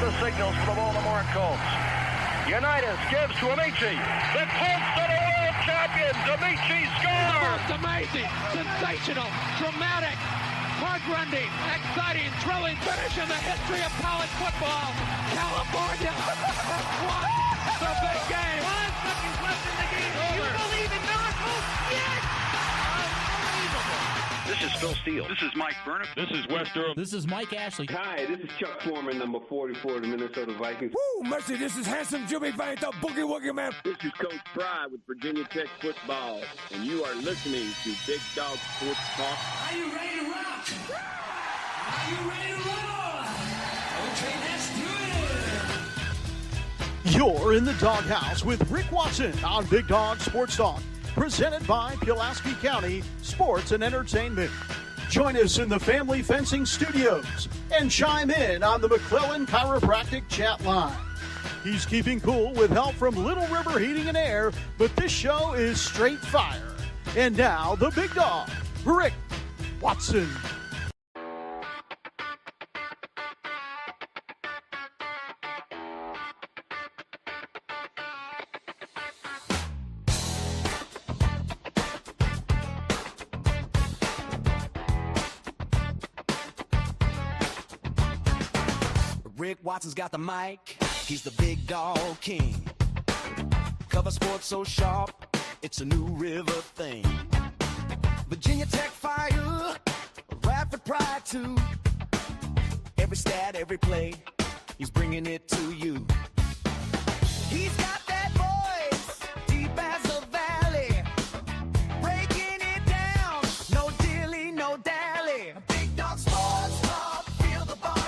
the signals for the Baltimore Colts. Unitas gives to Amici. The Colts are the world champions. Amici scores. It's amazing, sensational, dramatic, heart-rending, exciting, thrilling finish in the history of college football. California won the big game. 5 seconds left in the game. Do you believe in miracles? Yes! Unbelievable. This is Phil Steele. This is Mike Burnham. This is Wes Durham. This is Mike Ashley. Hi, this is Chuck Foreman, number 44 of the Minnesota Vikings. Woo, mercy, this is handsome Jimmy Vane, the Boogie Woogie Man. This is Coach Fry with Virginia Tech Football, and you are listening to Big Dog Sports Talk. Are you ready to rock? Are you ready to roll? Okay, let's do it. You're in the doghouse with Rick Watson on Big Dog Sports Talk, presented by Pulaski County Sports and Entertainment. Join us in the Family Fencing Studios and chime in on the McClellan Chiropractic chat line. He's keeping cool with help from Little River Heating and Air, but this show is straight fire. And now, the big dog, Rick Watson. Rick Watson's got the mic, he's the big dog king. Cover sports so sharp, it's a new river thing. Virginia Tech fire, rapid pride too. Every stat, every play, he's bringing it to you. He's got that voice, deep as a valley, breaking it down, no dilly, no dally. Big dog sports talk, feel the bark.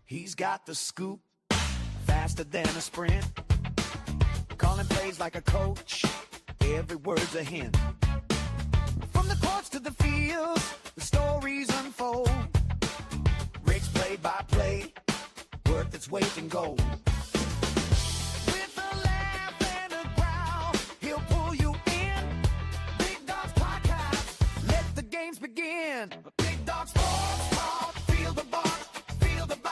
He's got the scoop, faster than a sprint. Calling plays like a coach, every word's a hint. From the courts to the fields, the stories unfold. Rick's play-by-play, worth its weight in gold. With a laugh and a growl, he'll pull you in. Big Dog's podcast, let the games begin. Big Dog Sports Talk, feel the bark, feel the bite.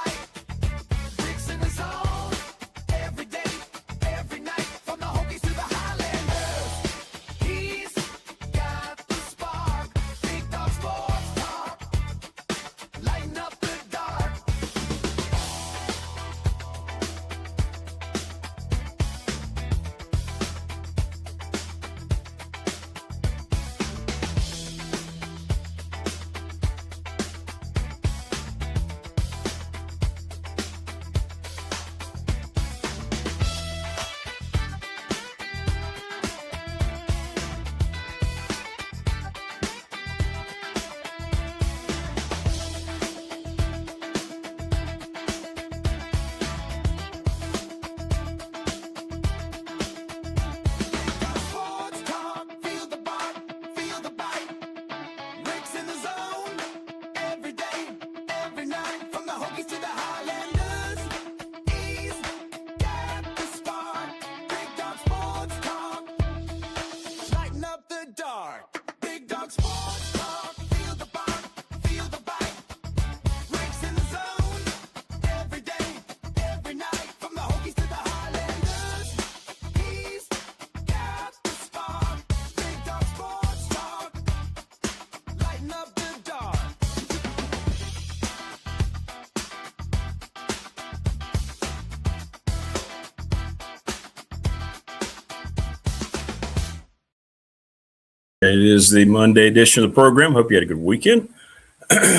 It is the Monday edition of the program. Hope you had a good weekend.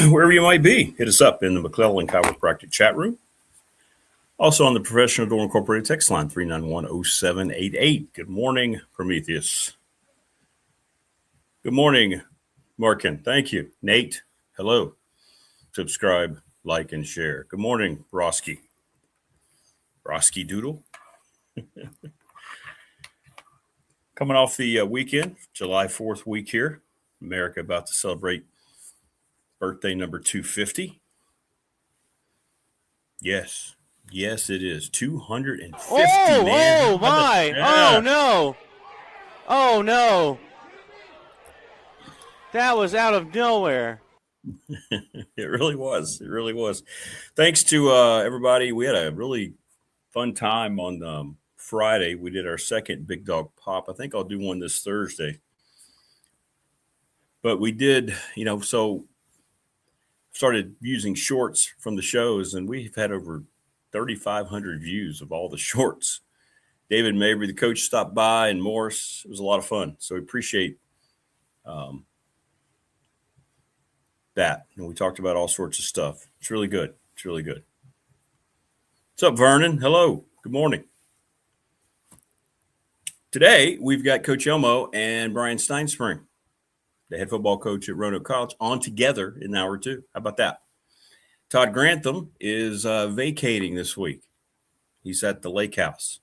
Wherever you might be, hit us up in the McClellan Chiropractic chat room. Also on the Professional Door Incorporated text line, 391-0788. Good morning, Prometheus. Good morning, Markin. Thank you. Nate, hello. Subscribe, like, and share. Good morning, Roski. Roski Doodle. Coming off the weekend, July 4th week here. America about to celebrate birthday number 250. Yes, it is 250. Man. Oh my! Yeah. Oh no! Oh no! That was out of nowhere. It really was. Thanks to everybody. We had a really fun time on Friday. We did our second Big Dog Pop. I think I'll do one this Thursday. But we did, so started using shorts from the shows, and we've had over 3,500 views of all the shorts. David Mabry, the coach, stopped by, and Morris. It was a lot of fun. So we appreciate that. And we talked about all sorts of stuff. It's really good. What's up, Vernon? Hello. Good morning. Today, we've got Coach Elmo and Brian Steinspring, the head football coach at Roanoke College, on together in hour two. How about that? Todd Grantham is vacating this week. He's at the lake house.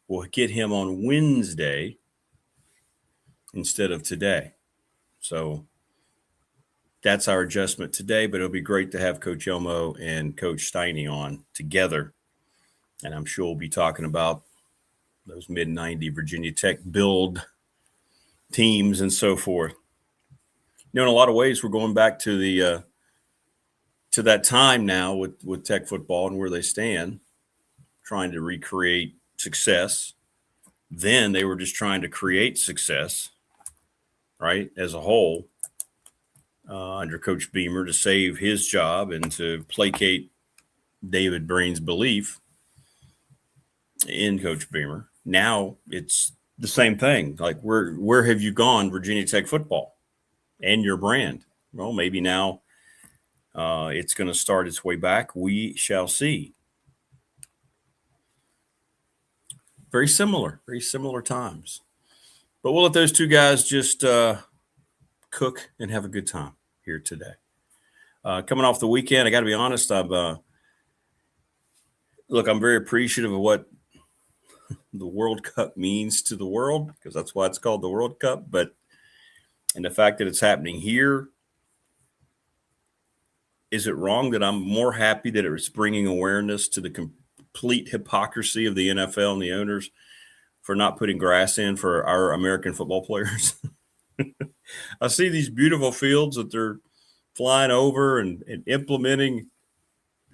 We'll get him on Wednesday instead of today. So that's our adjustment today, but it'll be great to have Coach Elmo and Coach Steiny on together. And I'm sure we'll be talking about those mid-90 Virginia Tech build teams and so forth. In a lot of ways, we're going back to the to that time now with Tech football and where they stand, trying to recreate success. Then they were just trying to create success, right, as a whole, under Coach Beamer to save his job and to placate David Breen's belief in Coach Beamer. Now it's the same thing. Like, where have you gone, Virginia Tech football and your brand? Well, maybe now it's going to start its way back. We shall see. Very similar times. But we'll let those two guys just cook and have a good time here today. Coming off the weekend, I got to be honest, I'm very appreciative of what the World Cup means to the world, because that's why it's called the World Cup. And the fact that it's happening here, is it wrong that I'm more happy that it's bringing awareness to the complete hypocrisy of the NFL and the owners for not putting grass in for our American football players? I see these beautiful fields that they're flying over and implementing,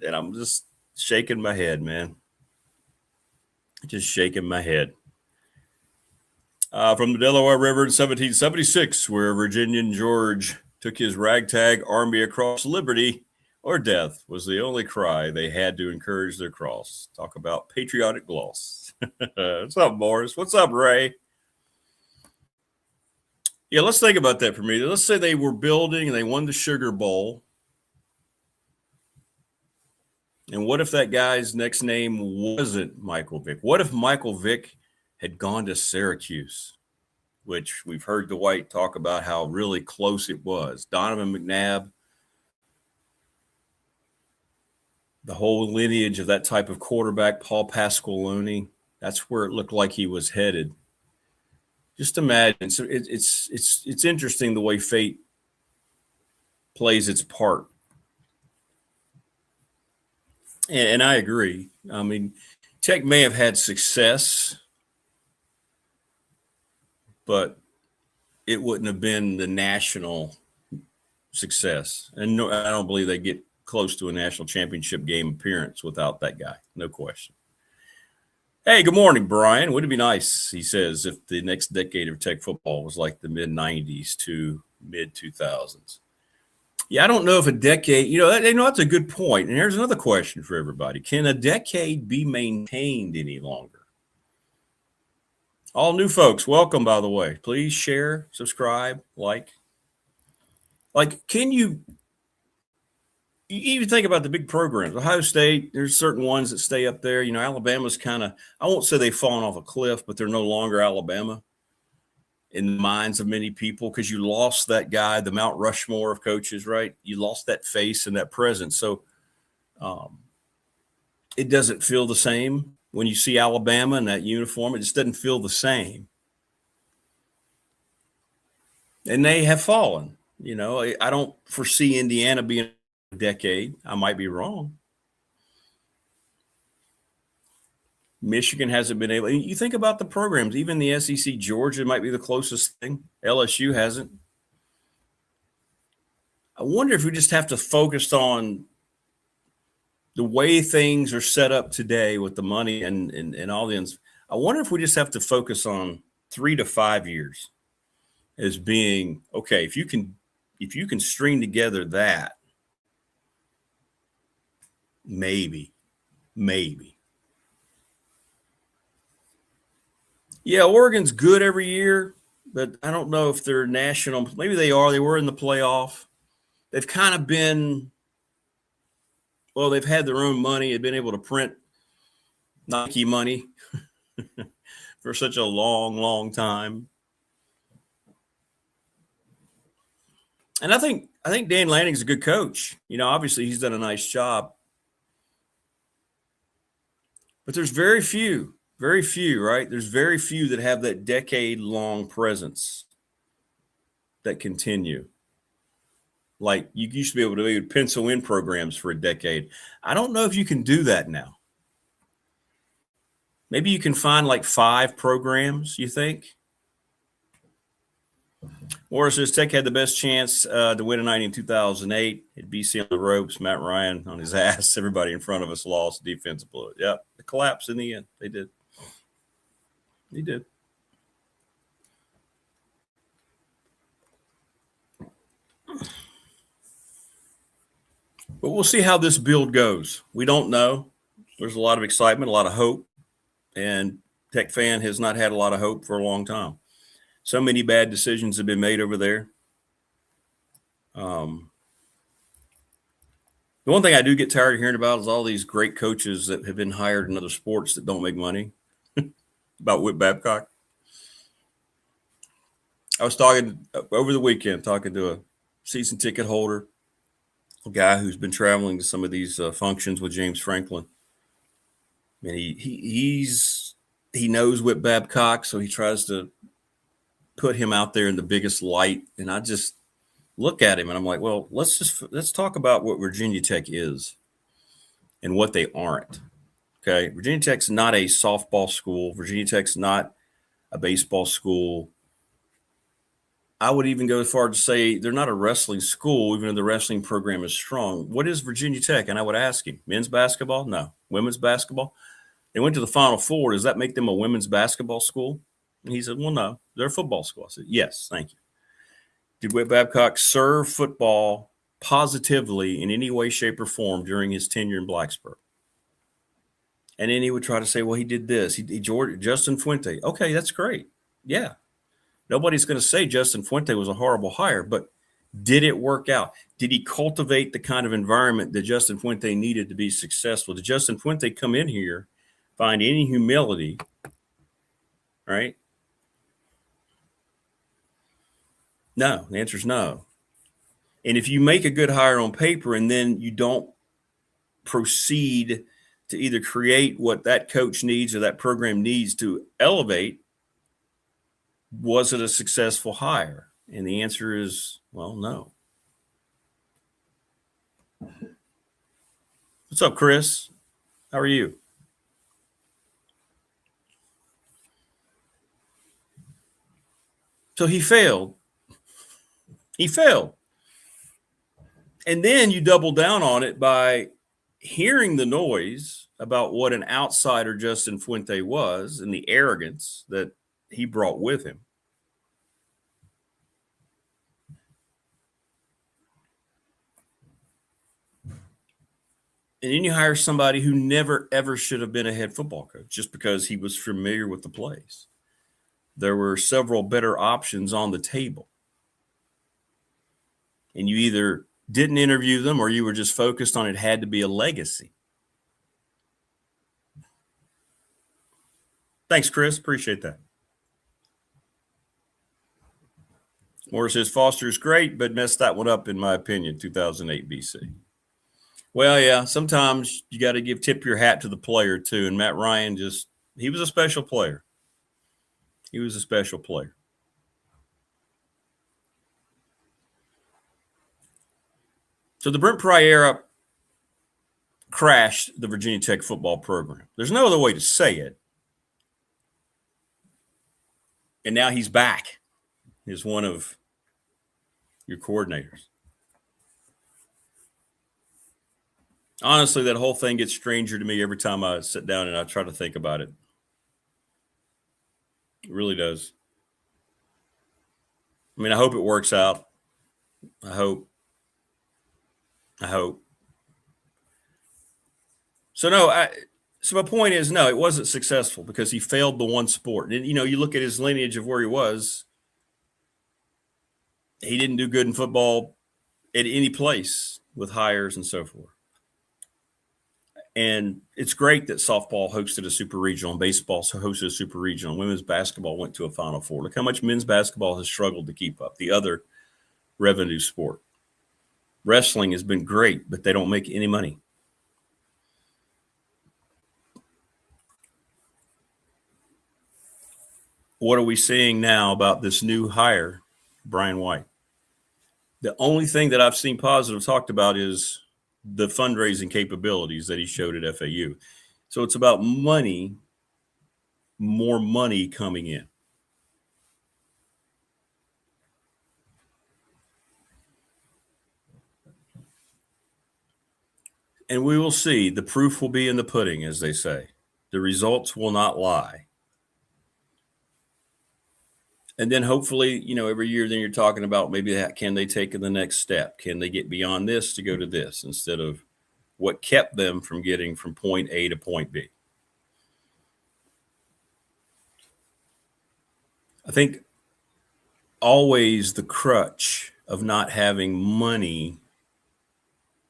and I'm just shaking my head, man. Just shaking my head. From the Delaware River in 1776, where Virginian George took his ragtag army across liberty or death, was the only cry they had to encourage their cross. Talk about patriotic gloss. What's up, Morris? What's up, Ray? Yeah, let's think about that for a minute. Let's say they were building and they won the Sugar Bowl. And what if that guy's next name wasn't Michael Vick? What if Michael Vick had gone to Syracuse, which we've heard Dwight talk about how really close it was? Donovan McNabb, the whole lineage of that type of quarterback, Paul Pasqualoni, that's where it looked like he was headed. Just imagine. So it's interesting the way fate plays its part. And I agree. I mean, Tech may have had success, but it wouldn't have been the national success. And no, I don't believe they get close to a national championship game appearance without that guy. No question. Hey, good morning, Brian. Wouldn't it be nice, he says, if the next decade of Tech football was like the mid-90s to mid-2000s? Yeah, I don't know if a decade, that's a good point. And here's another question for everybody. Can a decade be maintained any longer? All new folks, welcome, by the way. Please share, subscribe, like. Can you even think about the big programs? Ohio State, there's certain ones that stay up there. Alabama's kind of, I won't say they've fallen off a cliff, but they're no longer Alabama in the minds of many people, because you lost that guy, the Mount Rushmore of coaches, right? You lost that face and that presence. So it doesn't feel the same when you see Alabama in that uniform. It just doesn't feel the same. And they have fallen. You know, I don't foresee Indiana being a decade. I might be wrong. Michigan hasn't been able. You think about the programs, even the SEC, Georgia might be the closest thing. LSU hasn't. I wonder if we just have to focus on the way things are set up today with the money and all the. I wonder if we just have to focus on 3 to 5 years as being okay. If you can string together that, maybe. Yeah, Oregon's good every year, but I don't know if they're national. Maybe they are. They were in the playoff. They've kind of been, well, they've had their own money. They've been able to print Nike money for such a long time. And I think Dan Lanning's a good coach. You know, obviously he's done a nice job. But there's very few, right? There's very few that have that decade-long presence that continue. Like you used to be able to pencil in programs for a decade. I don't know if you can do that now. Maybe you can find like 5 programs, you think? Morris says Tech had the best chance to win a night in 2008. At BC on the ropes, Matt Ryan on his ass. Everybody in front of us lost. Defense blew it. Yep, the collapse in the end. They did. But we'll see how this build goes. We don't know. There's a lot of excitement, a lot of hope, and Tech fan has not had a lot of hope for a long time. So many bad decisions have been made over there. The one thing I do get tired of hearing about is all these great coaches that have been hired in other sports that don't make money. About Whit Babcock. I was talking over the weekend, talking to a season ticket holder, a guy who's been traveling to some of these functions with James Franklin. And he knows Whit Babcock, so he tries to put him out there in the biggest light. And I just look at him and I'm like, well, let's talk about what Virginia Tech is and what they aren't. Okay. Virginia Tech's not a softball school. Virginia Tech's not a baseball school. I would even go as far as to say they're not a wrestling school, even though the wrestling program is strong. What is Virginia Tech? And I would ask him, men's basketball? No. Women's basketball? They went to the Final Four. Does that make them a women's basketball school? And he said, well, no, they're a football school. I said, yes, thank you. Did Whit Babcock serve football positively in any way, shape, or form during his tenure in Blacksburg? And then he would try to say, well, he did this. Justin Fuente. Okay, that's great. Yeah. Nobody's going to say Justin Fuente was a horrible hire, but did it work out? Did he cultivate the kind of environment that Justin Fuente needed to be successful? Did Justin Fuente come in here, find any humility, right? No, the answer is no. And if you make a good hire on paper and then you don't proceed to either create what that coach needs or that program needs to elevate, was it a successful hire? And the answer is, well, no. What's up, Chris? How are you? So he failed. And then you double down on it by hearing the noise about what an outsider Justin Fuente was and the arrogance that he brought with him. And then you hire somebody who never, ever should have been a head football coach just because he was familiar with the plays. There were several better options on the table. And you either didn't interview them or you were just focused on it had to be a legacy. Thanks, Chris. Appreciate that. Morris says Foster's great, but messed that one up, in my opinion, 2008 BC. Well, yeah, sometimes you got to tip your hat to the player, too. And Matt Ryan he was a special player. He was a special player. So the Brent Pry era crashed the Virginia Tech football program. There's no other way to say it. And now he's back as one of your coordinators. Honestly, that whole thing gets stranger to me every time I sit down and I try to think about it. It really does. I mean, I hope it works out. I hope. So my point is, no, it wasn't successful because he failed the one sport. And, you look at his lineage of where he was. He didn't do good in football at any place with hires and so forth. And it's great that softball hosted a super regional and baseball hosted a super regional. Women's basketball went to a Final Four. Look how much men's basketball has struggled to keep up, the other revenue sport. Wrestling has been great, but they don't make any money. What are we seeing now about this new hire, Brian White? The only thing that I've seen positive talked about is the fundraising capabilities that he showed at FAU. So it's about money, more money coming in. And we will see. The proof will be in the pudding, as they say. The results will not lie. And then hopefully, every year then you're talking about maybe can they take the next step? Can they get beyond this to go to this instead of what kept them from getting from point A to point B? I think always the crutch of not having money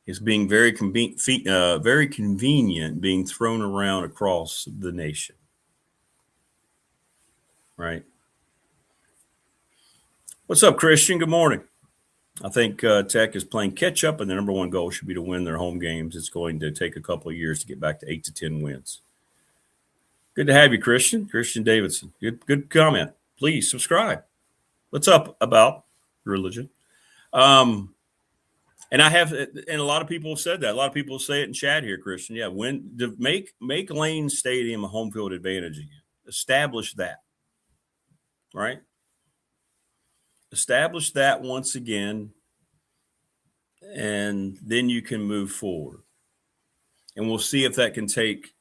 is being very convenient being thrown around across the nation. Right? What's up, Christian? Good morning. I think Tech is playing catch up, and their number one goal should be to win their home games. It's going to take a couple of years to get back to 8 to 10 wins. Good to have you, Christian. Christian Davidson. Good comment. Please subscribe. What's up about religion? And a lot of people have said that. A lot of people say it in chat here, Christian. Yeah, make Lane Stadium a home field advantage again. Establish that. Right? Establish that once again, and then you can move forward. And we'll see if that can take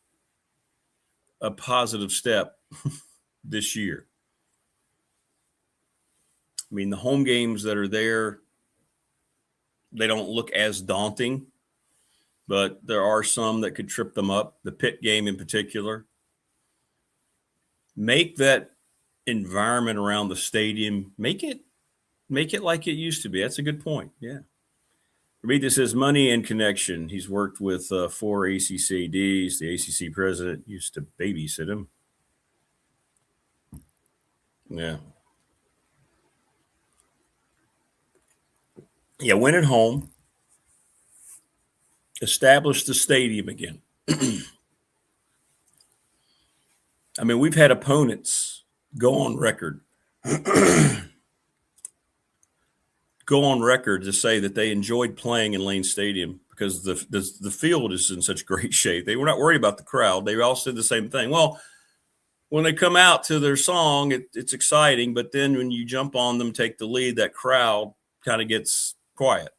a positive step this year. I mean, the home games that are there, they don't look as daunting, but there are some that could trip them up. The Pitt game in particular. Make that environment around the stadium, make it like it used to be. That's a good point. Yeah. Ramita says money and connection. He's worked with 4 ACCDs. The ACC president used to babysit him. Yeah. Yeah, win at home. Establish the stadium again. I mean, we've had opponents go on record to say that they enjoyed playing in Lane Stadium because the field is in such great shape. They were not worried about the crowd. They all said the same thing. Well, when they come out to their song, it's exciting, but then when you jump on them, take the lead, that crowd kind of gets quiet.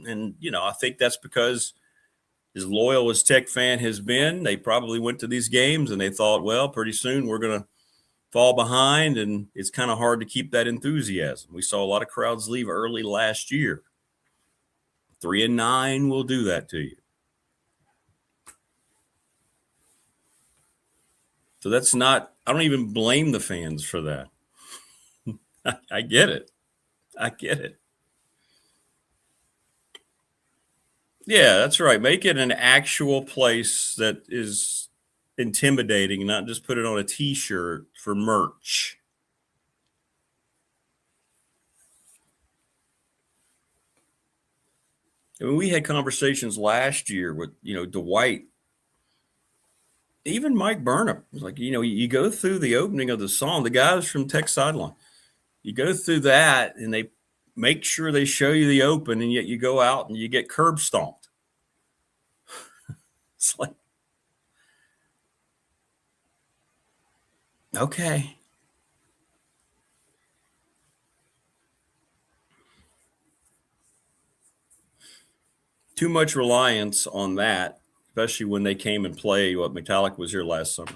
And, I think that's because as loyal as Tech fan has been, they probably went to these games and they thought, well, pretty soon we're going to fall behind, and it's kind of hard to keep that enthusiasm. We saw a lot of crowds leave early last year. 3-9 will do that to you. So that's not – I don't even blame the fans for that. I get it. Yeah, that's right. Make it an actual place that is intimidating, not just put it on a T-shirt for merch. I mean, we had conversations last year with, Dwight, even Mike Burnham. It was like, you go through the opening of the song, the guys from Tech Sideline, you go through that and they make sure they show you the open, and yet you go out and you get curb stomped. It's like, okay. Too much reliance on that, especially when they came and played. Metallica was here last summer.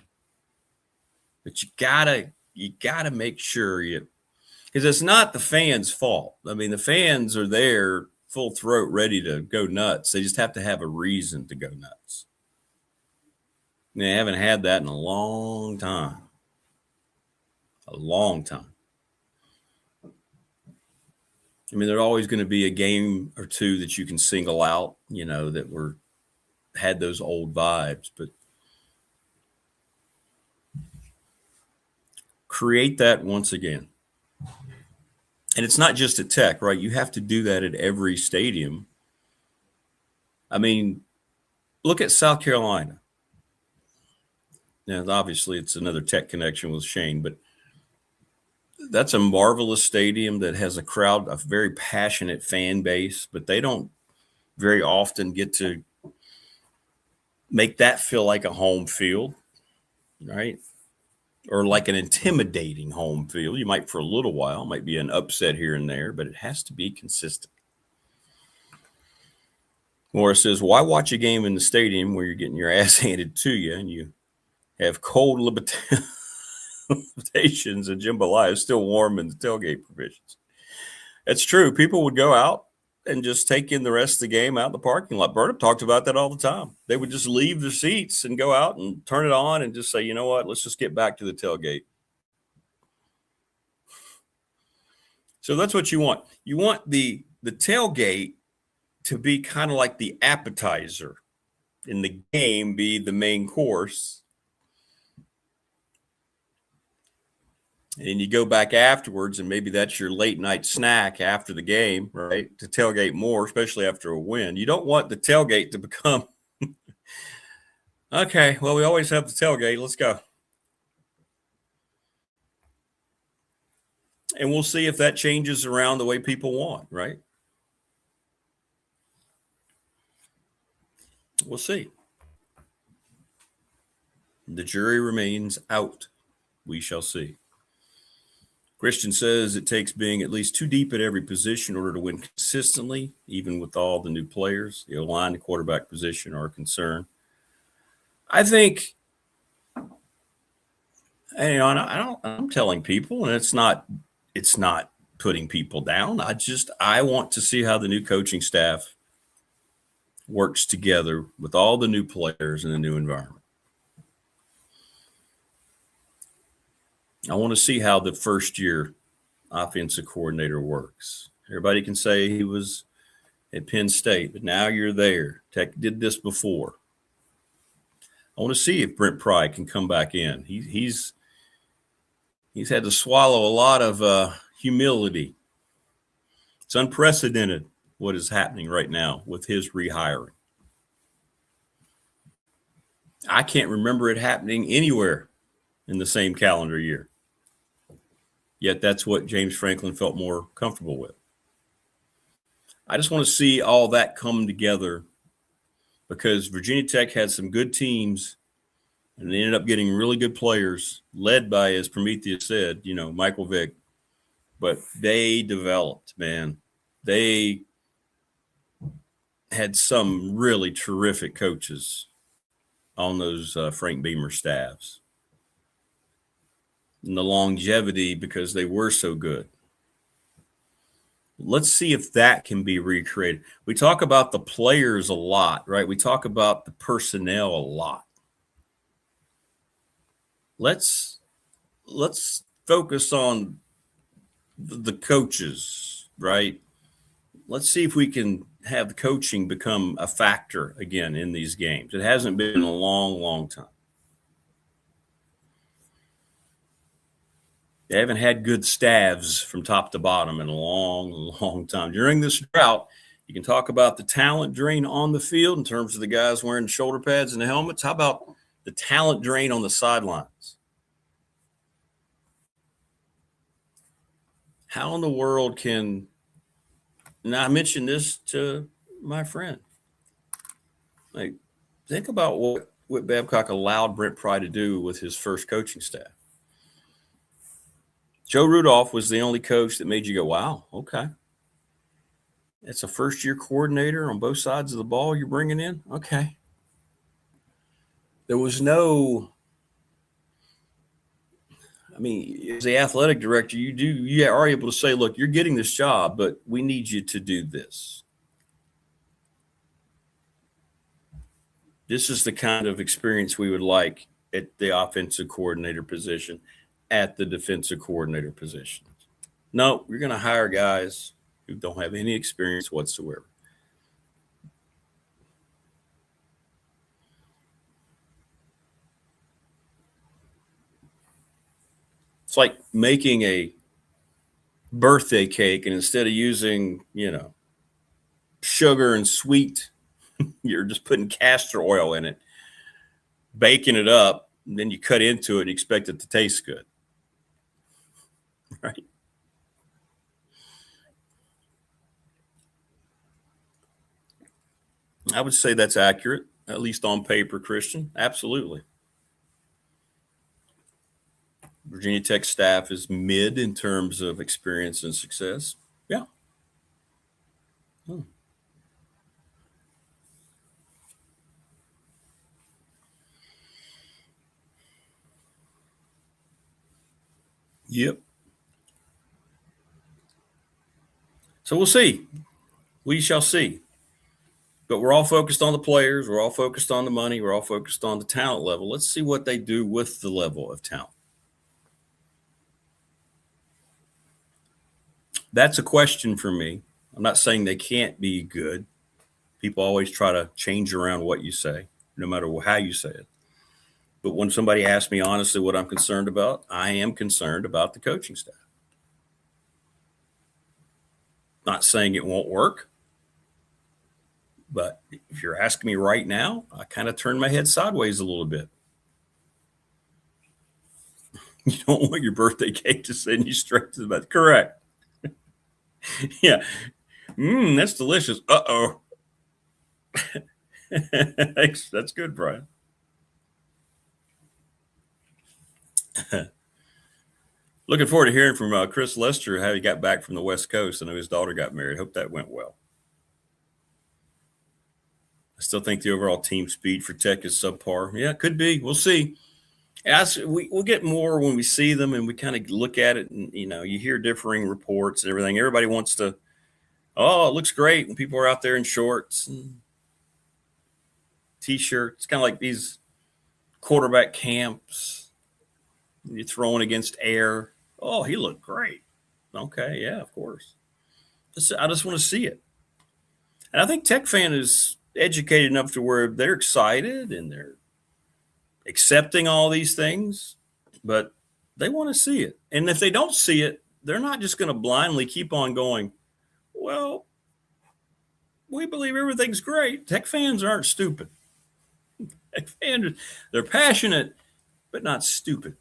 But you gotta make sure because it's not the fans' fault. I mean, the fans are there full throat, ready to go nuts. They just have to have a reason to go nuts. And they haven't had that in a long time. A long time. I mean, there's always going to be a game or two that you can single out, that had those old vibes, but create that once again. And it's not just at Tech, right? You have to do that at every stadium. I mean, look at South Carolina. Now, obviously, it's another Tech connection with Shane, but that's a marvelous stadium that has a crowd, a very passionate fan base, but they don't very often get to make that feel like a home field, right? Or like an intimidating home field. You might for a little while, might be an upset here and there, but it has to be consistent. Morris says, why watch a game in the stadium where you're getting your ass handed to you and you have cold limitations and jambalaya is still warm in the tailgate provisions? It's true. People would go out and just take in the rest of the game out in the parking lot. Burnham talked about that all the time. They would just leave their seats and go out and turn it on and just say, you know what, let's just get back to the tailgate. So that's what you want. You want the tailgate to be kind of like the appetizer, and the game be the main course. And you go back afterwards, and maybe that's your late night snack after the game, right? To tailgate more, especially after a win. You don't want the tailgate to become, okay, well, we always have the tailgate. Let's go. And we'll see if that changes around the way people want, right? We'll see. The jury remains out. We shall see. Christian says it takes being at least too deep at every position in order to win consistently, even with all the new players. The O-line, the quarterback position are a concern. I think, and I'm telling people, and it's not putting people down. I want to see how the new coaching staff works together with all the new players in the new environment. I want to see how the first year offensive coordinator works. Everybody can say he was at Penn State, but now you're there. Tech did this before. I want to see if Brent Pry can come back in. He's had to swallow a lot of humility. It's unprecedented what is happening right now with his rehiring. I can't remember it happening anywhere in the same calendar year. Yet that's what James Franklin felt more comfortable with. I just want to see all that come together because Virginia Tech had some good teams and they ended up getting really good players led by, as Prometheus said, Michael Vick. But they developed, man. They had some really terrific coaches on those Frank Beamer staffs. And the longevity because they were so good. Let's see if that can be recreated. We talk about the players a lot, right? We talk about the personnel a lot. Let's focus on the coaches, right? Let's see if we can have the coaching become a factor again in these games. It hasn't been in a long, long time. They haven't had good staffs from top to bottom in a long, long time. During this drought, you can talk about the talent drain on the field in terms of the guys wearing the shoulder pads and the helmets. How about the talent drain on the sidelines? How in the world can And I mentioned this to my friend. Like, think about what Babcock allowed Brent Pry to do with his first coaching staff. Joe Rudolph was the only coach that made you go, wow, okay. It's a first-year coordinator on both sides of the ball you're bringing in? Okay. There was no – I mean, as the athletic director, you are able to say, look, you're getting this job, but we need you to do this. This is the kind of experience we would like at the offensive coordinator position, at the defensive coordinator position. No, you're going to hire guys who don't have any experience whatsoever. It's like making a birthday cake, and instead of using, sugar and sweet, you're just putting castor oil in it, baking it up, and then you cut into it and expect it to taste good. Right? I would say that's accurate, at least on paper, Christian. Absolutely. Virginia Tech staff is mid in terms of experience and success. Yeah. Yep. So we'll see. We shall see. But we're all focused on the players. We're all focused on the money. We're all focused on the talent level. Let's see what they do with the level of talent. That's a question for me. I'm not saying they can't be good. People always try to change around what you say, no matter how you say it. But when somebody asks me honestly what I'm concerned about, I am concerned about the coaching staff. Not saying it won't work, but if you're asking me right now, I kind of turn my head sideways a little bit. You don't want your birthday cake to send you straight to the bed. Correct. Yeah. That's delicious. Uh-oh. That's good, Brian. Looking forward to hearing from Chris Lester how he got back from the West Coast. I know his daughter got married. Hope that went well. I still think the overall team speed for Tech is subpar. Yeah, it could be. We'll see. We'll get more when we see them and we kind of look at it and, you hear differing reports and everything. Everybody wants to, it looks great when people are out there in shorts and T-shirts. It's kind of like these quarterback camps. You're throwing against air. Oh, he looked great. Okay, yeah, of course. I just want to see it. And I think Tech fan is educated enough to where they're excited and they're accepting all these things, but they want to see it. And if they don't see it, they're not just going to blindly keep on going, well, we believe everything's great. Tech fans aren't stupid. Tech fans, they're passionate, but not stupid.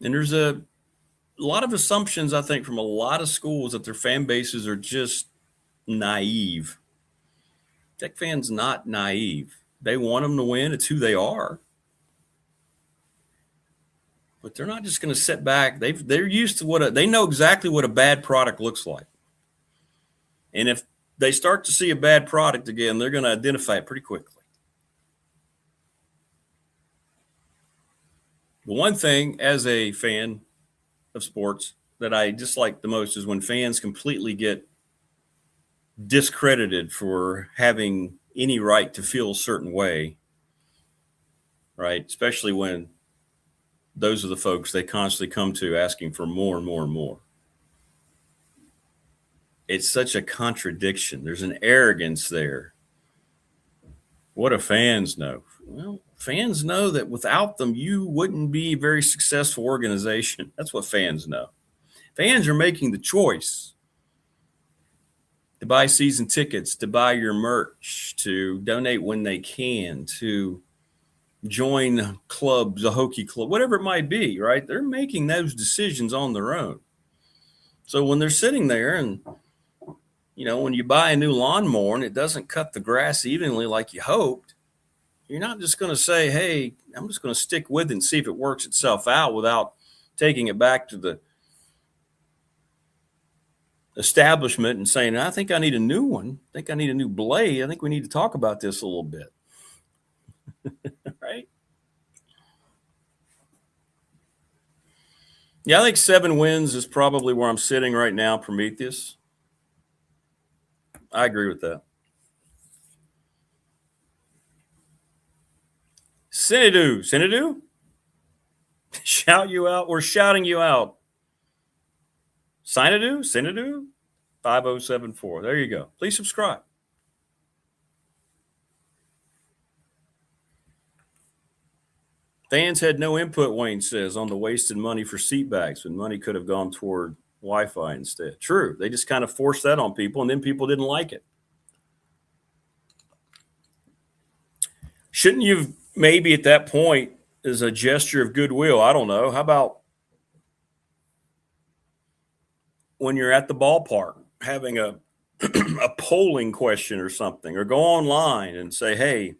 And there's a lot of assumptions, I think, from a lot of schools that their fan bases are just naive. Tech fans not naive. They want them to win. It's who they are. But they're not just going to sit back. They're used to they know exactly what a bad product looks like. And if they start to see a bad product again, they're going to identify it pretty quickly. The one thing as a fan of sports that I dislike the most is when fans completely get discredited for having any right to feel a certain way, right? Especially when those are the folks they constantly come to asking for more and more and more. It's such a contradiction. There's an arrogance there. What do fans know? Well, fans know that without them, you wouldn't be a very successful organization. That's what fans know. Fans are making the choice to buy season tickets, to buy your merch, to donate when they can, to join clubs, a hockey club, whatever it might be, right? They're making those decisions on their own. So when they're sitting there and, when you buy a new lawnmower and it doesn't cut the grass evenly like you hoped, you're not just going to say, hey, I'm just going to stick with it and see if it works itself out without taking it back to the establishment and saying, I think I need a new one. I think I need a new blade. I think we need to talk about this a little bit. Right? Yeah, I think 7 wins is probably where I'm sitting right now, Prometheus. I agree with that. Sinadu? Shout you out. We're shouting you out. Sinadu? 5074. There you go. Please subscribe. Fans had no input, Wayne says, on the wasted money for seat backs when money could have gone toward Wi-Fi instead. True. They just kind of forced that on people, and then people didn't like it. Shouldn't you have maybe at that point, as a gesture of goodwill, I don't know, how about when you're at the ballpark having a polling question or something, or go online and say, hey,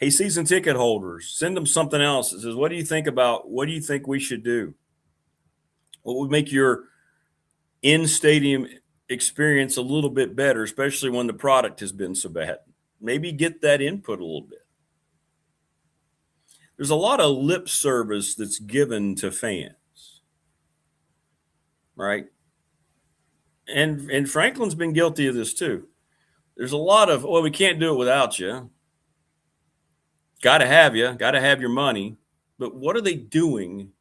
season ticket holders, send them something else that says, what do you think we should do? What would make your in-stadium experience a little bit better, especially when the product has been so bad? Maybe get that input a little bit. There's a lot of lip service that's given to fans, right? And Franklin's been guilty of this too. There's a lot of, we can't do it without you. Got to have your money. But what are they doing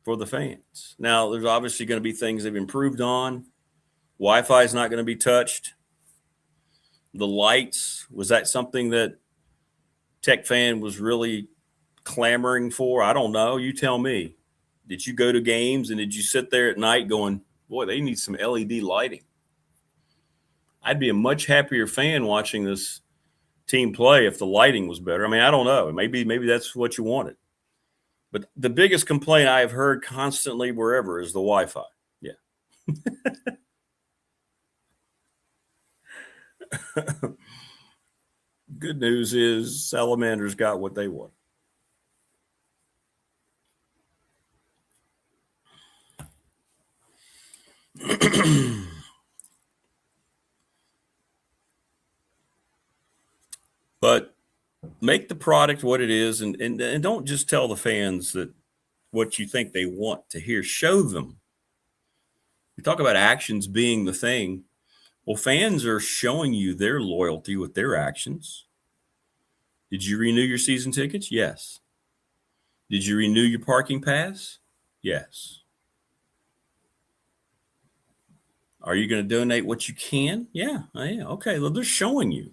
for the fans? Now, there's obviously going to be things they've improved on. Wi-Fi is not going to be touched. The lights, was that something that Tech fan was really clamoring for? I don't know. You tell me. Did you go to games and did you sit there at night going, boy, they need some LED lighting? I'd be a much happier fan watching this team play if the lighting was better. I mean, I don't know. Maybe that's what you wanted. But the biggest complaint I have heard constantly wherever is the Wi-Fi. Yeah. Good news is Salamanders got what they want. But make the product what it is, and don't just tell the fans that what you think they want to hear. Show them. We talk about actions being the thing. Well, fans are showing you their loyalty with their actions. Did you renew your season tickets? Yes. Did you renew your parking pass? Yes. Are you going to donate what you can? Yeah. Okay. Well, they're showing you.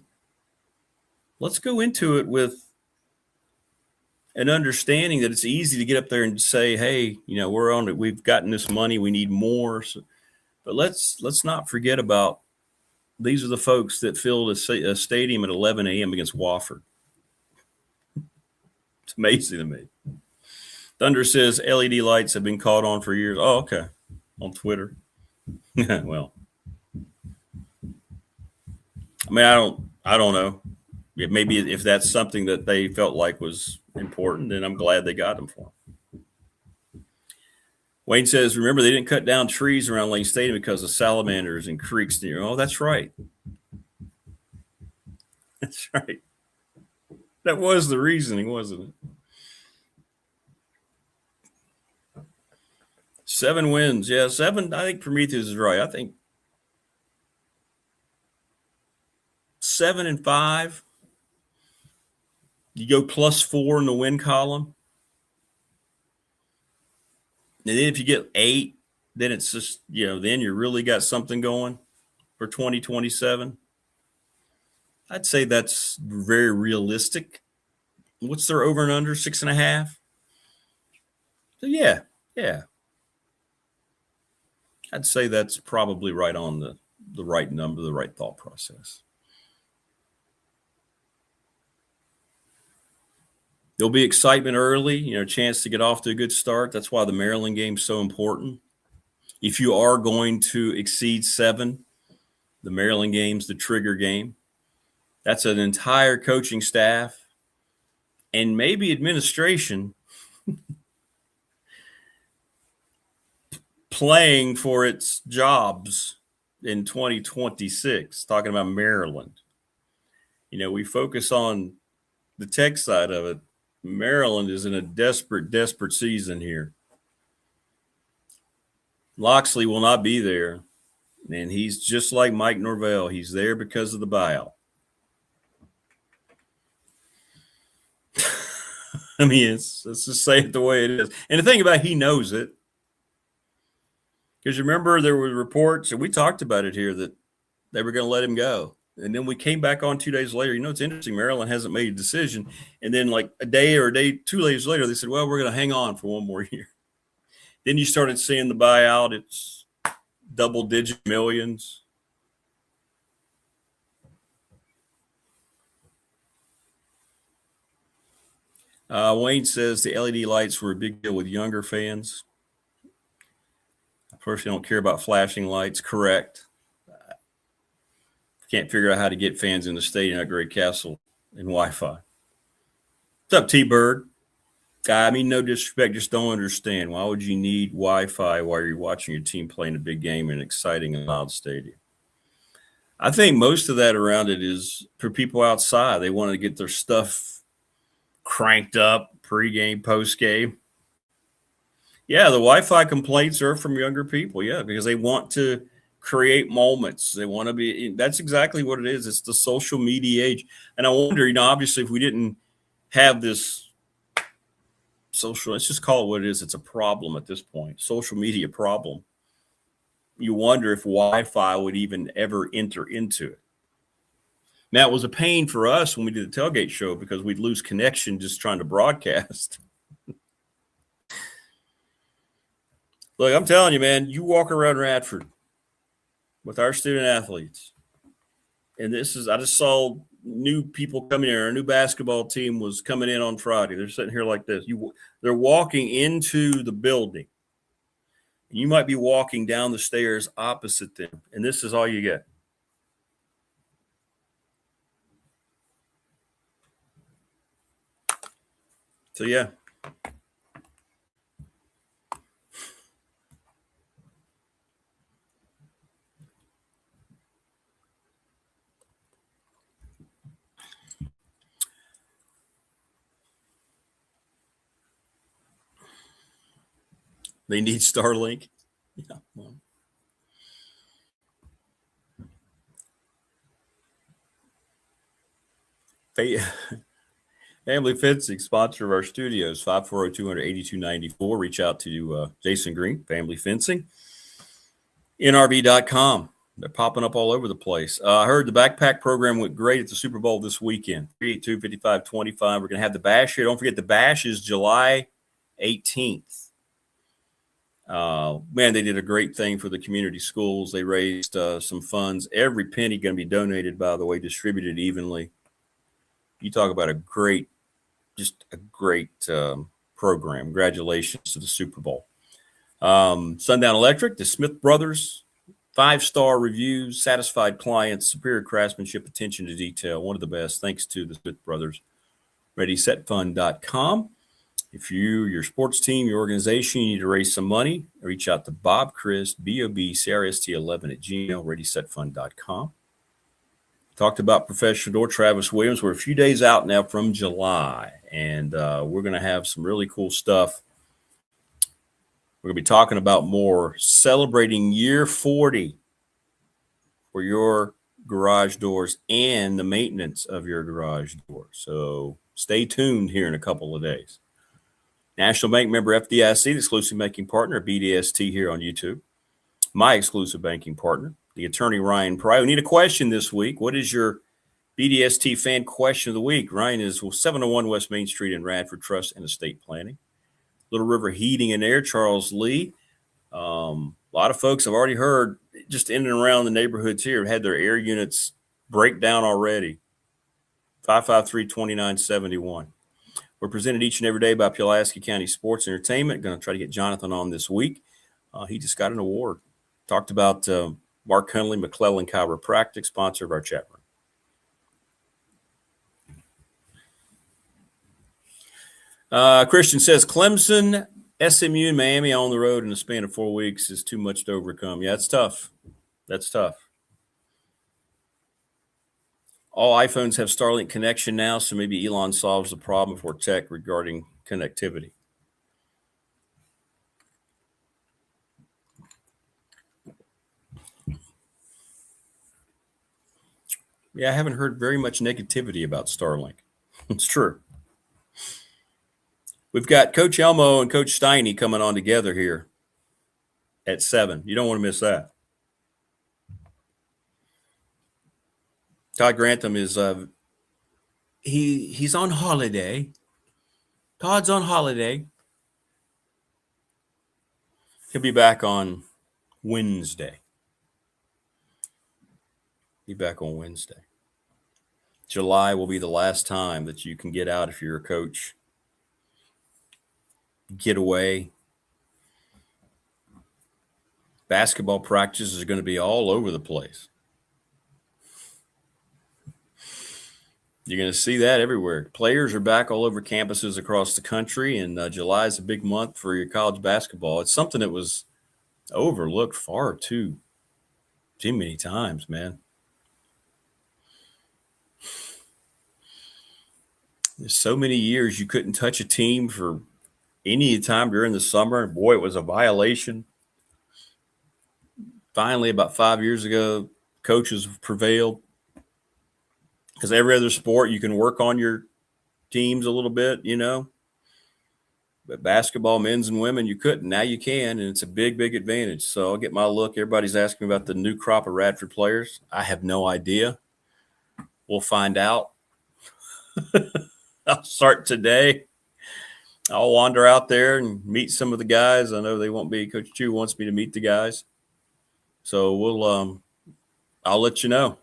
Let's go into it with an understanding that it's easy to get up there and say, hey, we're on it. We've gotten this money. We need more. But let's not forget about these are the folks that filled a stadium at 11 a.m. against Wofford. It's amazing to me. Thunder says LED lights have been caught on for years. Oh, okay. On Twitter. Well, I mean, I don't know. Maybe if that's something that they felt like was important, then I'm glad they got them for them. Wayne says, remember, they didn't cut down trees around Lane Stadium because of salamanders and creeks near. Oh, that's right. That's right. That was the reasoning, wasn't it? 7 wins. Yeah, 7. I think Prometheus is right. I think 7-5. You go +4 in the win column. And then if you get 8, then it's just, then you really got something going for 2027. I'd say that's very realistic. What's their over and under? 6.5? So yeah. I'd say that's probably right on the right number, the right thought process. There'll be excitement early, chance to get off to a good start. That's why the Maryland game is so important. If you are going to exceed 7, the Maryland game's the trigger game. That's an entire coaching staff and maybe administration playing for its jobs in 2026, talking about Maryland. We focus on the tech side of it. Maryland is in a desperate season here. Loxley will not be there, and he's just like Mike Norvell. He's there because of the buyout. I mean, let's just say it the way it is. And the thing about it, he knows it. Because remember, there were reports, and we talked about it here, that they were going to let him go. And then we came back on 2 days later. It's interesting. Maryland hasn't made a decision. And then like a day or 2 days later, they said, well, we're going to hang on for one more year. Then you started seeing the buyout. It's double-digit millions. Wayne says the LED lights were a big deal with younger fans. I personally don't care about flashing lights. Correct. Can't figure out how to get fans in the stadium at Great Castle and Wi-Fi. What's up, T-Bird? I mean, no disrespect, just don't understand. Why would you need Wi-Fi while you're watching your team playing a big game in an exciting and loud stadium? I think most of that around it is for people outside. They want to get their stuff cranked up pregame, postgame. Yeah, the Wi-Fi complaints are from younger people, because they want to create moments. They want to be – that's exactly what it is. It's the social media age. And I wonder, obviously if we didn't have this social – let's just call it what it is. It's a problem at this point, social media problem. You wonder if Wi-Fi would even ever enter into it. Now, it was a pain for us when we did the tailgate show because we'd lose connection just trying to broadcast. Look, I'm telling you, man, you walk around Radford with our student athletes, and I just saw new people coming in. Our new basketball team was coming in on Friday. They're sitting here like this. They're walking into the building. You might be walking down the stairs opposite them, and this is all you get. So, yeah. They need Starlink. Yeah. Well. Family Fencing, sponsor of our studios, 540-200-8294. Reach out to Jason Green, Family Fencing. NRV.com. They're popping up all over the place. I heard the backpack program went great at the Super Bowl this weekend. 382-5525. We're going to have the bash here. Don't forget, the bash is July 18th. Man, they did a great thing for the community schools. They raised some funds. Every penny going to be donated, by the way, distributed evenly. You talk about a great program. Congratulations to the Super Bowl. Sundown Electric, the Smith Brothers, 5-star reviews, satisfied clients, superior craftsmanship, attention to detail. One of the best. Thanks to the Smith Brothers. ReadySetFund.com. If your sports team, your organization, you need to raise some money, reach out to Bob Christ, BOBCRST11 at gmail, ReadySetFund.com. Talked about professional door, Travis Williams. We're a few days out now from July, and we're going to have some really cool stuff. We're going to be talking about more celebrating year 40 for your garage doors and the maintenance of your garage door. So stay tuned here in a couple of days. National Bank member FDIC, the exclusive banking partner, BDST here on YouTube. My exclusive banking partner, the attorney Ryan Pry. We need a question this week. What is your BDST fan question of the week? Ryan is 701 West Main Street in Radford, Trust and Estate Planning. Little River Heating and Air, Charles Lee. A lot of folks have already heard, just in and around the neighborhoods here, had their air units break down already. 553-2971. We're presented each and every day by Pulaski County Sports Entertainment. Going to try to get Jonathan on this week. He just got an award. Talked about Mark Hunley, McClellan Chiropractic, sponsor of our chat room. Christian says Clemson, SMU, and Miami on the road in the span of 4 weeks is too much to overcome. Yeah, it's tough. That's tough. All iPhones have Starlink connection now, so maybe Elon solves the problem for tech regarding connectivity. Yeah, I haven't heard very much negativity about Starlink. It's true. We've got Coach Elmo and Coach Steiny coming on together here at 7. You don't want to miss that. Todd Grantham is he's on holiday. Todd's on holiday. He'll be back on Wednesday. July will be the last time that you can get out if you're a coach. Get away. Basketball practices are going to be all over the place. You're going to see that everywhere. Players are back all over campuses across the country, and July is a big month for your college basketball. It's something that was overlooked far too many times, man. There's so many years you couldn't touch a team for any time during the summer. Boy, it was a violation. Finally, about 5 years ago, coaches prevailed. Because every other sport, you can work on your teams a little bit, you know. But basketball, men's and women, you couldn't. Now you can, and it's a big, big advantage. So I'll get my look. Everybody's asking about the new crop of Radford players. I have no idea. We'll find out. I'll start today. I'll wander out there and meet some of the guys. I know they won't be. Coach Chu wants me to meet the guys. So we'll I'll let you know.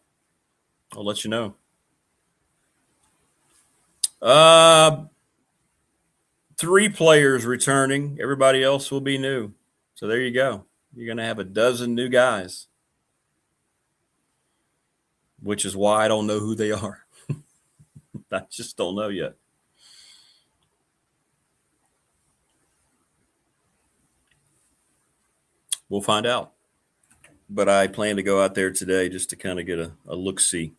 Three players returning. Everybody else will be new. So there you go. You're going to have a dozen new guys, which is why I don't know who they are. I just don't know yet. We'll find out. But I plan to go out there today just to kind of get a look-see.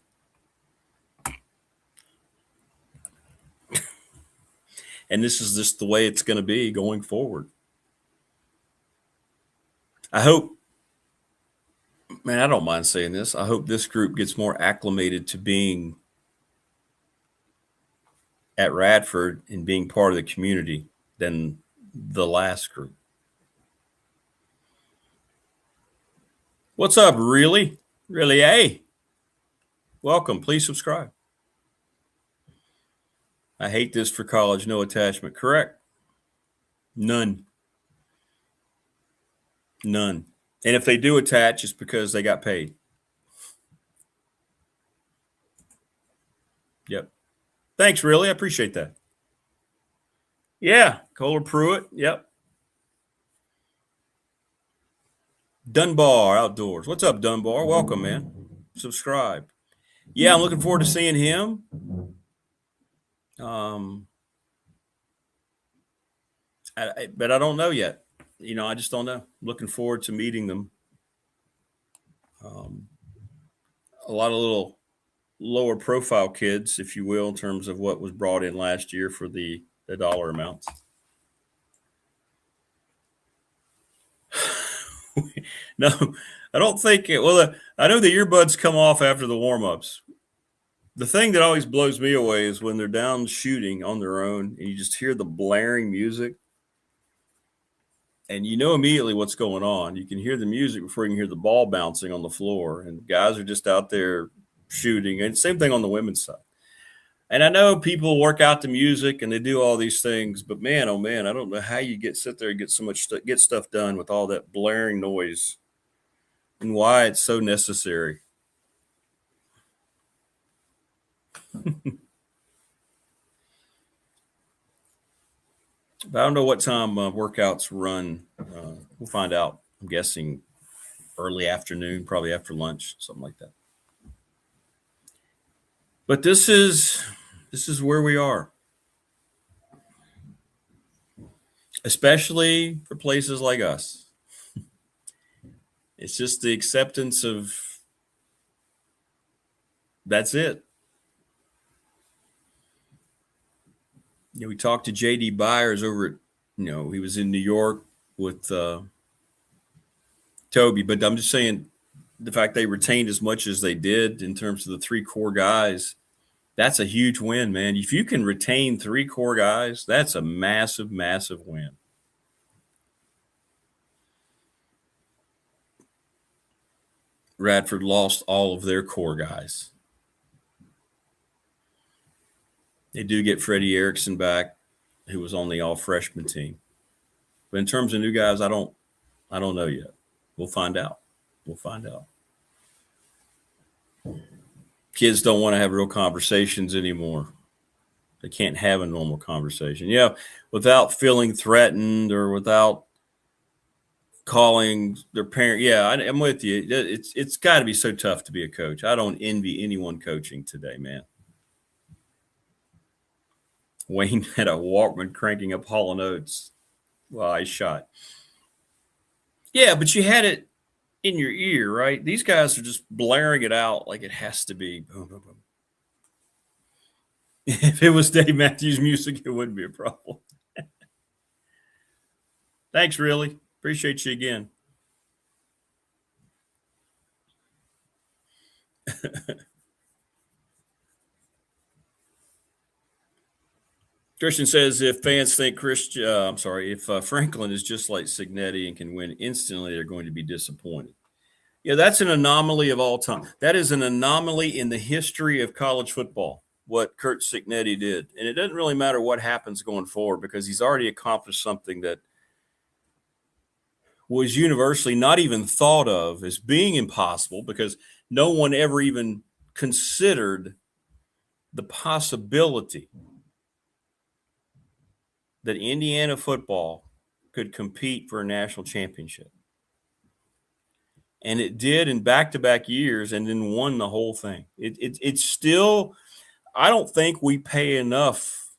And this is just the way it's going to be going forward. I hope, man, I don't mind saying this. I hope this group gets more acclimated to being at Radford and being part of the community than the last group. What's up, really? Really, hey. Welcome. Please subscribe. I hate this for college. No attachment. Correct. None. And if they do attach, it's because they got paid. Yep. Thanks, really. I appreciate that. Yeah. Kohler Pruitt. Yep. Dunbar Outdoors. What's up, Dunbar? Welcome, man. Subscribe. Yeah, I'm looking forward to seeing him. But I don't know yet. You know, I just don't know. I'm looking forward to meeting them. A lot of little lower profile kids, if you will, in terms of what was brought in last year for the dollar amounts. No, I don't think it. Well, I know the earbuds come off after the warm-ups. The thing that always blows me away is when they're down shooting on their own and you just hear the blaring music and you know immediately what's going on. You can hear the music before you can hear the ball bouncing on the floor, and guys are just out there shooting. And same thing on the women's side. And I know people work out the music and they do all these things, but man, oh man, I don't know how you sit there and get so much get stuff done with all that blaring noise and why it's so necessary. But I don't know what time workouts run. We'll find out. I'm guessing early afternoon, probably after lunch, something like that. But this is where we are, especially for places like us. It's just the acceptance of that's it. We talked to J.D. Byers over at, he was in New York with Toby, but I'm just saying the fact they retained as much as they did in terms of the 3 core guys, that's a huge win, man. If you can retain 3 core guys, that's a massive, massive win. Radford lost all of their core guys. They do get Freddie Erickson back, who was on the all-freshman team. But in terms of new guys, I don't know yet. We'll find out. Kids don't want to have real conversations anymore. They can't have a normal conversation. Yeah, without feeling threatened or without calling their parent. Yeah, I'm with you. It's got to be so tough to be a coach. I don't envy anyone coaching today, man. Wayne had a Walkman cranking up Hall & Oates while I shot. Yeah, but you had it in your ear, right? These guys are just blaring it out like it has to be. Boom, boom, boom. If it was Dave Matthews music, it wouldn't be a problem. Thanks, really. Appreciate you again. Christian says if fans think if Franklin is just like Cignetti and can win instantly, they're going to be disappointed. Yeah, that's an anomaly of all time. That is an anomaly in the history of college football, what Kurt Cignetti did. And it doesn't really matter what happens going forward because he's already accomplished something that was universally not even thought of as being impossible because no one ever even considered the possibility that Indiana football could compete for a national championship. And it did in back-to-back years and then won the whole thing. It's still – I don't think we pay enough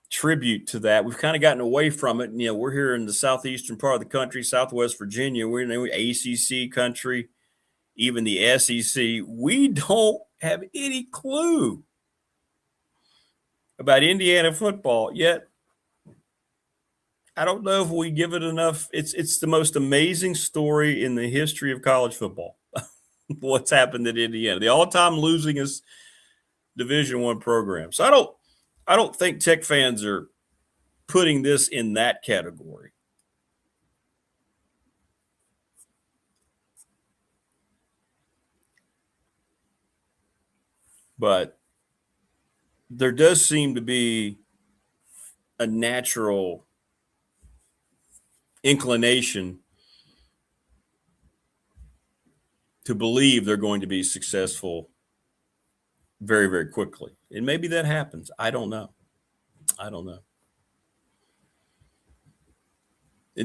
tribute to that. We've kind of gotten away from it. And, we're here in the southeastern part of the country, Southwest Virginia. We're in the ACC country, even the SEC. We don't have any clue about Indiana football yet. I don't know if we give it enough. It's the most amazing story in the history of college football. What's happened at Indiana, the all-time losingest Division I program. So I don't think Tech fans are putting this in that category. But there does seem to be a natural inclination to believe they're going to be successful very, very quickly. And maybe that happens. I don't know. And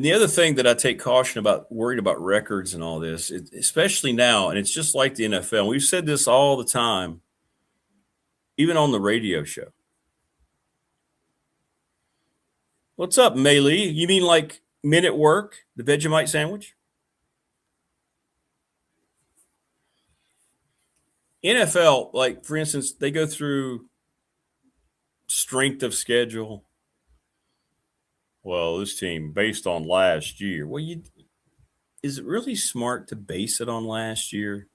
the other thing that I take caution about, worried about records and all this, especially now, and it's just like the NFL. We've said this all the time, even on the radio show. What's up, Melee? You mean like Men at Work, the Vegemite sandwich? NFL, like, for instance, they go through strength of schedule. Well, this team based on last year. Well, is it really smart to base it on last year?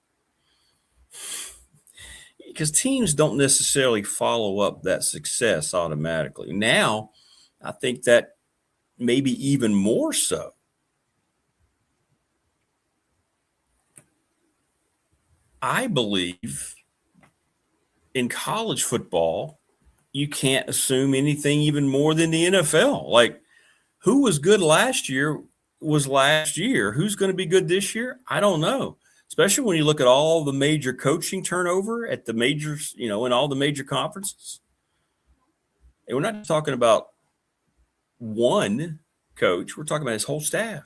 Because teams don't necessarily follow up that success automatically. Now, I think that maybe even more so. I believe in college football, you can't assume anything even more than the NFL. Like, who was good last year was last year. Who's going to be good this year? I don't know. Especially when you look at all the major coaching turnover at the majors, in all the major conferences. And we're not talking about one coach. We're talking about his whole staff,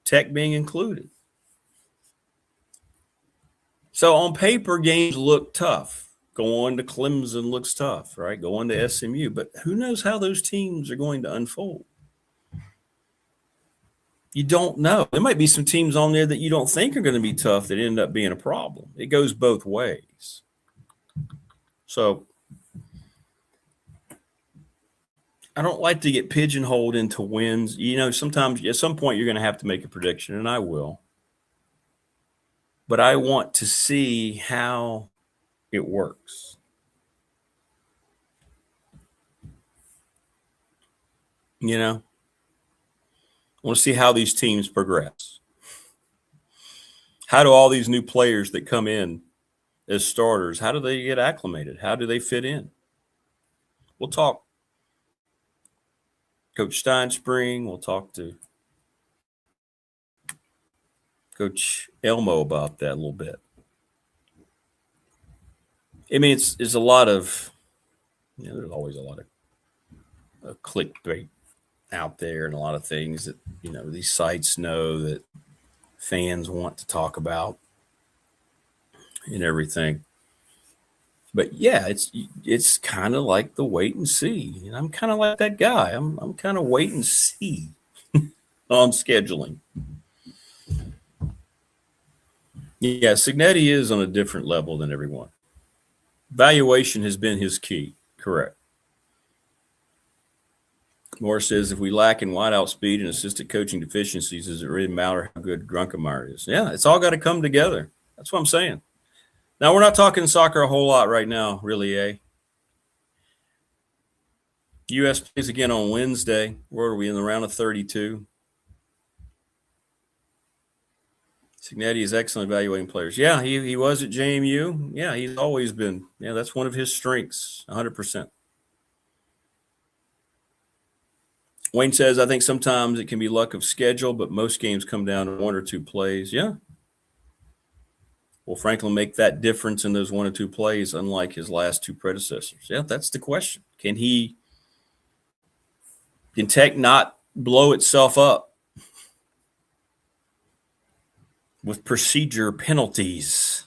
Tech being included. So on paper, games look tough. Going to Clemson looks tough, right? Going to SMU. But who knows how those teams are going to unfold? You don't know. There might be some teams on there that you don't think are going to be tough that end up being a problem. It goes both ways. So I don't like to get pigeonholed into wins. You know, sometimes at some point you're going to have to make a prediction, and I will. But I want to see how it works. You know, I want to see how these teams progress. How do all these new players that come in as starters, how do they get acclimated? How do they fit in? We'll talk Coach Steinspring. We'll talk to Coach Elmo about that a little bit. I mean, it's a lot of, you know, there's always a lot of clickbait out there and a lot of things that, you know, these sites know that fans want to talk about and everything. But yeah, it's kind of like the wait and see. And I'm kind of like that guy. I'm kind of wait and see on scheduling. Yeah, Cignetti is on a different level than everyone. Valuation has been his key, correct. Morris says, if we lack in wideout speed and assistant coaching deficiencies, does it really matter how good Grunkemeyer is? Yeah, it's all got to come together. That's what I'm saying. Now, we're not talking soccer a whole lot right now, really, eh? U.S. plays again on Wednesday. Where are we, in the round of 32? Cignetti is excellent evaluating players. Yeah, he was at JMU. Yeah, he's always been. Yeah, that's one of his strengths, 100%. Wayne says, I think sometimes it can be luck of schedule, but most games come down to one or two plays. Yeah. Will Franklin make that difference in those one or two plays, unlike his last two predecessors? Yeah, that's the question. Can Tech not blow itself up with procedure penalties,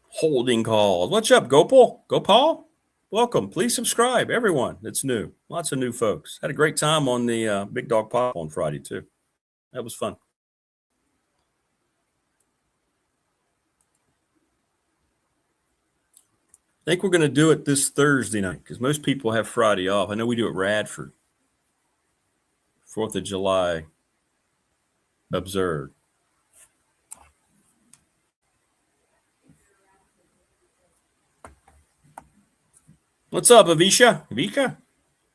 holding calls? What's up, Gopal? Welcome. Please subscribe, everyone that's new. Lots of new folks. Had a great time on the Big Dog Pop on Friday, too. That was fun. I think we're going to do it this Thursday night because most people have Friday off. I know we do it Radford. 4th of July observed. What's up, Avisha?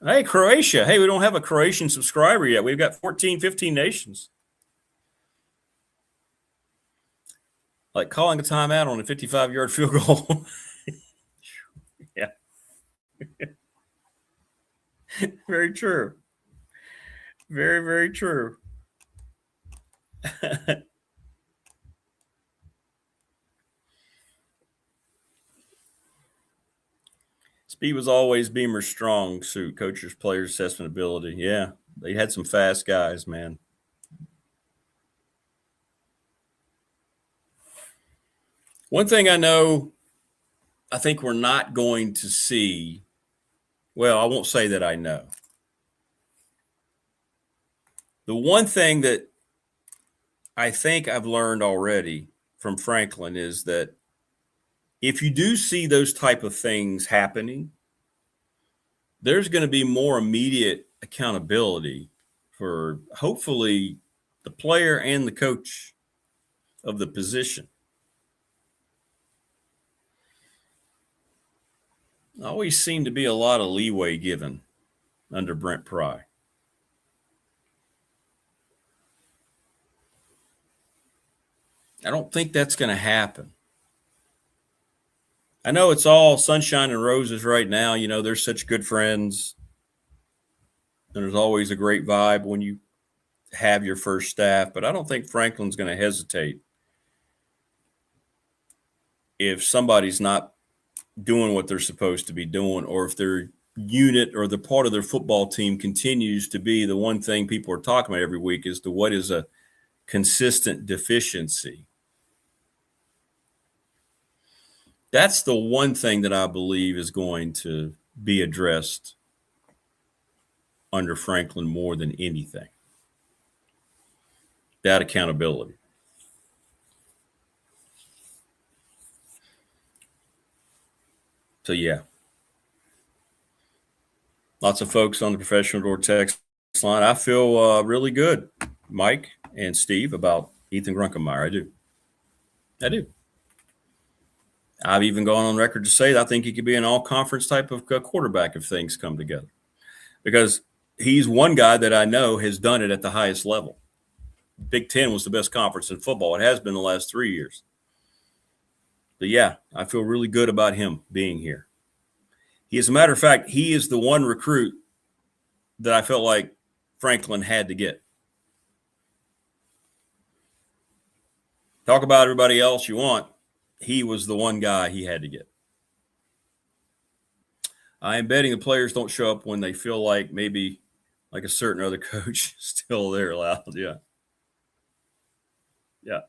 Hey, Croatia. Hey, we don't have a Croatian subscriber yet. We've got 14, 15 nations. Like calling a timeout on a 55-yard field goal. Yeah. Very true. Very, very true. Speed was always Beamer's strong suit. Coachers, players, assessment ability. Yeah, they had some fast guys, man. One thing I know, I think we're not going to see. Well, I won't say that I know. The one thing that I think I've learned already from Franklin is that if you do see those type of things happening, there's going to be more immediate accountability for hopefully the player and the coach of the position. Always seemed to be a lot of leeway given under Brent Pry. I don't think that's going to happen. I know it's all sunshine and roses right now. You know, they're such good friends. And there's always a great vibe when you have your first staff. But I don't think Franklin's going to hesitate if somebody's not doing what they're supposed to be doing, or if they're unit or the part of their football team continues to be the one thing people are talking about every week as to what is a consistent deficiency. That's the one thing that I believe is going to be addressed under Franklin more than anything. That accountability. So, yeah. Lots of folks on the professional door text line. I feel really good, Mike and Steve, about Ethan Grunkemeyer. I do. I've even gone on record to say that I think he could be an all-conference type of quarterback if things come together. Because he's one guy that I know has done it at the highest level. Big Ten was the best conference in football. It has been the last 3 years. But, yeah, I feel really good about him being here. As a matter of fact, he is the one recruit that I felt like Franklin had to get. Talk about everybody else you want. He was the one guy he had to get. I am betting the players don't show up when they feel like maybe like a certain other coach is still there loud. Yeah. Yeah.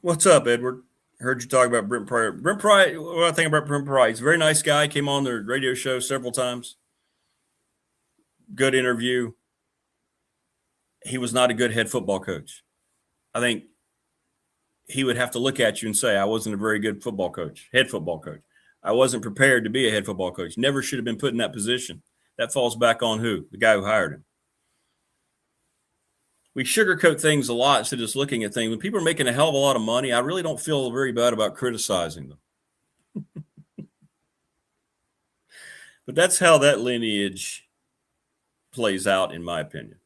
What's up, Edward? Heard you talk about Brent Pry. Brent Pry, what do I think about Brent Pry? He's a very nice guy. Came on the radio show several times. Good interview. He was not a good head football coach. I think he would have to look at you and say, I wasn't a very good head football coach. I wasn't prepared to be a head football coach. Never should have been put in that position. That falls back on who? The guy who hired him. We sugarcoat things a lot instead of just looking at things. When people are making a hell of a lot of money, I really don't feel very bad about criticizing them. But that's how that lineage plays out, in my opinion.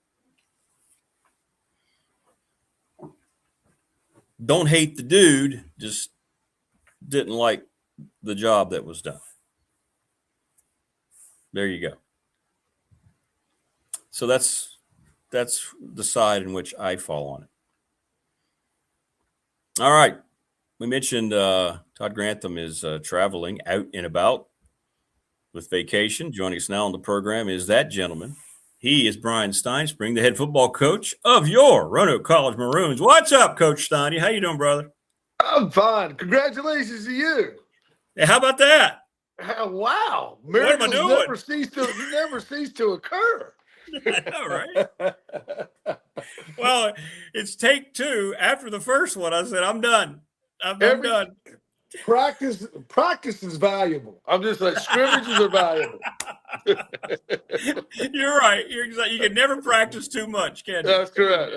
Don't hate the dude, just didn't like the job that was done. There you go. So that's the side in which I fall on it. All right. We mentioned Todd Grantham is traveling out and about with vacation. Joining us now on the program is that gentleman. He is Brian Steinspring, the head football coach of your Roanoke College Maroons. What's up, Coach Steiny? How you doing, brother? I'm fine. Congratulations to you. Hey, how about that? Wow. Miracles what am I doing? never cease to occur. I know, right? Well, it's take two. After the first one, I said, I'm done. I'm done. Practice is valuable. I'm just like, scrimmages are valuable. You're right. You can never practice too much, can you? That's correct.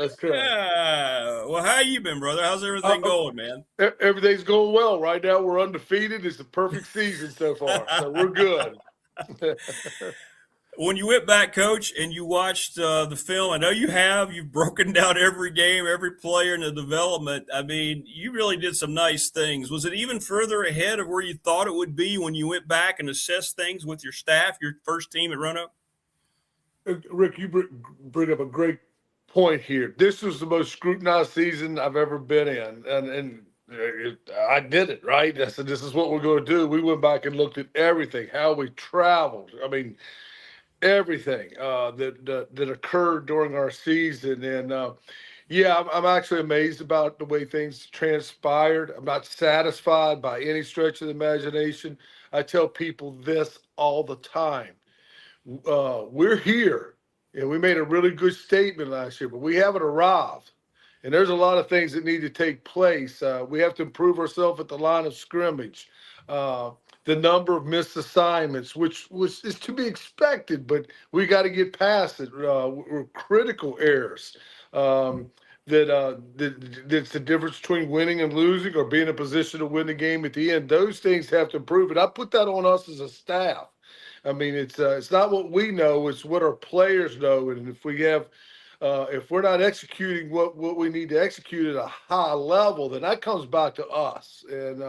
Well, how you been, brother? How's everything going, man? Everything's going well. Right now, we're undefeated. It's the perfect season so far. So we're good. When you went back, Coach, and you watched the film, I know you've broken down every game, every player in the development. I mean, you really did some nice things. Was it even further ahead of where you thought it would be when you went back and assessed things with your staff, your first team at Roanoke? Rick, you bring up a great point here. This was the most scrutinized season I've ever been in, and I did it, right? I said, this is what we're going to do. We went back and looked at everything, how we traveled. I mean, everything that occurred during our season. And, I'm actually amazed about the way things transpired. I'm not satisfied by any stretch of the imagination. I tell people this all the time. We're here, and we made a really good statement last year, but we haven't arrived. And there's a lot of things that need to take place. We have to improve ourselves at the line of scrimmage. The number of missed assignments, which is to be expected, but we got to get past it. Were critical errors. That's the difference between winning and losing, or being in a position to win the game at the end. Those things have to improve, and I put that on us as a staff. I mean, it's not what we know; it's what our players know. And if we're not executing what we need to execute at a high level, then that comes back to us. And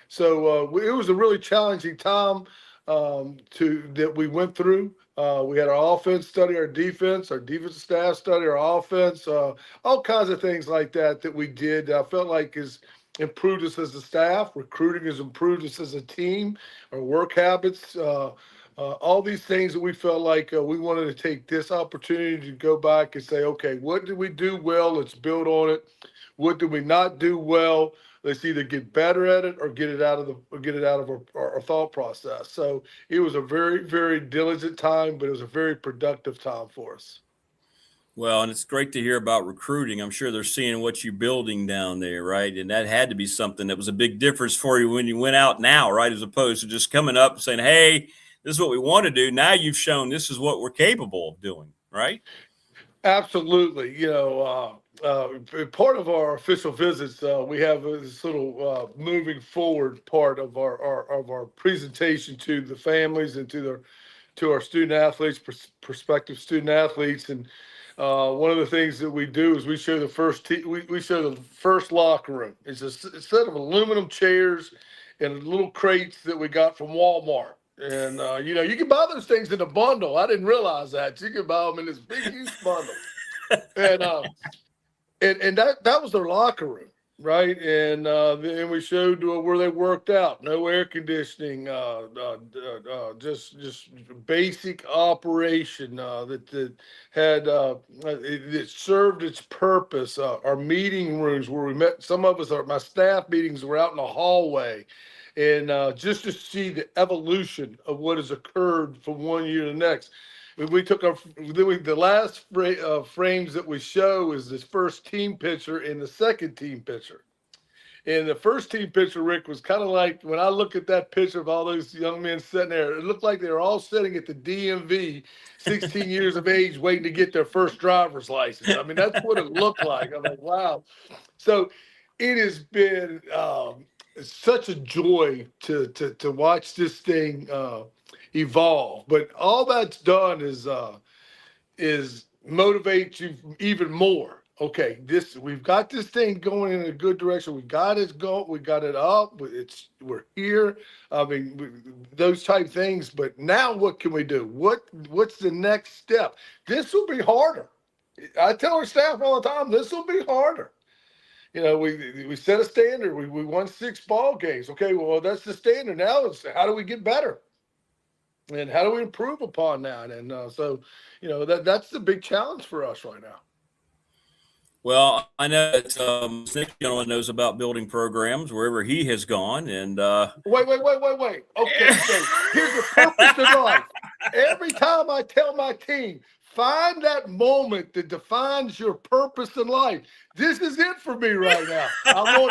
So it was a really challenging time. that we went through. We had our offense study our defensive staff study our offense, all kinds of things like that we did. I felt like has improved us as a staff. Recruiting has improved us as a team. Our work habits, all these things that we felt like we wanted to take this opportunity to go back and say, okay, what did we do well? Let's build on it. What did we not do well? Let's either get better at it or get it out of our thought process. So it was a very, very diligent time, but it was a very productive time for us. Well, and it's great to hear about recruiting. I'm sure they're seeing what you're building down there, right? And that had to be something that was a big difference for you when you went out now, right? As opposed to just coming up and saying, hey, this is what we want to do. Now you've shown this is what we're capable of doing, right? Absolutely. Part of our official visits, we have this little moving forward part of our presentation to the families and to our student athletes, prospective student athletes, and one of the things that we do is we show the first locker room. It's a set of aluminum chairs and little crates that we got from Walmart. And, you can buy those things in a bundle. I didn't realize that. You can buy them in this big, huge bundle. And that was their locker room, right? And then we showed where they worked out. No air conditioning, just basic operation that had it served its purpose. Our meeting rooms where we met. Some of us, my staff meetings were out in the hallway. And just to see the evolution of what has occurred from one year to the next. We took the last frames that we show is this first team picture and the second team picture. And the first team picture, Rick, was kind of like when I look at that picture of all those young men sitting there, it looked like they were all sitting at the DMV, 16 years of age, waiting to get their first driver's license. I mean, that's what it looked like. I'm like, wow. So it has been such a joy to watch this thing evolve. But all that's done is motivate you even more. Okay, we've got this thing going in a good direction. We got it going. We got it up. We're here. I mean, those type things. But now, what can we do? What's the next step? This will be harder. I tell our staff all the time, this will be harder. We set a standard. We won 6 ball games. Okay, well, that's the standard. Now it's how do we get better? And how do we improve upon that? And so that's the big challenge for us right now. Well, I know that Nick knows about building programs wherever he has gone. And wait. Okay, so here's the purpose of life. Every time I tell my team, find that moment that defines your purpose in life. This is it for me right now. I'm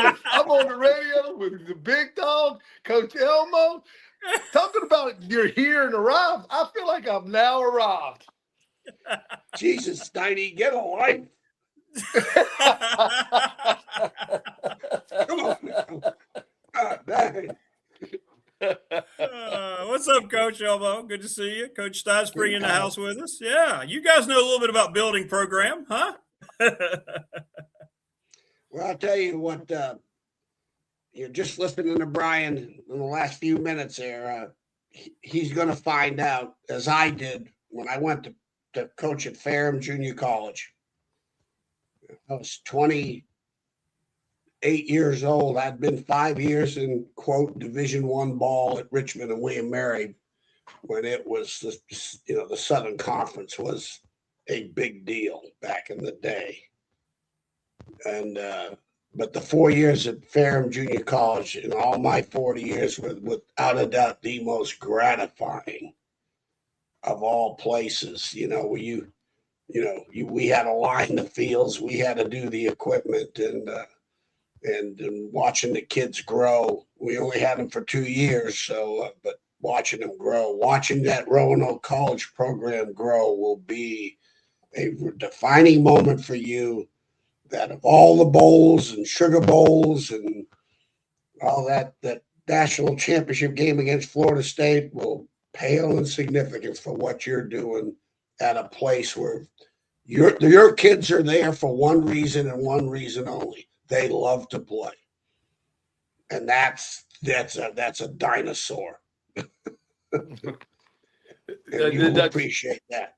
on the radio with the big dog, Coach Elmo. Talking about you're here and arrived. I feel like I've now arrived. Jesus, Steiny, get a life. Come on now. What's up, Coach Elmo? Good to see you. Coach Steinspring in the house with us. Yeah, you guys know a little bit about building program, huh? Well, I'll tell you what, you're just listening to Brian in the last few minutes there. He's going to find out, as I did when I went to coach at Ferrum Junior College. I was 28 years old. I'd been 5 years in, quote, Division I ball at Richmond and William Mary when it was, the Southern Conference was a big deal back in the day. And, but the 4 years at Ferrum Junior College in all my 40 years were without a doubt the most gratifying of all places, we had to line the fields, we had to do the equipment, and watching the kids grow. We only had them for 2 years, but watching them grow, watching that Roanoke College program grow will be a defining moment for you. That of all the bowls and sugar bowls and all that national championship game against Florida State will pale in significance for what you're doing at a place where your kids are there for one reason and one reason only. They love to play. And that's a dinosaur. You appreciate that.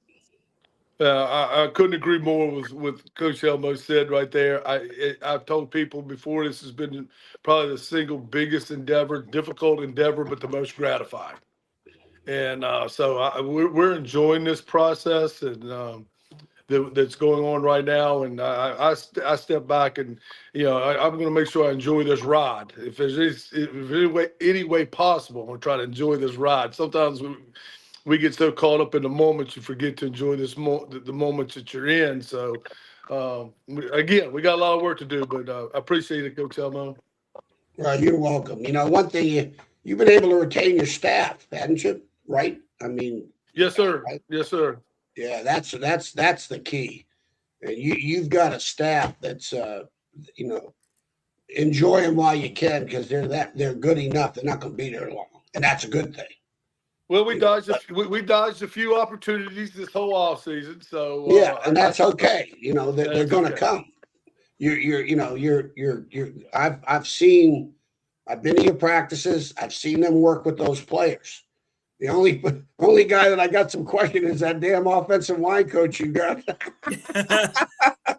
I couldn't agree more with what Coach Elmo said right there. I've told people before, this has been probably the single biggest endeavor, difficult endeavor, but the most gratifying. And so we're enjoying this process and that's going on right now. And I step back and, I'm going to make sure I enjoy this ride. If there's any way possible, I'm going to try to enjoy this ride. Sometimes we get so caught up in the moment, you forget to enjoy the moments that you're in. So, again, we got a lot of work to do, but I appreciate it, Coach Elmo. Well, you're welcome. One thing, you've been able to retain your staff, hadn't you? Right? I mean. Yes, sir. Right? Yes, sir. Yeah, that's the key. And you've got a staff that's, enjoy them while you can because they're good enough. They're not going to be there long, and that's a good thing. Well, we dodged a few opportunities this whole off season, so yeah, and that's okay. They're going to okay. come. I've been to your practices. I've seen them work with those players. The only guy that I got some question is that damn offensive line coach you got.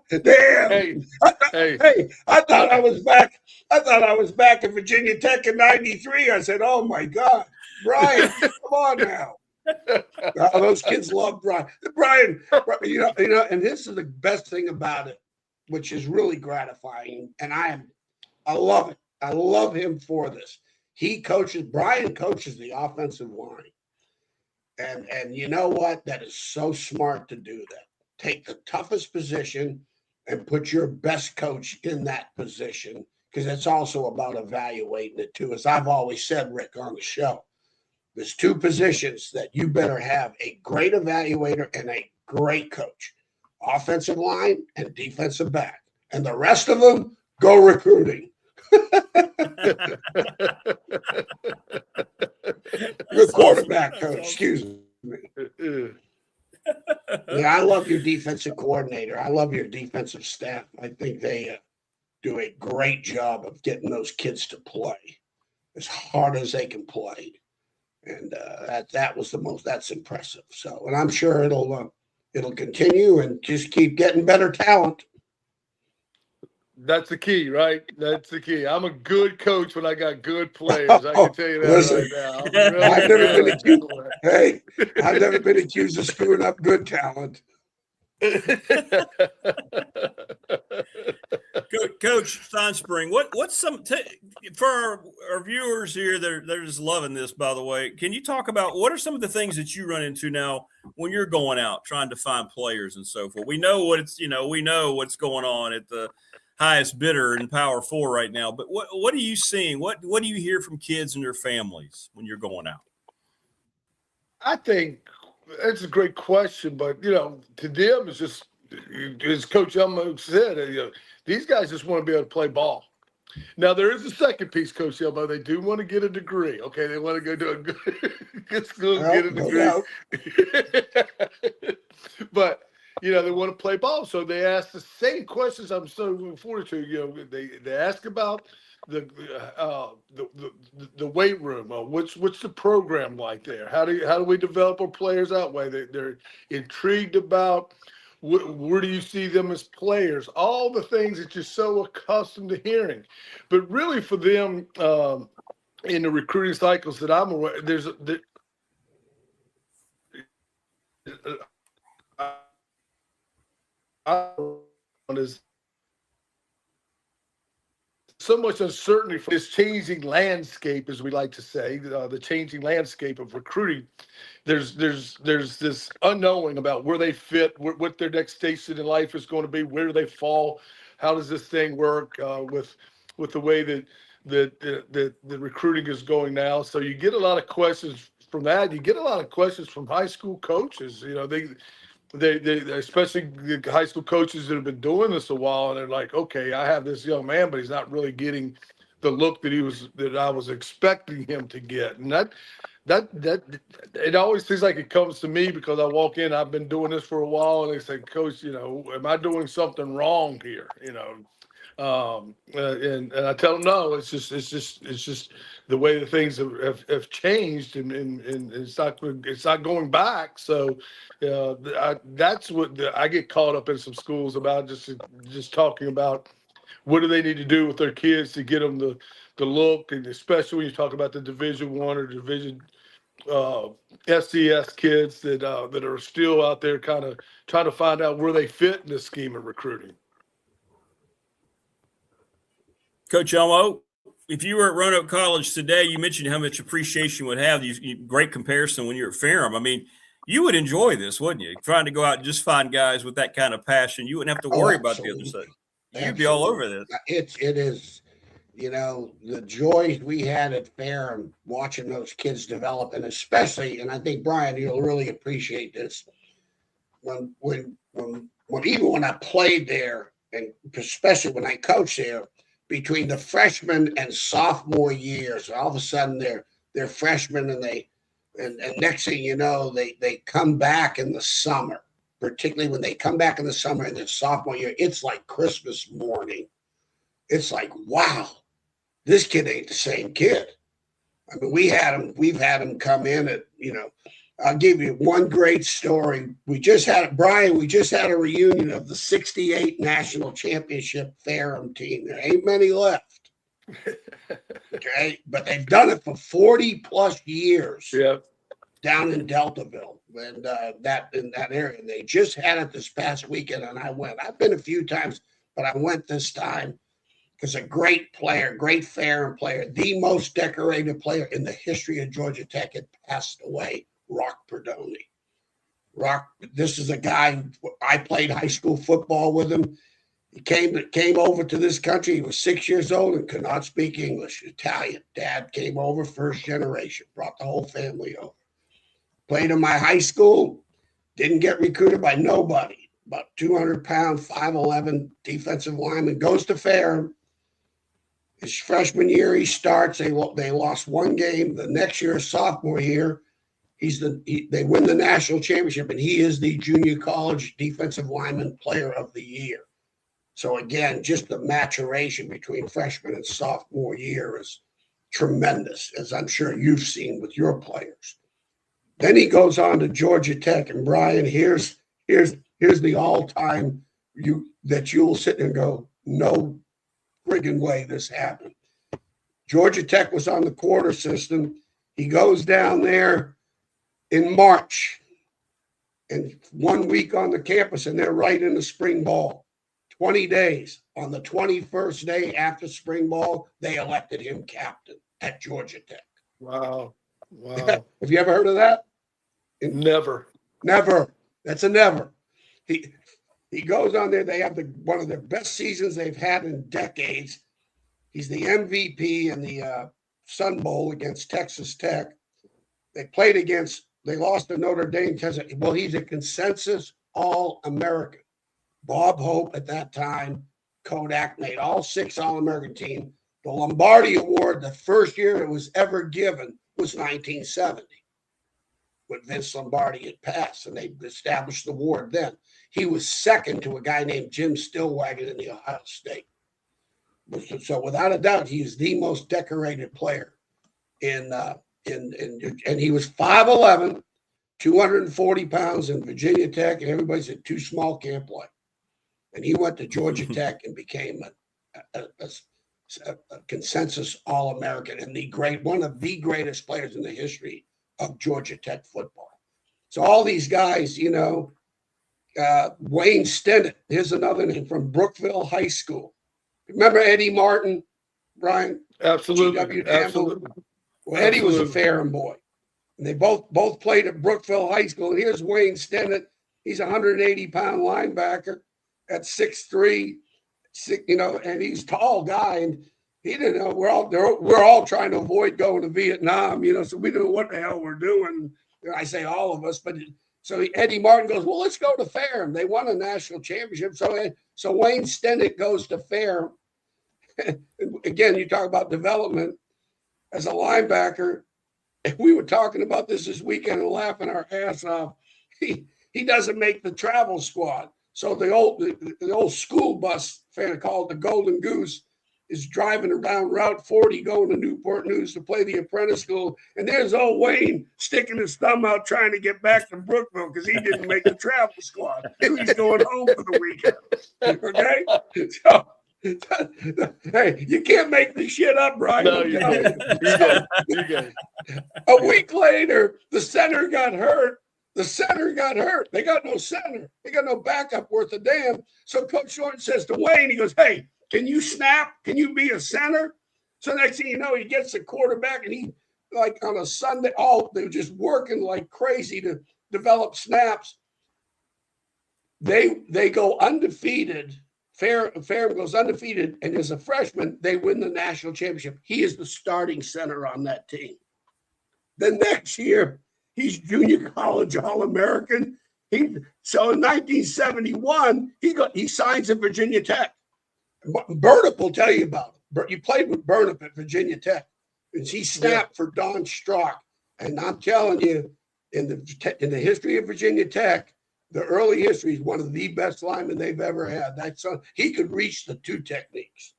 Damn. Hey, I thought I was back. I thought I was back at Virginia Tech in '93. I said, "Oh my God, Brian, come on now." Those kids love Brian. Brian, and this is the best thing about it, which is really gratifying, and I love it. I love him for this. Brian coaches the offensive line. And you know what? That is so smart to do that. Take the toughest position and put your best coach in that position, because it's also about evaluating it too. As I've always said, Rick, on the show, there's two positions that you better have: a great evaluator and a great coach. Offensive line and defensive back. And the rest of them, go recruiting. Good quarterback coach, excuse me. Yeah, I love your defensive coordinator. I love your defensive staff. I think they do a great job of getting those kids to play as hard as they can play, and that's impressive. So, and I'm sure it'll continue and just keep getting better talent. That's the key, right? That's the key. I'm a good coach when I got good players. I can tell you that right now. I've never been accused of screwing up good talent. Coach Steinspring, what's for our viewers here? They're just loving this. By the way, can you talk about what are some of the things that you run into now when you're going out trying to find players and so forth? We know we know what's going on at the highest bidder in Power 4 right now. But what are you seeing? What do you hear from kids and their families when you're going out? I think that's a great question, but to them it's just, as Coach Elmo said, these guys just want to be able to play ball. Now there is a second piece, Coach Elmo. They do want to get a degree. Okay, they want to go to a good school and get a degree. But they want to play ball, so they ask the same questions. I'm so looking forward to. They ask about the weight room. What's the program like there? How do we develop our players that way? They're intrigued about where do you see them as players? All the things that you're so accustomed to hearing, but really for them in the recruiting cycles that I'm aware, there's so much uncertainty for this changing landscape, as we like to say, the changing landscape of recruiting. There's this unknowing about where they fit, what their next station in life is going to be, where do they fall, how does this thing work with the way that the recruiting is going now. So you get a lot of questions from that. You get a lot of questions from high school coaches. They especially the high school coaches that have been doing this a while, and they're like, okay, I have this young man, but he's not really getting the look that I was expecting him to get. And that it always seems like it comes to me because I walk in, I've been doing this for a while, and they say, Coach, am I doing something wrong here? And I tell them, no, it's just the way the things have changed, and it's not going back. So that's what I get caught up in some schools about, just talking about what do they need to do with their kids to get them the look, and especially when you talk about the Division I or Division SCS kids that are still out there kind of trying to find out where they fit in this scheme of recruiting. Coach Elmo, if you were at Roanoke College today, you mentioned how much appreciation you would have. Great comparison when you're at Ferrum. I mean, you would enjoy this, wouldn't you? Trying to go out and just find guys with that kind of passion. You wouldn't have to worry about the other side. You'd be all over this. It is, the joy we had at Ferrum watching those kids develop, and especially, and I think Brian, you'll really appreciate this. When even when I played there, and especially when I coached there, between the freshman and sophomore years, all of a sudden they're freshmen, and next thing you know, they come back in the summer, particularly when they come back in the summer in their sophomore year. It's like Christmas morning. It's like, wow, this kid ain't the same kid. I mean, we've had him come in at, I'll give you one great story. We just had a reunion of the 68 national championship Ferrum team. There ain't many left. Okay. But they've done it for 40 plus years. Yeah. Down in Deltaville and that area. And they just had it this past weekend, and I went. I've been a few times, but I went this time because a great player, great Ferrum player, the most decorated player in the history of Georgia Tech had passed away. Rock Perdoni. This is a guy, I played high school football with him. He came over to this country. He was 6 years old and could not speak English. Italian. Dad came over, first generation, brought the whole family over. Played in my high school, didn't get recruited by nobody. About 200-pound, 5'11" defensive lineman, goes to Ferrum. His freshman year, he starts. They lost one game. The next year, sophomore year, they win the national championship, and he is the junior college defensive lineman player of the year. So again, just the maturation between freshman and sophomore year is tremendous, as I'm sure you've seen with your players. Then he goes on to Georgia Tech, and Brian, here's the all-time that you'll sit and go, no friggin' way this happened. Georgia Tech was on the quarter system. He goes down there in March, and 1 week on the campus, and they're right in the spring ball. 20 days. On the 21st day after spring ball, they elected him captain at Georgia Tech. Wow. Have you ever heard of that? Never. That's a never. He goes on there. They have one of the best seasons they've had in decades. He's the MVP in the Sun Bowl against Texas Tech. They lost to Notre Dame because, he's a consensus All-American. Bob Hope at that time, Kodak made all 6 All-American team. The Lombardi Award, the first year it was ever given, was 1970. When Vince Lombardi had passed, and they established the award then. He was second to a guy named Jim Stillwagon in the Ohio State. So without a doubt, he is the most decorated player and he was 5'11", 240 pounds in Virginia Tech, and everybody said too small, can't play. And he went to Georgia Tech and became a consensus All-American and one of the greatest players in the history of Georgia Tech football. So all these guys, Wayne Stennett, here's another name from Brookville High School. Remember Eddie Martin, Brian? Absolutely. Well, Eddie was a Ferrum boy. And they both played at Brookville High School. And here's Wayne Stennett. He's a 180-pound linebacker at 6'3", and he's a tall guy. And he didn't know. We're all trying to avoid going to Vietnam, so we don't know what the hell we're doing. I say all of us, but so Eddie Martin goes, well, let's go to Ferrum. They won a national championship. So Wayne Stennett goes to Ferrum. Again, you talk about development as a linebacker. We were talking about this weekend and laughing our ass off. He doesn't make the travel squad. So the old school bus fan called the Golden Goose is driving around Route 40 going to Newport News to play the apprentice school. And there's old Wayne sticking his thumb out trying to get back to Brookville because he didn't make the travel squad. He's going home for the weekend. Okay? So, hey, you can't make this shit up, Brian. No, you can't. You can't. A week later, the center got hurt. They got no center. They got no backup worth a damn. So Coach Shorten says to Wayne, he goes, hey, can you snap? Can you be a center? So next thing you know, he gets the quarterback, and he, like on a Sunday, they were just working like crazy to develop snaps. They go undefeated. Fairham goes undefeated, and as a freshman, they win the national championship. He is the starting center on that team. The next year, he's junior college All-American. So in 1971, he signs at Virginia Tech. Burnip will tell you about it. You played with Burnip at Virginia Tech, and he snapped for Don Strock. And I'm telling you, in the history of Virginia Tech, the early history is one of the best linemen they've ever had. He could reach the two techniques,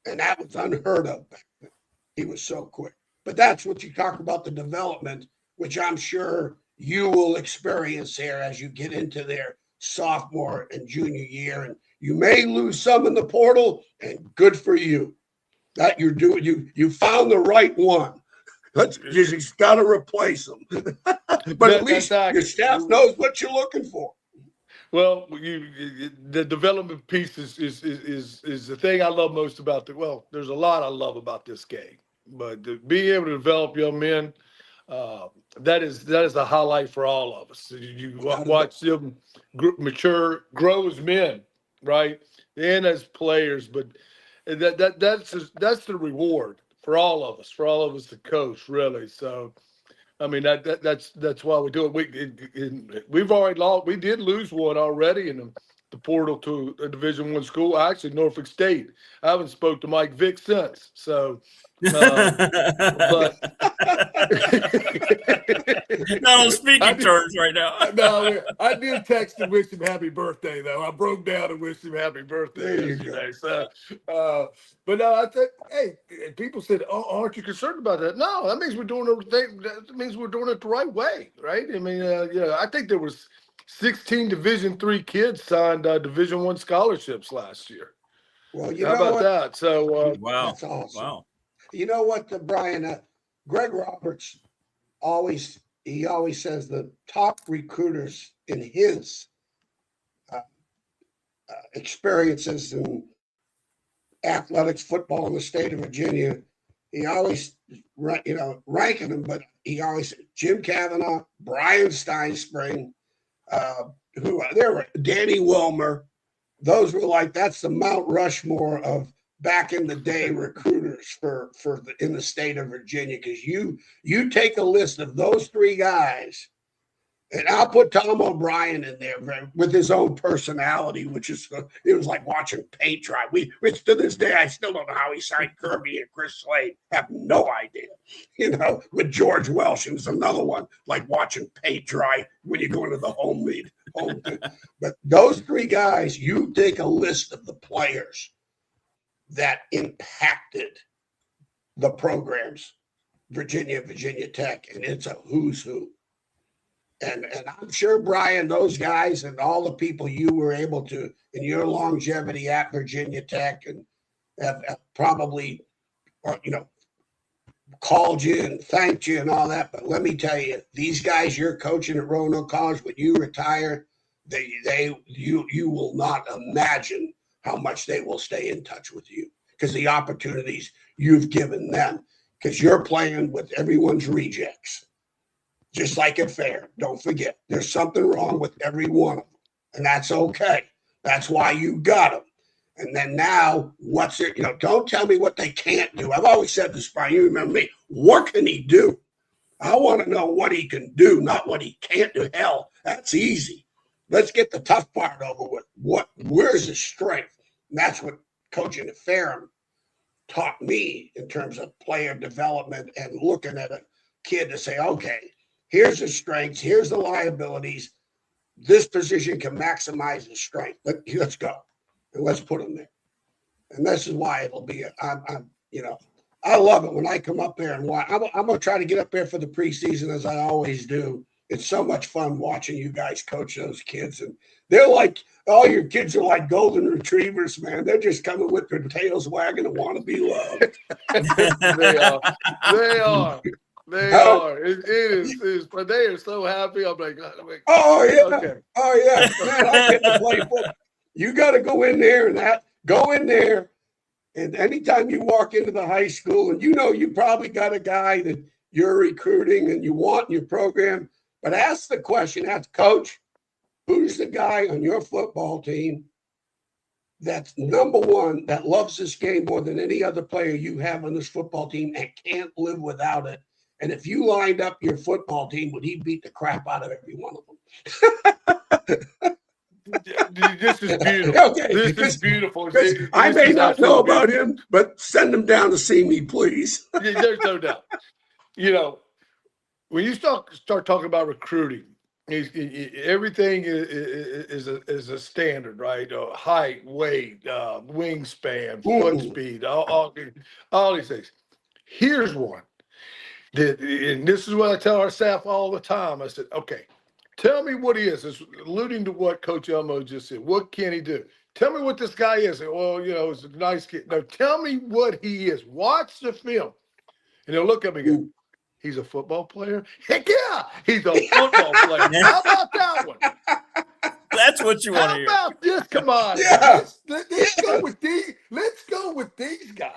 and that was unheard of back then. He was so quick. But that's what you talk about, the development, which I'm sure you will experience there as you get into their sophomore and junior year. And you may lose some in the portal, and good for you. That you're doing, you found the right one. You just got to replace them. But at least your staff knows what you're looking for. Well, the development piece is the thing I love most about there's a lot I love about this game. But being able to develop young men, that is a highlight for all of us. You watch them mature, grow as men, right, and as players. But that's the reward for all of us to coach, really. So, I mean that's why we do it. We've already lost. We did lose one already in the portal to a Division I school. Actually, Norfolk State. I haven't spoke to Mike Vick since. So. But not on speaking terms right now. No, I did text and wish him happy birthday, though. I broke down and wished him happy birthday yesterday. So, but no, I think, hey, people said, "Oh, aren't you concerned about that?" No, that means we're doing everything. That means we're doing it the right way, right? I mean, I think there was 16 Division III kids signed Division I scholarships last year. Well, how about that? So, wow, that's awesome. Wow. You know what, Brian? Greg Roberts always says the top recruiters in his experiences in athletics, football in the state of Virginia, he always, ranking them, but he always Jim Cavanaugh, Brian Steinspring, there were Danny Wilmer. Those were that's the Mount Rushmore of back in the day recruiters in the state of Virginia, because you take a list of those three guys, and I'll put Tom O'Brien in there with his own personality, it was like watching paint dry. Which to this day I still don't know how he signed Kirby and Chris Slade. Have no idea. With George Welsh, it was another one, like watching paint dry when you go into the home meet. But those three guys, you take a list of the players that impacted the programs, Virginia Tech, and it's a who's who. And I'm sure, Brian, those guys and all the people you were able to, in your longevity at Virginia Tech, and have probably, called you and thanked you and all that. But let me tell you, these guys you're coaching at Roanoke College, when you retire, you will not imagine how much they will stay in touch with you, because the opportunities you've given them, because you're playing with everyone's rejects, just like at Fair. Don't forget, there's something wrong with every one of them, and that's okay. That's why you got them. And then now, what's it? Don't tell me what they can't do. I've always said this, Brian. You remember me. What can he do? I want to know what he can do, not what he can't do. Hell, that's easy. Let's get the tough part over with. Where's his strength? And that's what coaching at Fairham taught me in terms of player development and looking at a kid to say, okay, here's his strengths, here's the liabilities. this position can maximize his strength. Let's go. And let's put him there. And this is why it'll be, I love it when I come up there and watch. I'm going to try to get up there for the preseason as I always do. It's so much fun watching you guys coach those kids. And they're like, all your kids are like golden retrievers, man. They're just coming with their tails wagging and want to be loved. They are. They are. It is. But they are so happy. I'm like, oh, yeah. Okay. Oh, yeah. Man, I get to play football. You got to go in there and anytime you walk into the high school and you probably got a guy that you're recruiting and you want in your program, but ask the question, Coach, who's the guy on your football team that's number one, that loves this game more than any other player you have on this football team and can't live without it? And if you lined up your football team, would he beat the crap out of every one of them? This is beautiful. Okay. This is beautiful. I may not know about him, but send him down to see me, please. There's no doubt. When you start talking about recruiting, everything is a standard, right? Height, weight, wingspan, foot speed, all these things. Here's one. And this is what I tell our staff all the time. I said, okay, tell me what he is. It's alluding to what Coach Elmo just said. What can he do? Tell me what this guy is. Well, he's a nice kid. No, tell me what he is. Watch the film. And they'll look at me and go, he's a football player? Heck yeah, he's a football player. How about that one? That's what you want to hear. How about this? Come on. Yeah. Let's go with these. Let's go with these guys.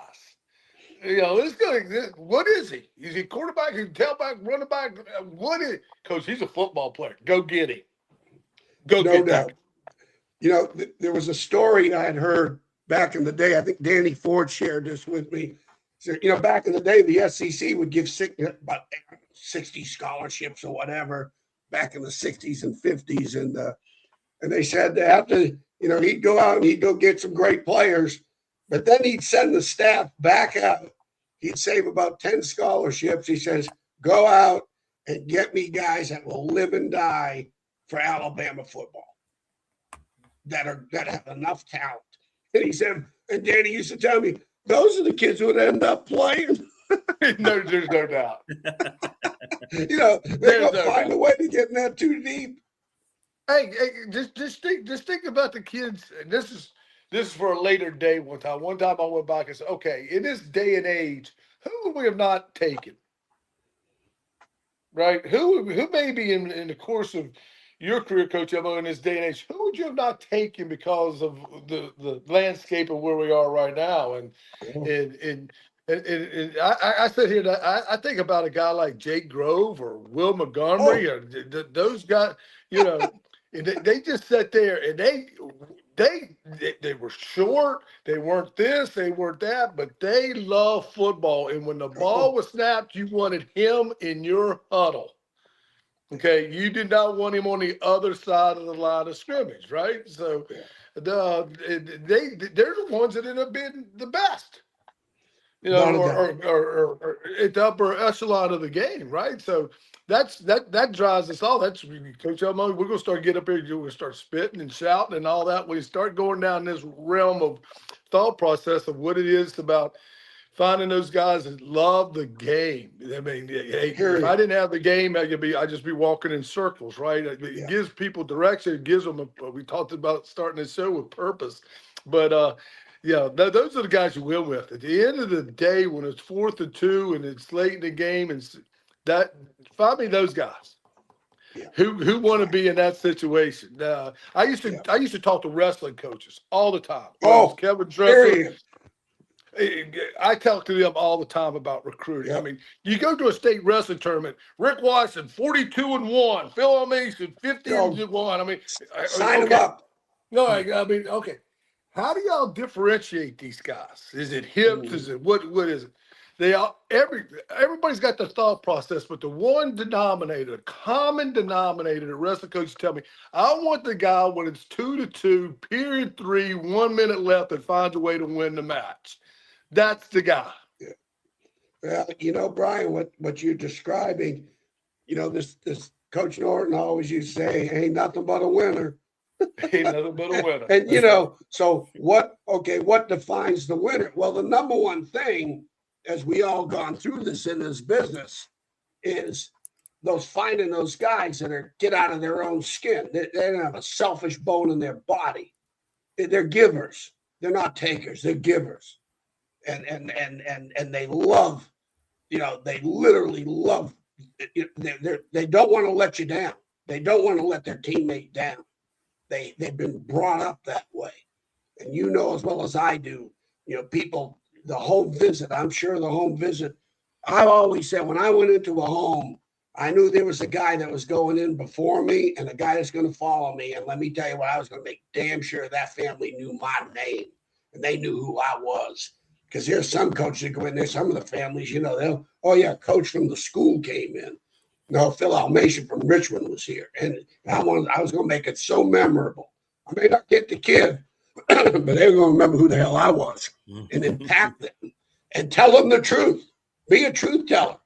Let's go. What is he? Is he quarterback? Is he tailback, running back? What is? Coach, he's a football player. Go get him. Go get that. There was a story I had heard back in the day. I think Danny Ford shared this with me. So, back in the day, the SEC would give about 60 scholarships or whatever back in the 60s and 50s. And they said that after, he'd go out and he'd go get some great players, but then he'd send the staff back out. He'd save about 10 scholarships. He says, go out and get me guys that will live and die for Alabama football, that have enough talent. And he said, and Danny used to tell me, those are the kids who would end up playing. No, there's no doubt. They're going to find a way to get in that too deep. Hey, just think about the kids. And this is for a later day. One time I went back and said, okay, in this day and age, who would we have not taken? Right? Who may be in the course of your career, Coach Elmo, in this day and age, who would you have not taken because of the landscape of where we are right now? And I sit here and I think about a guy like Jake Grove or Will Montgomery or those guys, and they just sat there and they were short, they weren't this, they weren't that, but they love football. And when the ball was snapped, you wanted him in your huddle. Okay, you did not want him on the other side of the line of scrimmage, right? So they're the ones that end up being the best, or at the upper echelon of the game, right? So that drives us all. That's Coach Elmo. We're gonna start getting up here. We're gonna start spitting and shouting and all that. We start going down this realm of thought process of what it is about finding those guys that love the game. I mean, hey, if I didn't have the game, I'd just be walking in circles, right? It gives people direction. It gives them we talked about starting the show with purpose. But, those are the guys you win with. At the end of the day, when it's 4th and 2 and it's late in the game, and find me those guys who want to be in that situation. I used to talk to wrestling coaches all the time. Kevin Dressel. I talk to them all the time about recruiting. I mean, you go to a state wrestling tournament, Rick Watson, 42-1, Phil Elmassian, 50-1. I mean, sign them up. No, I mean, okay. How do y'all differentiate these guys? Is it hips? Is it what is it? Everybody's got their thought process, but the one denominator, common denominator that wrestling coaches tell me, I want the guy when it's 2-2, period 3, 1 minute left, that finds a way to win the match. That's the guy. Yeah. Well, Brian, what you're describing, this Coach Norton always used to say, ain't nothing but a winner. Ain't nothing but a winner. And, so what defines the winner? Well, the number one thing, as we all gone through this in this business, is finding those guys that are get out of their own skin. They don't have a selfish bone in their body. They're givers. They're not takers. They're givers. And they love, they literally love. They don't want to let you down. They don't want to let their teammate down. They've been brought up that way. And as well as I do, people, the home visit, I'm sure the home visit, I've always said when I went into a home, I knew there was a guy that was going in before me and a guy that's going to follow me. And let me tell you what, I was going to make damn sure that family knew my name and they knew who I was. Because there's some coaches that go in there, some of the families, they'll, oh yeah, coach from the school came in. No, Phil Elmassian from Richmond was here. And I was going to make it so memorable. I may not get the kid, but they were going to remember who the hell I was and impact them and tell them the truth. Be a truth teller.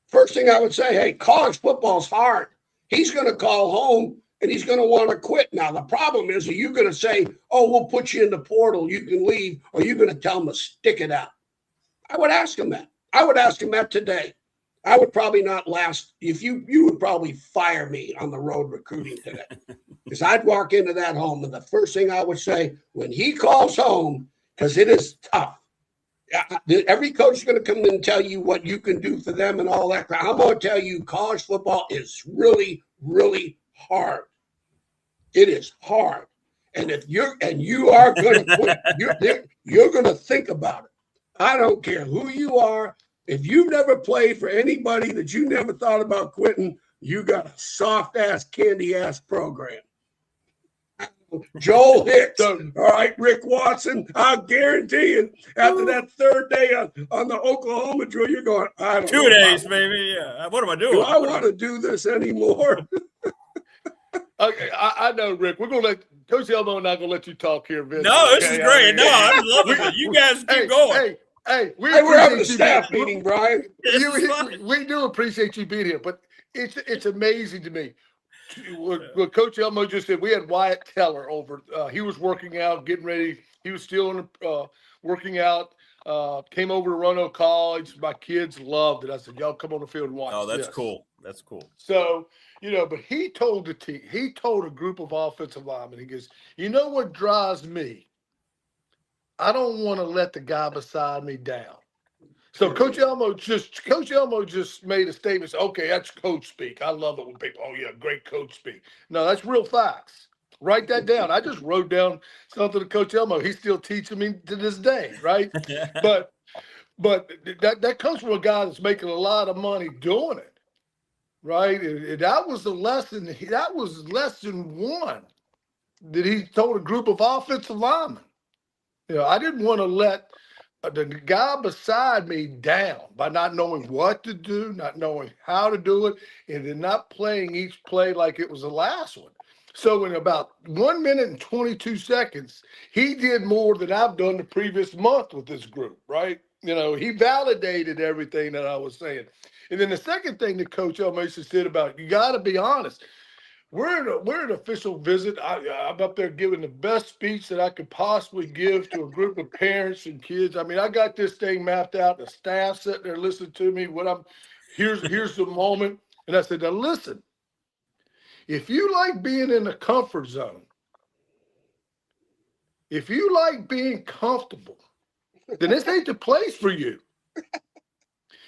First thing I would say, hey, college football's hard. He's going to call home and he's going to want to quit. Now, the problem is, are you going to say, oh, we'll put you in the portal, you can leave, or are you going to tell him to stick it out? I would ask him that. I would ask him that today. I would probably not last. If you would probably fire me on the road recruiting today, because I'd walk into that home and the first thing I would say when he calls home, because it is tough. Every coach is going to come in and tell you what you can do for them and all that. I'm going to tell you, college football is really, really hard. It is hard, and you are going to quit. You're going to think about it. I don't care who you are. If you've never played for anybody that you never thought about quitting, you got a soft-ass, candy-ass program. Joel Hicks, all right, Rick Watson, I'll guarantee you, after that third day on the Oklahoma drill, you're going, I don't know. 2 days, baby. Yeah. What am I doing? Do I want to do this anymore? Okay, I know, Rick. We're going to let Coach Elmo and I going to let you talk here, Vince. No, this is great. No, I'm loving it. You guys keep going. Hey, we're having a staff meeting, Brian. We do appreciate you being here, but it's amazing to me. What Coach Elmo just said, we had Wyatt Teller over. He was working out, getting ready. He was still working out. Came over to Roanoke College. My kids loved it. I said, y'all come on the field and watch. Oh, that's cool. That's cool. So, but he told the team, he told a group of offensive linemen, he goes, you know what drives me? I don't want to let the guy beside me down. So Coach Elmo just made a statement. Said, okay, that's coach speak. I love it when people, oh yeah, great coach speak. No, that's real facts. Write that down. I just wrote down something to Coach Elmo. He's still teaching me to this day, right? but that comes from a guy that's making a lot of money doing it, right? And that was the lesson. That was lesson one that he told a group of offensive linemen. I didn't want to let the guy beside me down by not knowing what to do, not knowing how to do it, and then not playing each play like it was the last one. So in about 1 minute and 22 seconds, he did more than I've done the previous month with this group, right? He validated everything that I was saying. And then the second thing that Coach Elmassian said about, you got to be honest. We're an official visit. I'm up there giving the best speech that I could possibly give to a group of parents and kids. I mean, I got this thing mapped out. The staff sitting there listening to me. Here's the moment. And I said, now listen, if you like being in the comfort zone, if you like being comfortable, then this ain't the place for you.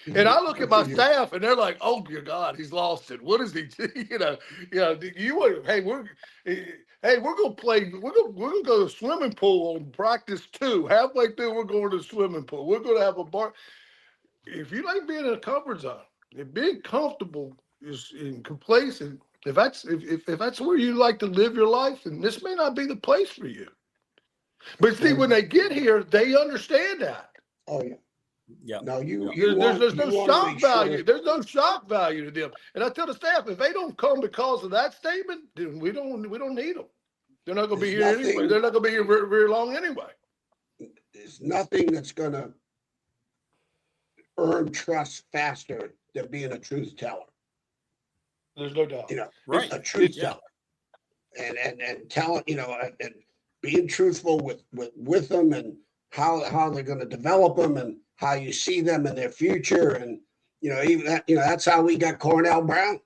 And I look at my staff, and they're like, "Oh, dear God, he's lost it. What is he? Hey, we're gonna play. We're gonna go to the swimming pool on practice 2. Halfway through, we're going to the swimming pool. We're gonna have a bar. If you like being in a comfort zone, if being comfortable is complacent, if that's where you like to live your life, then this may not be the place for you. But see, when they get here, they understand that. Oh yeah. Yeah. No, there's no shock value. There's no shock value to them. And I tell the staff, if they don't come because of that statement, then we don't need them. They're not going to be here anyway. They're not going to be here very, very long anyway. There's nothing that's going to earn trust faster than being a truth teller. There's no doubt. Right. A truth teller. And telling, and being truthful with them and how they're going to develop them and how you see them in their future. And, even that, that's how we got Cornell Brown.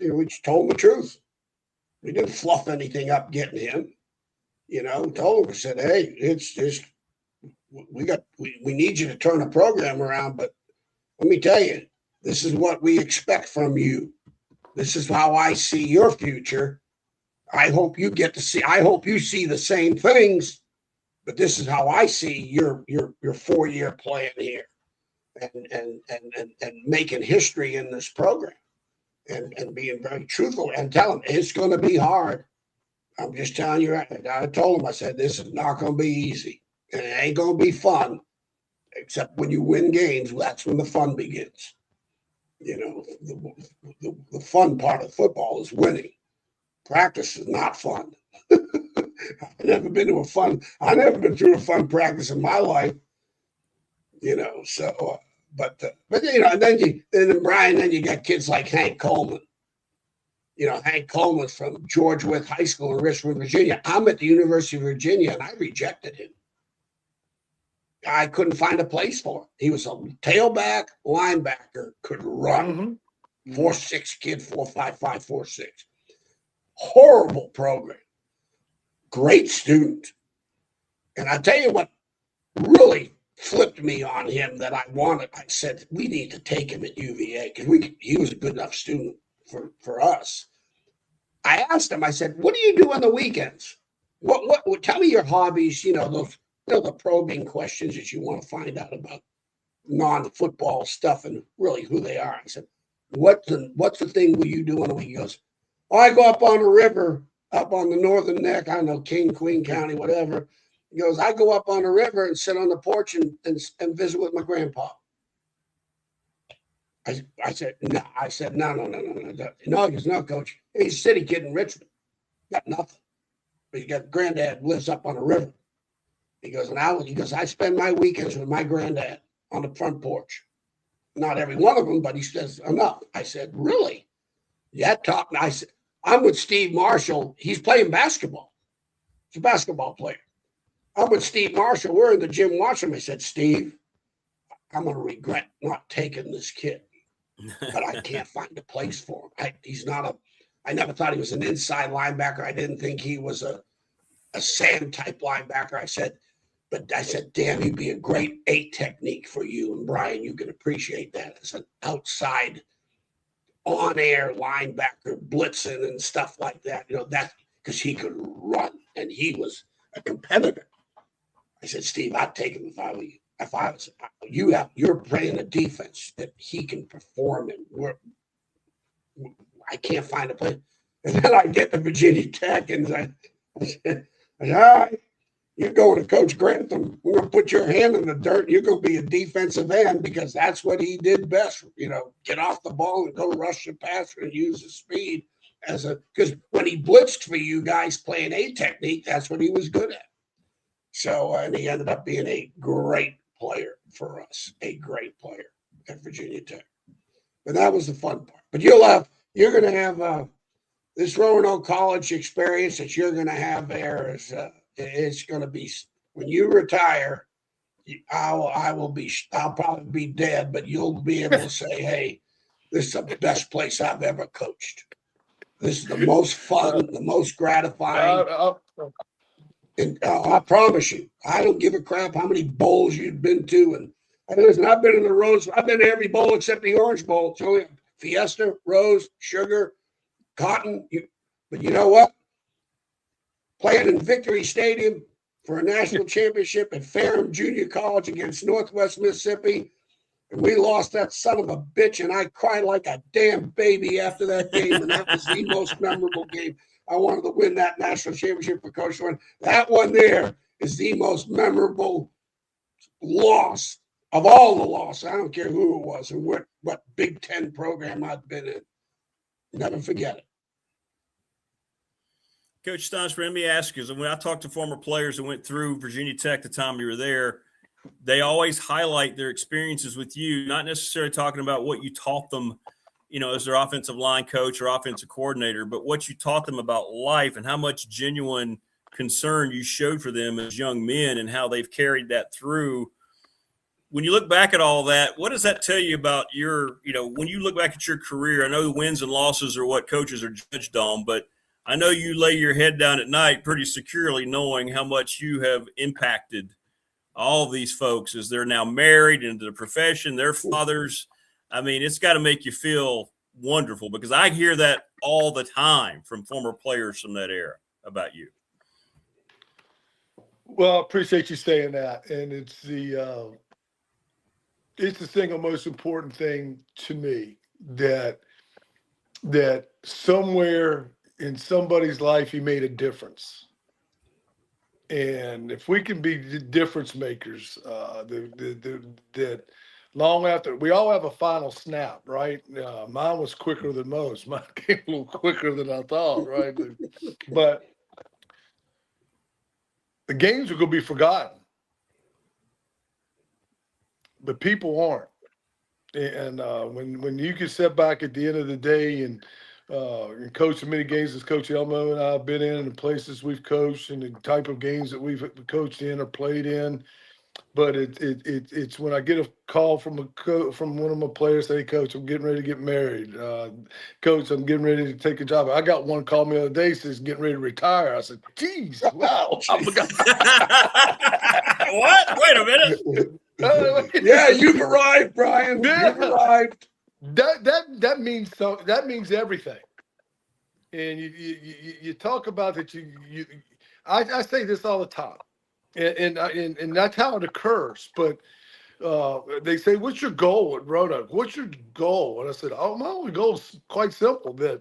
We just told him the truth. We didn't fluff anything up getting him. Told him, we said, hey, it's just, we need you to turn the program around, but let me tell you, this is what we expect from you. This is how I see your future. I hope you see the same things, but this is how I see your 4-year plan here and making history in this program and being very truthful and telling them it's going to be hard. I'm just telling you, I told him, I said, this is not going to be easy and it ain't going to be fun, except when you win games. That's when the fun begins. The fun part of football is winning. Practice is not fun. I've never been through a fun practice in my life, so, but and then Brian, then you got kids like Hank Coleman. Hank Coleman's from George Wythe High School in Richmond, Virginia. I'm at the University of Virginia, and I rejected him. I couldn't find a place for him. He was a tailback linebacker, could run. 4'6" kid, 4'5", 4'6". Horrible program. Great student. And I tell you what really flipped me on him that I said, we need to take him at UVA because he was a good enough student for us. I asked him, I said, what do you do on the weekends? What tell me your hobbies, those the probing questions that you want to find out about non-football stuff and really who they are. I said, what's the thing will you do on the weekend? He goes, I go up on the river, up on the northern neck, I don't know, King, Queen County, whatever. He goes, I go up on the river and sit on the porch and visit with my grandpa. I said, no. I said, no. No, he goes, no, Coach. He's a city kid in Richmond. Got nothing. But he got granddad lives up on the river. He goes, I spend my weekends with my granddad on the front porch. Not every one of them, but he says enough. I said, really? Yeah, I said, I'm with Steve Marshall. He's playing basketball. He's a basketball player. I'm with Steve Marshall. We're in the gym watching him. I said, Steve, I'm going to regret not taking this kid, but I can't find a place for him. I never thought he was an inside linebacker. I didn't think he was a sand type linebacker. I said, damn, he'd be a great 8 technique for you. And Brian, you can appreciate that as an outside on-air linebacker blitzing and stuff like that. That's because he could run and he was a competitor. I said, Steve, I'd take him if I were you. If I was you're playing a defense that he can perform in. I can't find a place. And then I get to Virginia Tech and I said, all right, you're going to Coach Grantham. We're going to put your hand in the dirt. You're going to be a defensive end because that's what he did best. Get off the ball and go rush the passer and use the speed because when he blitzed for you guys playing a technique, that's what he was good at. So, and he ended up being a great player for us, a great player at Virginia Tech. But that was the fun part. But you're going to have this Roanoke College experience that you're going to have there is it's going to be when you retire. I'll probably be dead, but you'll be able to say, "Hey, this is the best place I've ever coached. This is the most fun, the most gratifying." And I promise you, I don't give a crap how many bowls you've been to. And listen, I've been in the Rose. I've been to every bowl except the Orange Bowl. So Fiesta, Rose, Sugar, Cotton. But you know what? Playing in Victory Stadium for a national championship at Ferrum Junior College against Northwest Mississippi. And we lost that son of a bitch, and I cried like a damn baby after that game. And that was the most memorable game. I wanted to win that national championship for Coach Wynn. That one there is the most memorable loss of all the losses. I don't care who it was and what Big Ten program I've been in. Never forget it. Coach Stonsbury, let me ask you, when I talk to former players that went through Virginia Tech the time you were there, they always highlight their experiences with you, not necessarily talking about what you taught them as their offensive line coach or offensive coordinator, but what you taught them about life and how much genuine concern you showed for them as young men and how they've carried that through. When you look back at all that, what does that tell you about when you look back at your career? I know the wins and losses are what coaches are judged on, but I know you lay your head down at night pretty securely knowing how much you have impacted all these folks as they're now married into the profession, their fathers. I mean, it's got to make you feel wonderful because I hear that all the time from former players from that era about you. Well, I appreciate you saying that. And it's the single most important thing to me that somewhere in somebody's life you made a difference. And if we can be the difference makers, that long after we all have a final snap, right? Mine was quicker than most. Mine came a little quicker than I thought, right? But the games are going to be forgotten, but people aren't. And when you can sit back at the end of the day and coach as many games as Coach Elmo and I have been in, and the places we've coached, and the type of games that we've coached in or played in. But it's when I get a call from one of my players, say, "Coach, I'm getting ready to get married. Coach, I'm getting ready to take a job." I got one call me the other day says getting ready to retire. I said, "Geez, wow!" What? Wait a minute. Yeah, you've arrived, Brian. Yeah. You've arrived. That means so. That means everything. And you talk about that. I say this all the time, and that's how it occurs. But they say, "What's your goal at Roanoke? What's your goal?" And I said, "Oh, my only goal is quite simple. That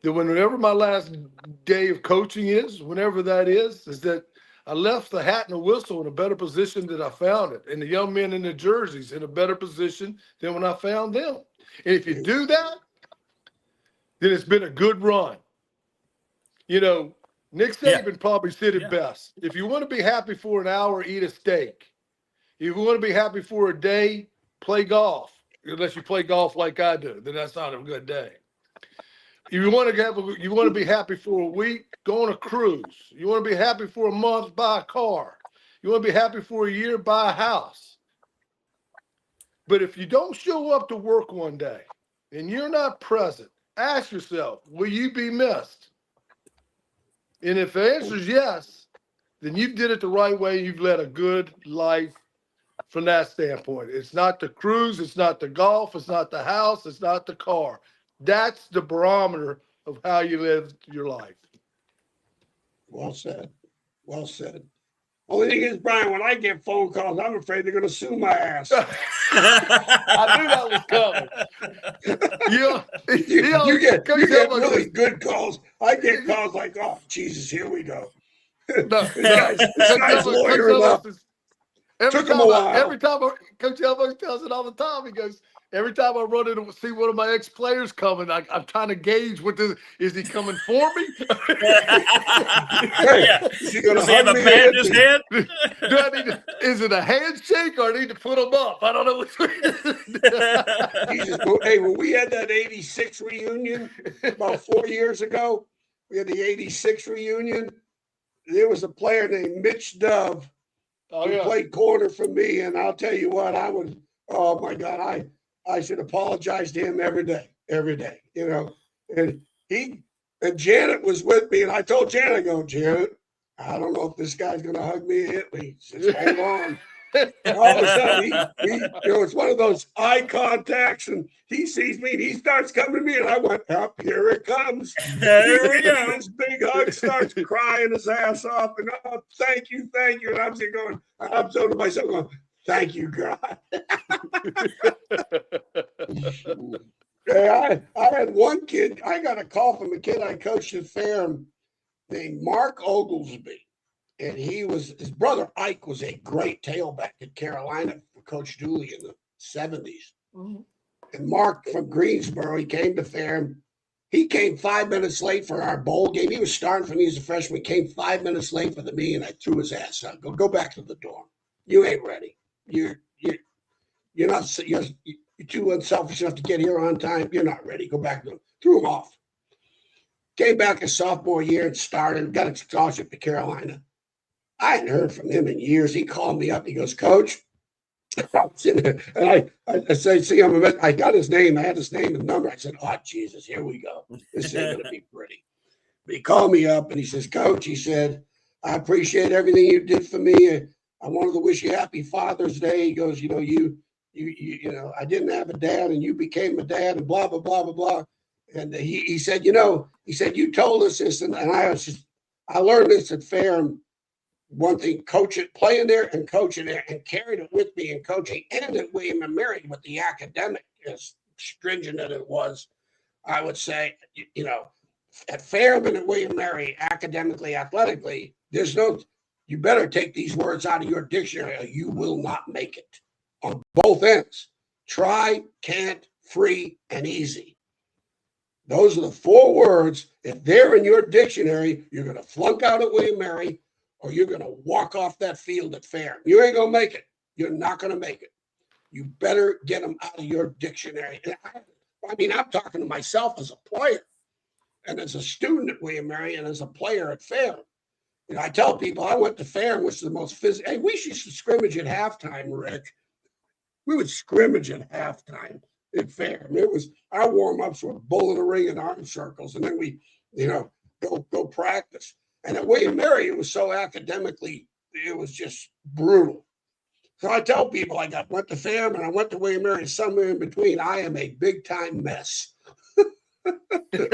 whenever my last day of coaching is, whenever that is that I left the hat and the whistle in a better position than I found it, and the young men in the jerseys in a better position than when I found them. And if you do that, then it's been a good run." Nick Saban probably said it best. If you want to be happy for an hour, eat a steak. If you want to be happy for a day, play golf. Unless you play golf like I do, then that's not a good day. If you want to be happy for a week, go on a cruise. You want to be happy for a month, buy a car. You want to be happy for a year, buy a house. But if you don't show up to work one day and you're not present, ask yourself, will you be missed? And if the answer is yes, then you did it the right way. You've led a good life from that standpoint. It's not the cruise. It's not the golf. It's not the house. It's not the car. That's the barometer of how you live your life. Well said. Well said. Only thing is, Brian, when I get phone calls, I'm afraid they're going to sue my ass. I knew that was coming. You get really good calls. I get calls like, "Oh, Jesus, here we go." This guy's lawyering up. Took him a while. Every time Coach Elmo tells it all the time, he goes, every time I run in to see one of my ex-players coming, I'm trying to gauge is he coming for me? Is he going to have a bat in his head? Is it a handshake or I need to put him up? I don't know which way. Hey, when we had that 86 reunion about 4 years ago, we had the 86 reunion. There was a player named Mitch Dove who played corner for me, and I'll tell you what, oh my God, I should apologize to him every day, and Janet was with me, and I told Janet, Janet, I don't know if this guy's going to hug me and hit me. She says, hold on. And all of a sudden, it's one of those eye contacts, and he sees me, and he starts coming to me, and I went, up, here it comes. There we go. This big hug, starts crying his ass off, and thank you. And I'm sitting going, I'm so to myself going, thank you, God. I had one kid, I got a call from a kid I coached at Ferrum named Mark Oglesby. And his brother Ike was a great tailback at Carolina for Coach Dooley in the 70s. Mm-hmm. And Mark from Greensboro, he came to Ferrum. He came 5 minutes late for our bowl game. He was starting for me as a freshman. He came 5 minutes late for the meeting, and I threw his ass out. Go back to the dorm. You ain't ready. You're not. You're too unselfish enough to get here on time. You're not ready. Go back to him. Threw him off. Came back his sophomore year and started, got a scholarship to Carolina. I hadn't heard from him in years. He called me up. He goes, Coach. And I say, see, I got his name. I had his name and number. I said, oh, Jesus, here we go. This ain't going to be pretty. But he called me up and he says, Coach, he said, I appreciate everything you did for me. I wanted to wish you happy Father's Day. He goes, you know, I didn't have a dad and you became a dad and blah, blah, blah, blah, blah. And he said, you told us this. And I learned this at Ferrum. One thing, playing there and coaching there, and carried it with me in coaching and at William and Mary with the academic, as stringent as it was, I would say, you know, at Ferrum and at William and Mary, academically, athletically, you better take these words out of your dictionary or you will not make it on both ends. Try, can't, free, and easy. Those are the 4 words. If they're in your dictionary, you're going to flunk out at William and Mary, or you're going to walk off that field at Ferrum. You ain't going to make it. You're not going to make it. You better get them out of your dictionary. I mean, I'm talking to myself as a player and as a student at William Mary and as a player at Ferrum. You know, I tell people I went to Ferrum, which is the most physical. Hey, we used to scrimmage at halftime, Rick. We would scrimmage at halftime at Ferrum. It was our warm-ups were bull in the ring and arm circles, and then we, you know, go practice. And at William Mary, it was so academically, it was just brutal. So I tell people I went to Ferrum and I went to William Mary, and somewhere in between, I am a big-time mess. I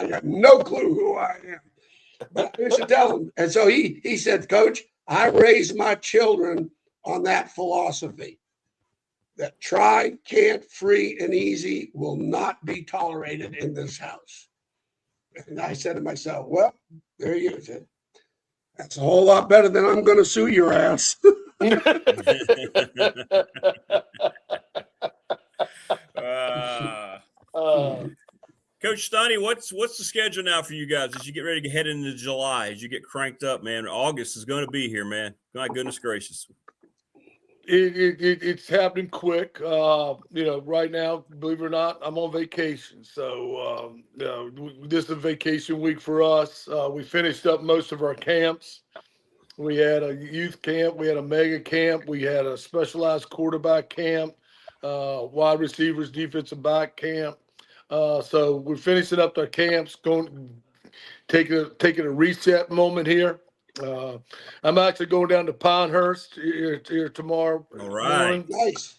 got no clue who I am. But I used to tell him. And so he said, Coach, I raised my children on that philosophy that try, can't, free, and easy will not be tolerated in this house. And I said to myself, well, there you go. That's a whole lot better than I'm going to sue your ass. Coach Stoney, what's the schedule now for you guys as you get ready to head into July, as you get cranked up, man? August is going to be here, man. My goodness gracious. It's happening quick. You know, right now, believe it or not, I'm on vacation. So, you know, this is a vacation week for us. We finished up most of our camps. We had a youth camp. We had a mega camp. We had a specialized quarterback camp, wide receivers, defensive back camp. So we're finishing up our camps, taking a reset moment here. I'm actually going down to Pinehurst here tomorrow. All right. Nice.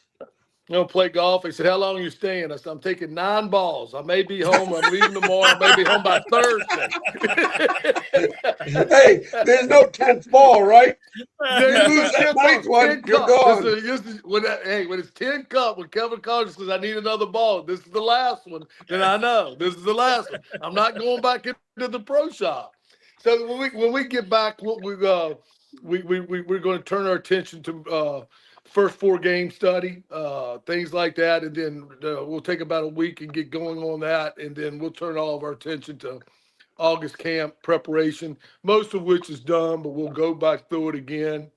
You know, play golf. He said, how long are you staying? I said, I'm taking 9 balls. I may be home. I'm leaving tomorrow. I may be home by Thursday. Hey, there's no 10th ball, right? You lose that 9th one, you're gone. When it's 10 cup, when Kevin Carter says, I need another ball, this is the last one, then I know this is the last one. I'm not going back into the pro shop. So when we get back, we're going to turn our attention to first 4 game study, things like that, and then we'll take about a week and get going on that, and then we'll turn all of our attention to August camp preparation, most of which is done, but we'll go back through it again,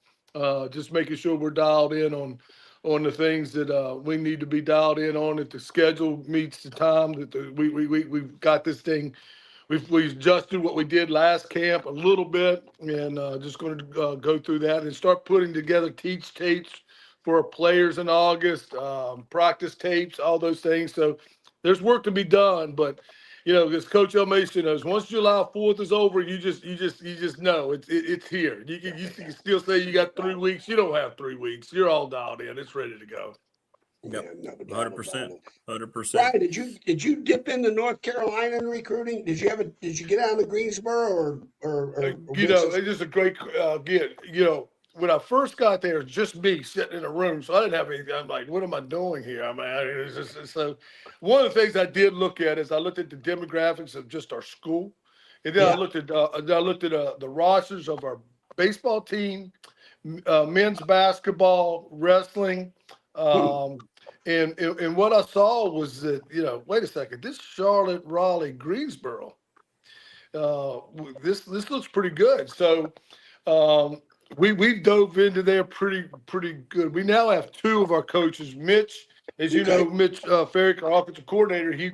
just making sure we're dialed in on the things that we need to be dialed in on, that the schedule meets the time, that we've got this thing. We've adjusted what we did last camp a little bit, and just going to go through that and start putting together teach tapes for our players in August, practice tapes, all those things. So there's work to be done, but you know, as Coach Elmassian knows, once July 4th is over, you just know it's here. You can still say you got 3 weeks. You don't have 3 weeks. You're all dialed in. It's ready to go. Yep, 100%. 100%. Brian, did you dip into North Carolina in recruiting? Did you get out of Greensboro or you know, it's just a great get. You know, when I first got there, it was just me sitting in a room, so I didn't have anything. I'm like, what am I doing here? I mean, it's just, so one of the things I did look at is I looked at the demographics of just our school, and then I looked at the rosters of our baseball team, men's basketball, wrestling. And what I saw was that, you know, wait a second, this Charlotte, Raleigh, Greensboro, this looks pretty good. So we dove into there pretty good. We now have 2 of our coaches, Mitch As you know, Mitch Ferrick, our offensive coordinator, he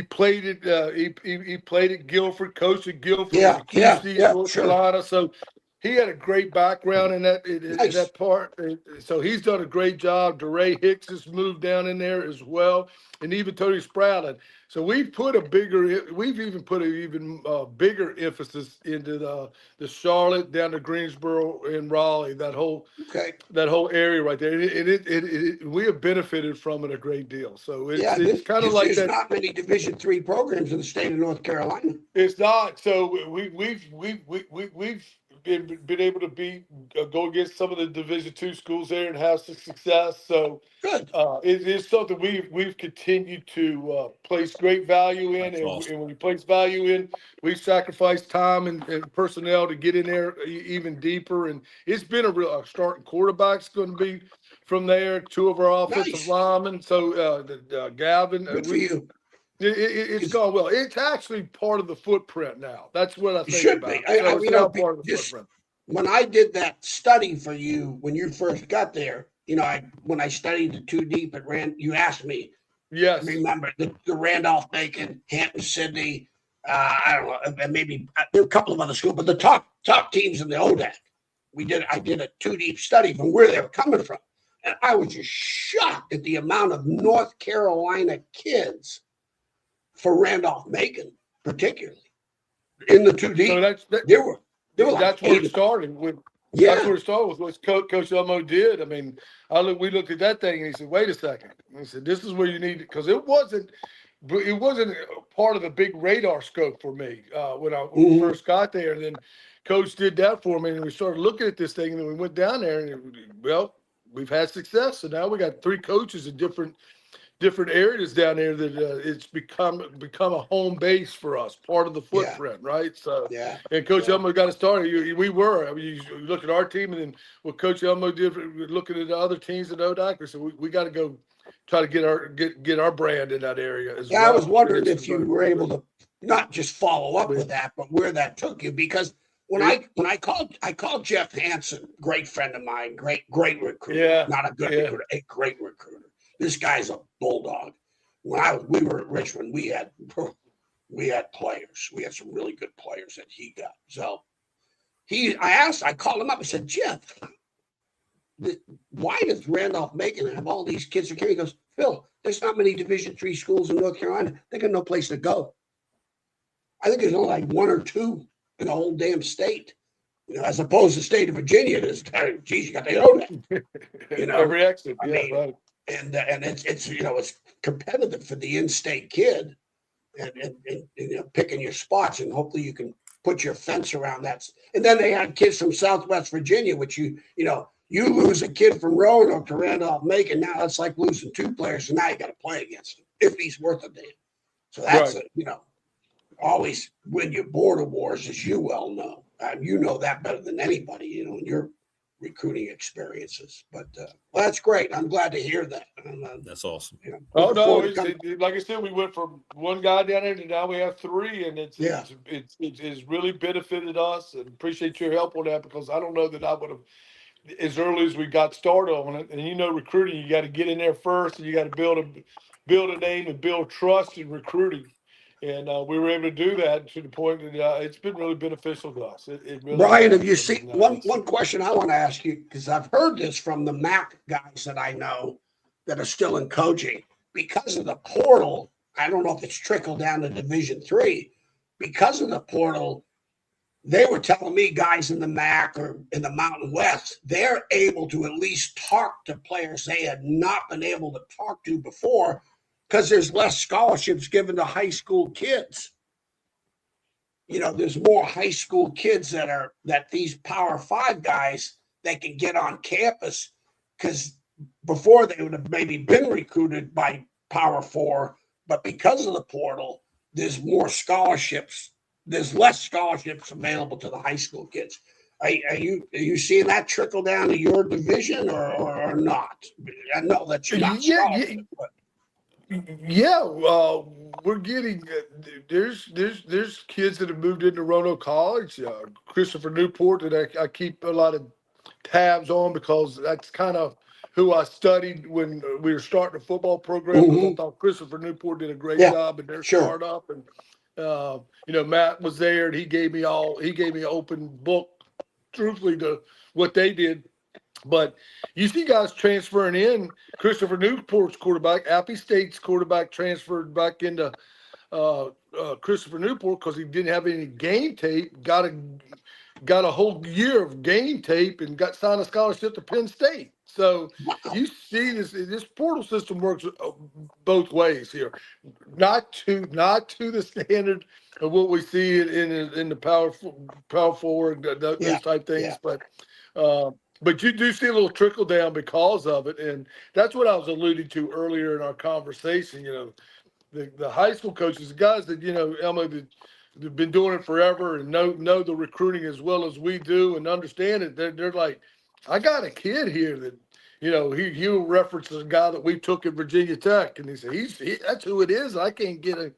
played at he played at Guilford, coached at Guilford, was a Q State, North Carolina. So he had a great background in that part. So he's done a great job. DeRay Hicks has moved down in there as well, and even Tony Sprouted. So we've even put an even bigger emphasis into the Charlotte down to Greensboro and Raleigh, that whole area right there. And we have benefited from it a great deal. So it's kind of like that. There's not many Division III programs in the state of North Carolina. It's not. So we've been able to go against some of the Division II schools there and have some success. So good. It is something we've continued to place great value in, and when we place value in, we sacrifice time and personnel to get in there even deeper. And it's been a starting quarterback's going to be from there. 2 of our offensive linemen. So Gavin, good for you. It's gone well. It's actually part of the footprint now. That's what I think should about. Be. So it's now part of the footprint. When I did that study for you when you first got there, when I studied the 2 deep at Rand, you asked me. Yes. Remember the Randolph-Macon, Hampton-Sydney, I don't know, maybe a couple of other schools, but the top teams in the ODAC. I did a 2 deep study from where they were coming from, and I was just shocked at the amount of North Carolina kids for Randolph-Macon, particularly in the 2 deep. So that's where it started with. Yeah. That's where it started with what Coach Elmo did. I mean, we looked at that thing and he said, "Wait a second." And he said, "This is where you need it," because it wasn't part of the big radar scope for me when I first got there. And then Coach did that for me, and we started looking at this thing, and then we went down there, and we've had success. So now we got 3 coaches in different areas down there that it's become a home base for us, part of the footprint, right? So, and Coach Elmo got us started. We were. I mean, you look at our team, and then what Coach Elmo did, looking at the other teams in ODAC, so we got to go try to get our brand in that area as well. I was wondering if you were able to not just follow up with that, but where that took you, because when I called Jeff Hansen, great friend of mine, great recruiter, not a good recruiter, a great recruiter. This guy's a bulldog. When we were at Richmond, we had players. We had some really good players that he got. So I called him up. I said, "Jeff, why does Randolph-Macon have all these kids?" He goes, "Phil, there's not many Division III schools in North Carolina. They got no place to go. I think there's only like 1 or 2 in the whole damn state. As opposed to the state of Virginia, geez, you got to know that. Every exit, right. And it's competitive for the in-state kid, and picking your spots, and hopefully you can put your fence around that. And then they had kids from Southwest Virginia, which you lose a kid from Roanoke to Randolph-Macon. Now it's like losing 2 players, and now you got to play against him if he's worth a damn. So that's always win your border wars, as you well know. You know that better than anybody, in your recruiting experiences. But that's great. I'm glad to hear that. That's awesome. Like I said, we went from 1 guy down there to now we have 3, and it's really benefited us, and appreciate your help on that, because I don't know that I would have, as early as we got started on it. And recruiting, you got to get in there first, and you got to build a name and build trust in recruiting. And we were able to do that to the point that it's been really beneficial to us. It really Brian, have you seen one question I want to ask you, because I've heard this from the MAC guys that I know that are still in coaching. Because of the portal, I don't know if it's trickled down to Division III. Because of the portal, they were telling me guys in the MAC or in the Mountain West, they're able to at least talk to players they had not been able to talk to before, because there's less scholarships given to high school kids. There's more high school kids that these Power 5 guys that can get on campus, because before they would have maybe been recruited by Power 4, but because of the portal, there's more scholarships. There's less scholarships available to the high school kids. Are you seeing that trickle down to your division or not? I know that you're not scholarship, but. Yeah, we're getting there's kids that have moved into Roanoke College. Christopher Newport that I keep a lot of tabs on, because that's kind of who I studied when we were starting a football program, because I thought Christopher Newport did a great job in their startup. And Matt was there, and he gave me an open book, truthfully, to what they did. But you see guys transferring in. Christopher Newport's quarterback, Appy State's quarterback, transferred back into Christopher Newport because he didn't have any game tape. Got a whole year of game tape and got signed a scholarship to Penn State. So you see this portal system works both ways here. Not to the standard of what we see in the power forward, those type things, but you do see a little trickle down because of it, and that's what I was alluding to earlier in our conversation. The high school coaches, the guys that Elma, they've been doing it forever and know the recruiting as well as we do and understand it. They're like, I got a kid here that he'll reference a guy that we took at Virginia Tech, and he said that's who it is. I can't get a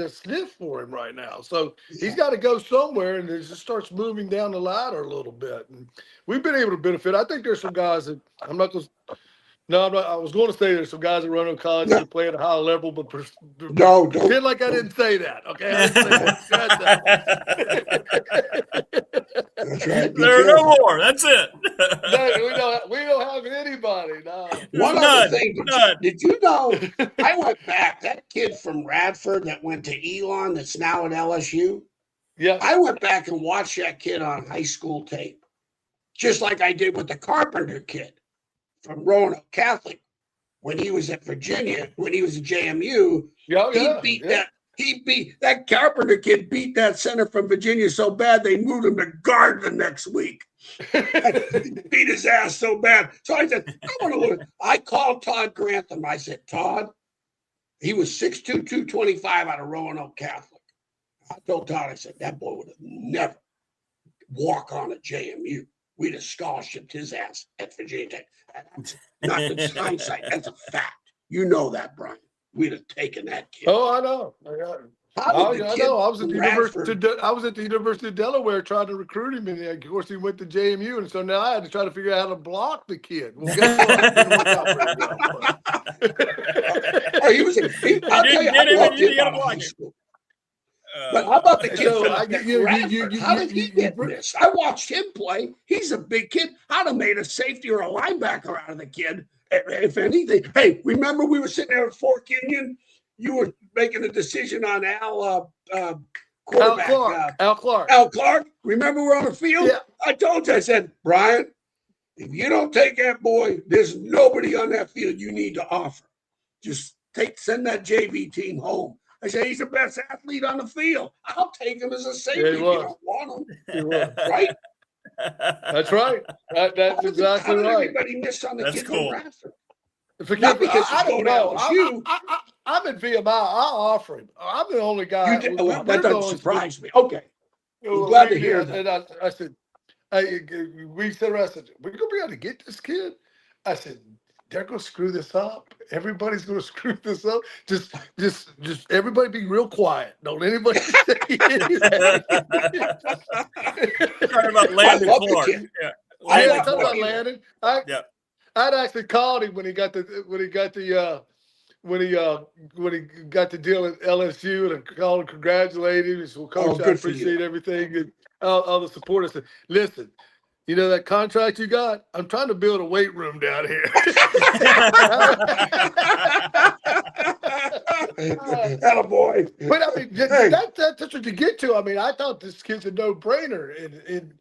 sniff for him right now. So he's got to go somewhere, and it just starts moving down the ladder a little bit. And we've been able to benefit. I think there's some guys that I was going to say there's some guys at Roanoke College that play at a high level, but pretend like I didn't say that. Okay, I didn't say that. That's right. There are no more. That's it. No, we don't have anybody. No. One other thing, did you know? I went back. That kid from Radford that went to Elon, that's now at LSU. Yeah, I went back and watched that kid on high school tape, just like I did with the Carpenter kid from Roanoke Catholic when he was at Virginia, when he was at JMU. He beat that Carpenter kid, beat that center from Virginia so bad they moved him to guard the next week. Beat his ass so bad. So I said, I called Todd Grantham. I said, Todd, he was 6'2", 225 out of Roanoke Catholic. I told Todd, I said, that boy would have never walk on at JMU. We'd have scholarshiped his ass at Virginia Tech. That's not the hindsight. That's a fact. You know that, Brian. We'd have taken that kid. Oh, I know. I know. I was at the University of Delaware trying to recruit him, and of course he went to JMU, and so now I had to try to figure out how to block the kid. Well, guess what? It didn't work out very well. I'll tell you, I loved him out of high school. But how about the kid how did he get missed? I watched him play. He's a big kid. I'd have made a safety or a linebacker out of the kid, if anything. Hey, remember we were sitting there at Fork Union? You were making a decision on Al Clark. Al Clark. Remember we were on the field? Yeah. I told you, I said, Brian, if you don't take that boy, there's nobody on that field you need to offer. Just send that JV team home. I said, he's the best athlete on the field. I'll take him as a safety if you don't want him. Right? That's right. That's exactly right. Everybody missed on the kid from Radford. Not because I don't know. I'm at VMI. I'll offer him. I'm the only guy. That doesn't surprise me. Okay. I'm glad to hear that. And I said, we said, we're going to be able to get this kid. I said, they're going to screw this up. Everybody's going to screw this up. Just everybody be real quiet. Don't anybody say anything. Talking about Landon Clark. Yeah. Talking about Landon. I'd actually called him when he got the deal with LSU, and I called him, congratulated him. He said, well, Coach, I appreciate everything and all the support. I said, listen, you know that contract you got? I'm trying to build a weight room down here. Attaboy. But I mean, that's what you get to. I mean, I thought this kid's a no-brainer. And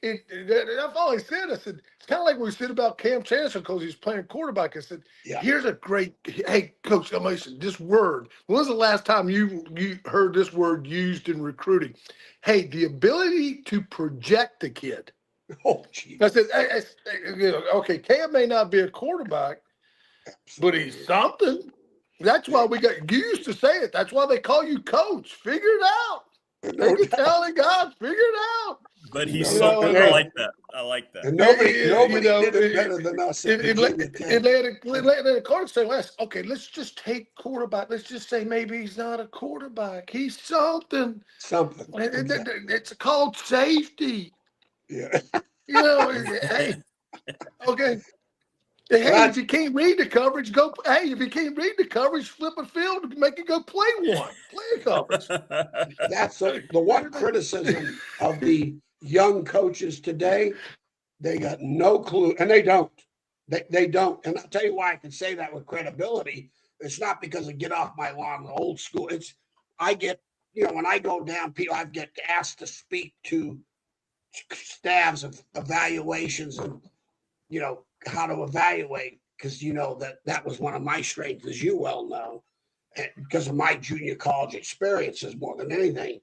I've always said, I said, it's kind of like we said about Cam Chancellor because he's playing quarterback. I said, here's a great, hey, Coach Elmassian, this word. When was the last time you heard this word used in recruiting? Hey, the ability to project the kid. Oh, geez. I said, okay, Cam may not be a quarterback, but he's something. That's why you used to say it. That's why they call you coach. Figure it out. Take a talented guy, figure it out. But he's something. I like that. And nobody did it better than us. Atlantic Clark said, okay, let's just take quarterback. Let's just say maybe he's not a quarterback. He's something. It's called safety. Yeah. Hey, okay. Hey, if you can't read the coverage, go. Hey, if you can't read the coverage, flip a field, make it go play one. Play a coverage. That's the one criticism of the young coaches today. They got no clue, and they don't. They don't. And I'll tell you why I can say that with credibility. It's not because I get off my lawn, the old school. I get, when I go down, I get asked to speak to staffs of evaluations and, how to evaluate, because that was one of my strengths, as you well know, and because of my junior college experiences more than anything.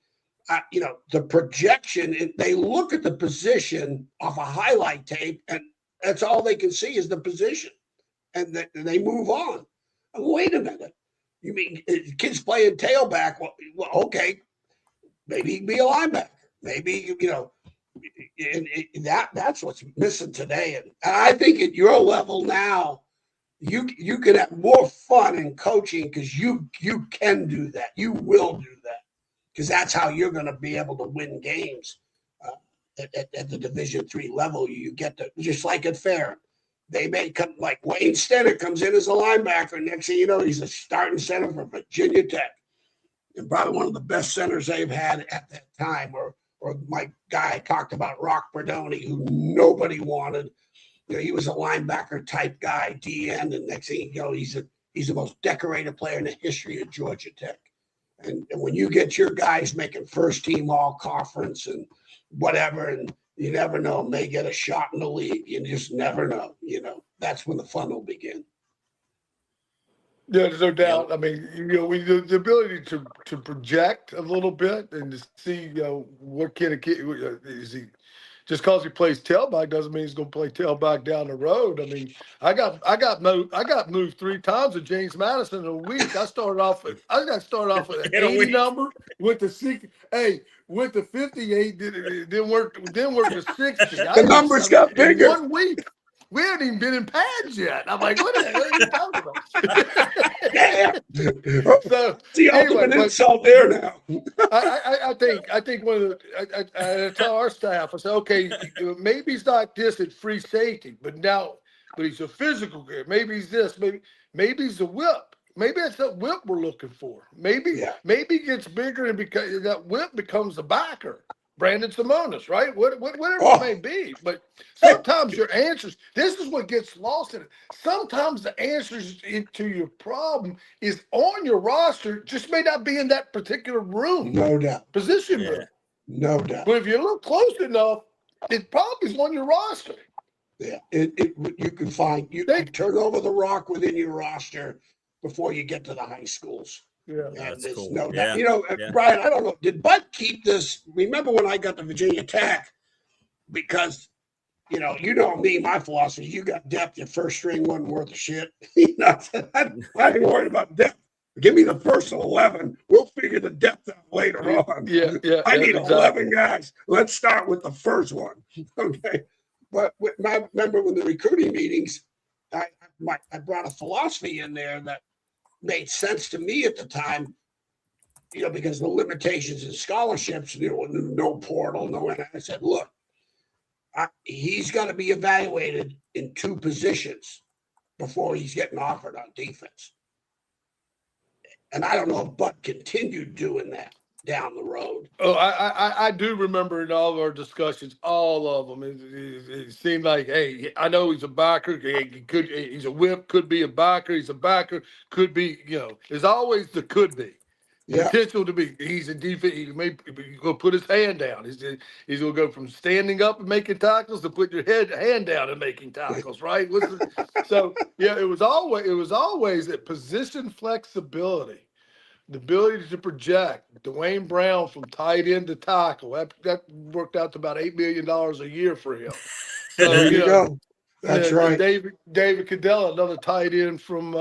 The projection, they look at the position off a highlight tape, and that's all they can see is the position, and they move on. Wait a minute, you mean kids playing tailback? Well, okay, maybe he can be a linebacker. Maybe that's what's missing today. And I think at your level now, you can have more fun in coaching because you can do that. You will do that because that's how you're going to be able to win games at the Division III level. You get to, just like at Farron. They may come, like Wayne Stenner comes in as a linebacker. Next thing you know, he's a starting center for Virginia Tech. And probably one of the best centers they've had at that time. Or my guy talked about, Rock Berdoni, who nobody wanted. He was a linebacker type guy, DN, and next thing you know, he's the most decorated player in the history of Georgia Tech. And when you get your guys making first team all conference and whatever, and you never know, may get a shot in the league. You just never know. That's when the fun will begin. Yeah, there's no doubt. I mean, the ability to project a little bit and to see, what kind of kid is he. Just because he plays tailback doesn't mean he's going to play tailback down the road. I mean, I got moved 3 times at James Madison in a week. I got started off with an 80 number with the 60. Hey, with the 58, didn't work the 60. The numbers got bigger. In 1 week. We hadn't even been in pads yet. I'm like, what the hell are you talking about? So, the ultimate insult there now. I think one of I tell our staff, I say, okay, maybe he's not this at free safety, but he's a physical guy. Maybe he's this. Maybe he's a whip. Maybe that's that whip we're looking for. Maybe he gets bigger and that whip becomes a backer. Brandon Simonis, right? Whatever it may be. But sometimes your answers, this is what gets lost in it. Sometimes the answers to your problem is on your roster, just may not be in that particular room. No doubt. Position room. No doubt. But if you look close enough, it probably is on your roster. Yeah. You can find, you can turn over the rock within your roster before you get to the high schools. Yeah, that's cool. No doubt. Brian, I don't know. Did Bud keep this? Remember when I got to Virginia Tech? Because, you know me, my philosophy, you got depth, your first string wasn't worth a shit. I ain't worried about depth. Give me the first 11. We'll figure the depth out later on. Yeah. I need 11 guys. Let's start with the first one. Okay. But I remember when the recruiting meetings, I brought a philosophy in there that made sense to me at the time, because the limitations in scholarships, no portal, no. And I said, look, he's got to be evaluated in 2 positions before he's getting offered on defense. And I don't know if Bud continued doing that down the road. Oh, I do remember in all of our discussions, all of them. It seemed like, hey, I know he's a backer. He's a whip, could be a backer. He's a backer, could be. There's always the could be. Potential to be. He's a defense. He's going to put his hand down. He's going to go from standing up and making tackles to put your hand down and making tackles. Right. So it was always that position flexibility. The ability to project. Dwayne Brown from tight end to tackle. That worked out to about $8 million a year for him. So, there you go. That's right. David Cadella, another tight end from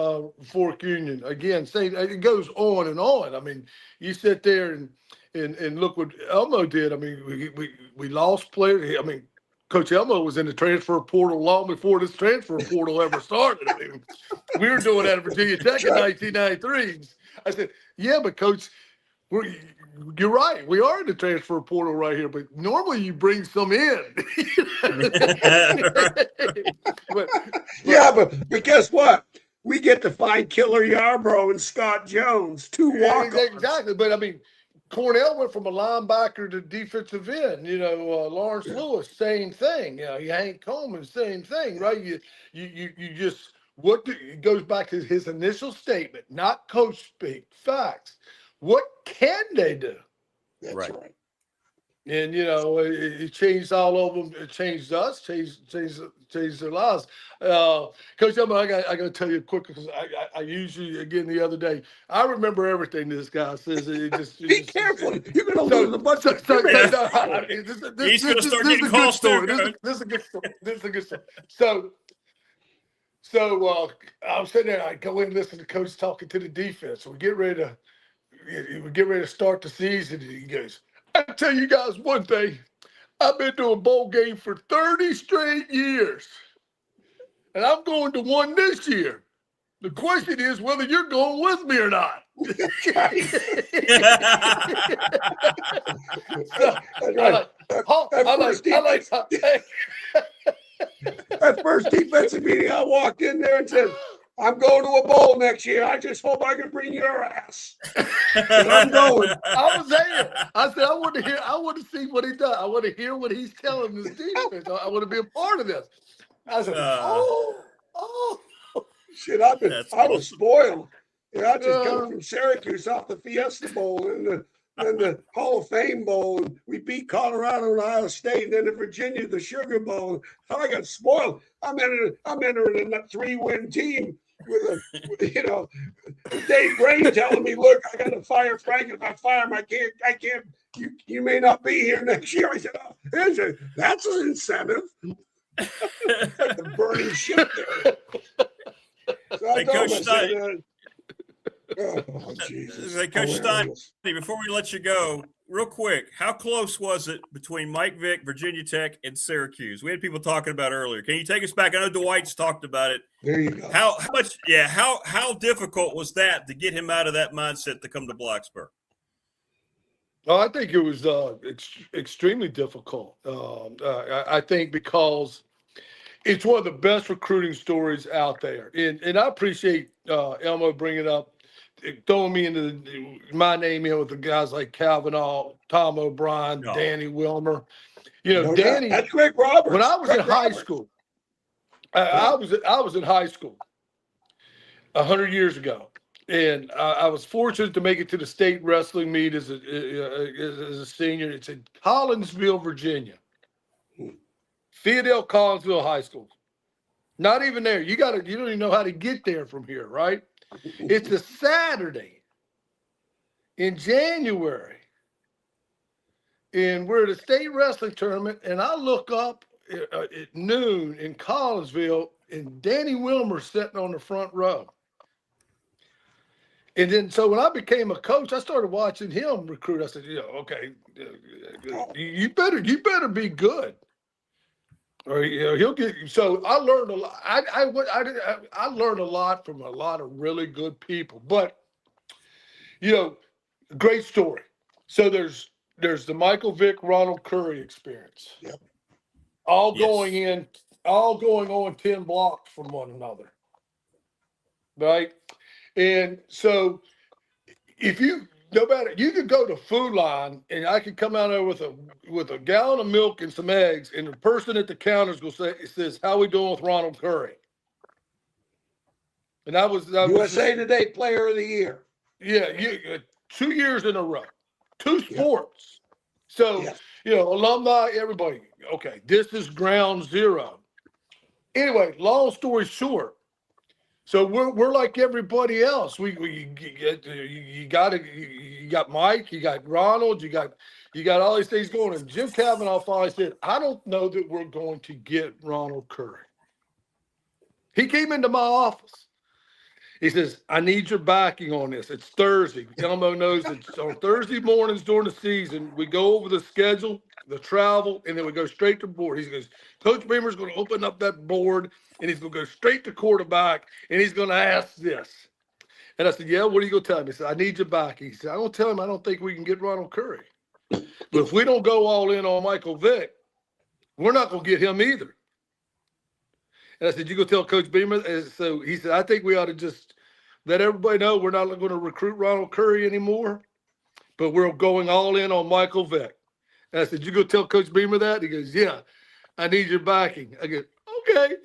Fork Union. Again, it goes on and on. I mean, you sit there and look what Elmo did. I mean, we lost players. I mean, Coach Elmo was in the transfer portal long before this transfer portal ever started. I mean, we were doing that at Virginia Tech in 1993. I said, yeah, but Coach, You're right. We are in the transfer portal right here, but normally you bring some in. but guess what? We get to find Killer Yarbrough and Scott Jones, two walk-ons. Exactly. But I mean, Cornell went from a linebacker to defensive end. Lawrence Lewis, same thing. Hank Coleman, same thing, right? You just it goes back to his initial statement, not coach speak, facts. What can they do? That's right. And it changed all of them. It changed us. Changed their lives. Coach Elmo, I got to tell you quick because I usually again the other day. I remember everything this guy says. Be careful. You're going to lose a bunch of. He's going to start getting calls too. This is a good story. This is a good story. So I'm sitting there. I go in and listen to Coach talking to the defense. We get ready to start the season. And he goes, I tell you guys one thing. I've been to a bowl game for 30 straight years. And I'm going to one this year. The question is whether you're going with me or not. That first defensive meeting, I walked in there and said, I'm going to a bowl next year. I just hope I can bring your ass. And I'm going. I was there. I said, I want to see what he does. I want to hear what he's telling this defense. I want to be a part of this. I said, shit, I was spoiled. I just come from Syracuse off the Fiesta Bowl and the Hall of Fame Bowl, and we beat Colorado and Ohio State, and then in Virginia, the Sugar Bowl. I got spoiled. I'm entering a 3-win team with Dave Gray telling me, look, I got to fire Frank. If I fire him, I can't. You may not be here next year. I said, that's an incentive. Like the burning ship there. So I told him, Jesus. Coach Stein, before we let you go, real quick, how close was it between Mike Vick, Virginia Tech, and Syracuse? We had people talking about it earlier. Can you take us back? I know Dwight's talked about it. There you go. How much? Yeah. How difficult was that to get him out of that mindset to come to Blacksburg? Oh, I think it was extremely difficult. I think because it's one of the best recruiting stories out there, and I appreciate Elmo bringing up. Throwing me into my name in with the guys like Kavanaugh, Tom O'Brien, Danny Wilmer. Danny. That's Greg Roberts. When I was in high school, I was in high school 100 years ago, and I was fortunate to make it to the state wrestling meet as a senior. It's in Collinsville, Virginia. Theodale Collinsville High School. Not even there. You don't even know how to get there from here, right? It's a Saturday in January, and we're at a state wrestling tournament, and I look up at noon in Collinsville, and Danny Wilmer sitting on the front row. And then, so when I became a coach, I started watching him recruit. I said, okay, you better be good. Or he'll get. So I learned a lot. I learned a lot from a lot of really good people. But great story. So there's the Michael Vick, Ronald Curry experience. Yep. All going on 10 blocks from one another. Right, and so if you. No matter, you could go to Food Line and I could come out there with a gallon of milk and some eggs, and the person at the counter says, "How we doing with Ronald Curry?" And that was USA Today Player of the Year. Yeah, 2 years in a row, 2 sports. So alumni, everybody. Okay, this is ground zero. Anyway, long story short. So we're like everybody else. You got Mike, you got Ronald, you got all these things going. And Jim Kavanaugh finally said, "I don't know that we're going to get Ronald Curry." He came into my office. He says, "I need your backing on this. It's Thursday." Elmo knows it's on Thursday mornings during the season. We go over the schedule, the travel, and then we go straight to board. He goes, "Coach Beamer's going to open up that board, and he's going to go straight to quarterback, and he's going to ask this." And I said, yeah, what are you going to tell him? He said, I need you back. He said, I'm going to tell him I don't think we can get Ronald Curry. But if we don't go all in on Michael Vick, we're not going to get him either. And I said, you go tell Coach Beamer? And so he said, I think we ought to just let everybody know we're not going to recruit Ronald Curry anymore, but we're going all in on Michael Vick. And I said, you go tell Coach Beamer that? He goes, yeah, I need your backing. I go, okay.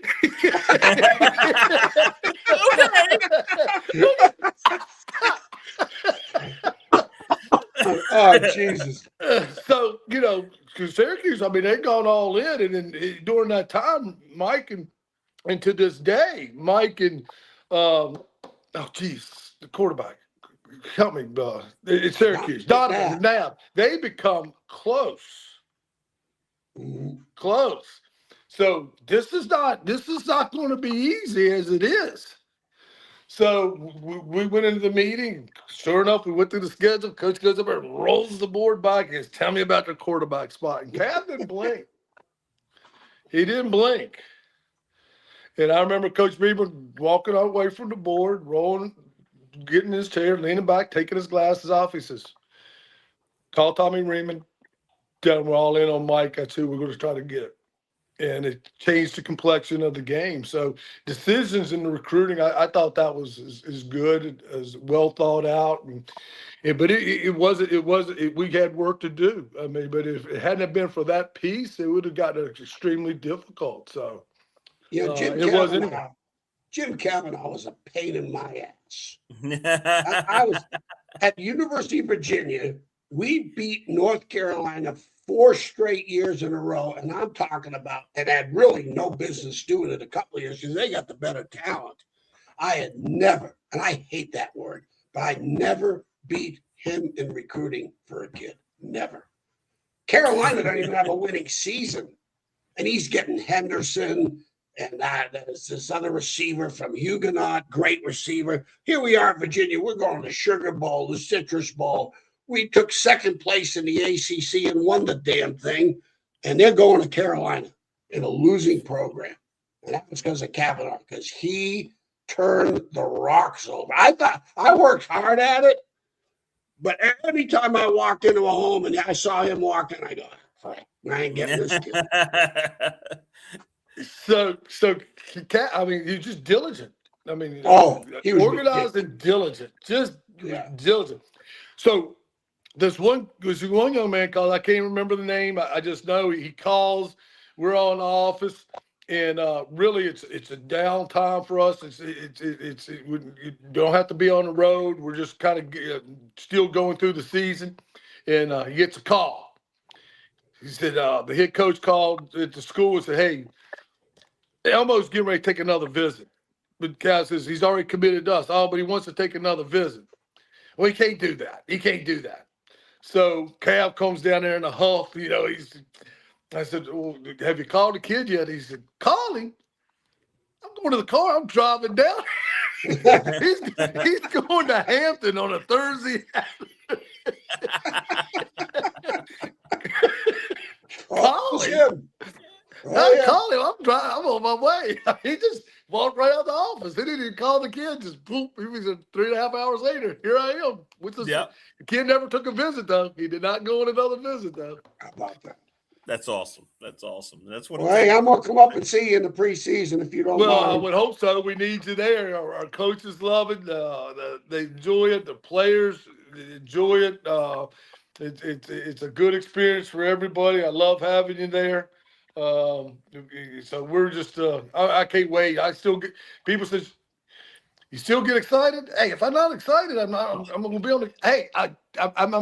Oh, Jesus. So, you know, because Syracuse, I mean, they've gone all in. And then during that time, Mike and to this day, Mike and, the quarterback, help me, it's Syracuse, Donovan McNabb, they become close. Close. So this is not going to be easy as it is. So we went into the meeting. Sure enough, we went through the schedule. Coach goes up there and rolls the board back and says, tell me about the quarterback spot. And Cab didn't blink. He didn't blink. And I remember Coach Beaver walking away from the board, rolling, getting in his chair, leaning back, taking his glasses off. He says, call Tommy Reamon. Tell him we're all in on Mike. That's who we're going to try to get. And it changed the complexion of the game. So decisions in the recruiting, I thought that was as good, as well thought out. But it wasn't. We had work to do. I mean, but if it hadn't been for that piece, it would have gotten extremely difficult. So Jim Kavanaugh was a pain in my ass. I was at the University of Virginia. We beat North Carolina 4 straight years in a row, and I'm talking about, and had really no business doing it a couple of years because they got the better talent. I had never, and I hate that word, but I never beat him in recruiting for a kid. Never. Carolina don't even have a winning season, and he's getting Henderson, and there's this other receiver from Huguenot, great receiver. Here we are in Virginia. We're going to the Sugar Bowl, the Citrus Bowl. We took second place in the ACC and won the damn thing, and they're going to Carolina in a losing program. And that was because of Kavanaugh, because he turned the rocks over. I thought I worked hard at it, but every time I walked into a home and I saw him walking, I go, I ain't getting this kid. So I mean, he's just diligent. I mean, he was organized and diligent, just diligent. So there's one young man called, I can't remember the name. I just know he calls. We're on the office, and really, it's a downtime for us. You don't have to be on the road. We're just kind of still going through the season, and he gets a call. He said the head coach called at the school and said, "Hey, Elmo's getting ready to take another visit." But Cal says he's already committed to us. Oh, but he wants to take another visit. Well, he can't do that. He can't do that. So Cal comes down there in a huff. You know, I said, well, have you called the kid yet? He said, call him. I'm going to the car. I'm driving down. he's going to Hampton on a Thursday. Call him. Call him. I'm on my way. He just walked right out the office. He didn't even call the kid. Just boop. He was 3.5 hours later. Here I am. The kid never took a visit though. He did not go on another visit though. How about that? That's awesome. That's awesome. That's what. Well, hey, I'm gonna come up and see you in the preseason if you don't mind. I would hope so. We need you there. Our coaches love it. They enjoy it. The players enjoy it. It's a good experience for everybody. I love having you there. So we're just I can't wait. I still get people says, you still get excited? Hey, if I'm not excited, I'm gonna be on the. Hey, I'm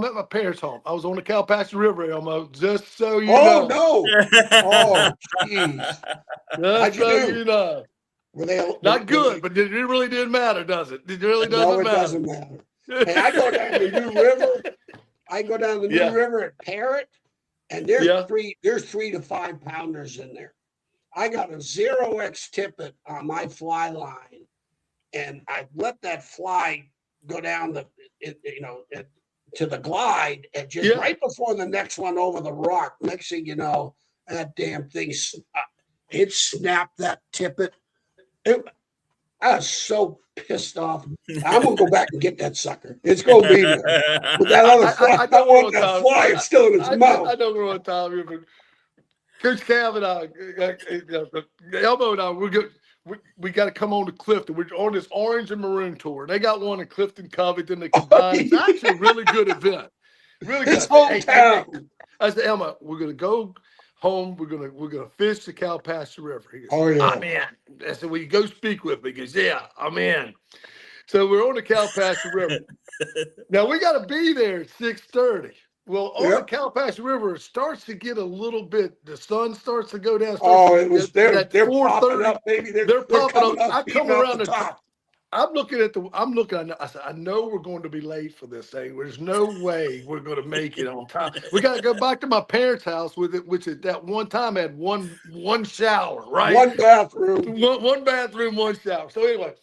at my parents' home. I was on the Calpasas River, Elmo. Just so you know. Oh no! Oh jeez. Just so you know. Were they not good? But it really didn't matter, does it? It really doesn't matter. No, it doesn't matter. Hey, I go down the New River. I go down the New River at Parrot, and there's 3 to 5 pounders in there. I got a 0x tippet on my fly line. And I let that fly go down to the glide, and just right before the next one over the rock. Next thing you know, that damn thing, it snapped that tippet. I was so pissed off. I'm gonna go back and get that sucker. It's gonna be there. But that other fly, I don't want that fly. It's still in its mouth. I don't know what time. Coach Cav and I, Elmo and I, we got to come on to Clifton. We're on this orange and maroon tour. They got one in Clifton, Covington. They combine. It's actually a really good event. Really good. It's hometown. I said, Elmo, we're gonna go home. We're gonna fish the Calpasas River. He goes, oh yeah. I'm in. I said, well, you go speak with me. He goes, yeah, I'm in. So we're on the Calpasas River. Now we got to be there at 6:30. Well, on the Calpasas River, it starts to get a little bit. The sun starts to go down. They're popping up, baby. They're popping up. I come around the top. I'm looking. I said, I know we're going to be late for this thing. There's no way we're going to make it on time. We got to go back to my parents' house with it, which at that one time had one shower, right? One bathroom. One bathroom, one shower. So anyway,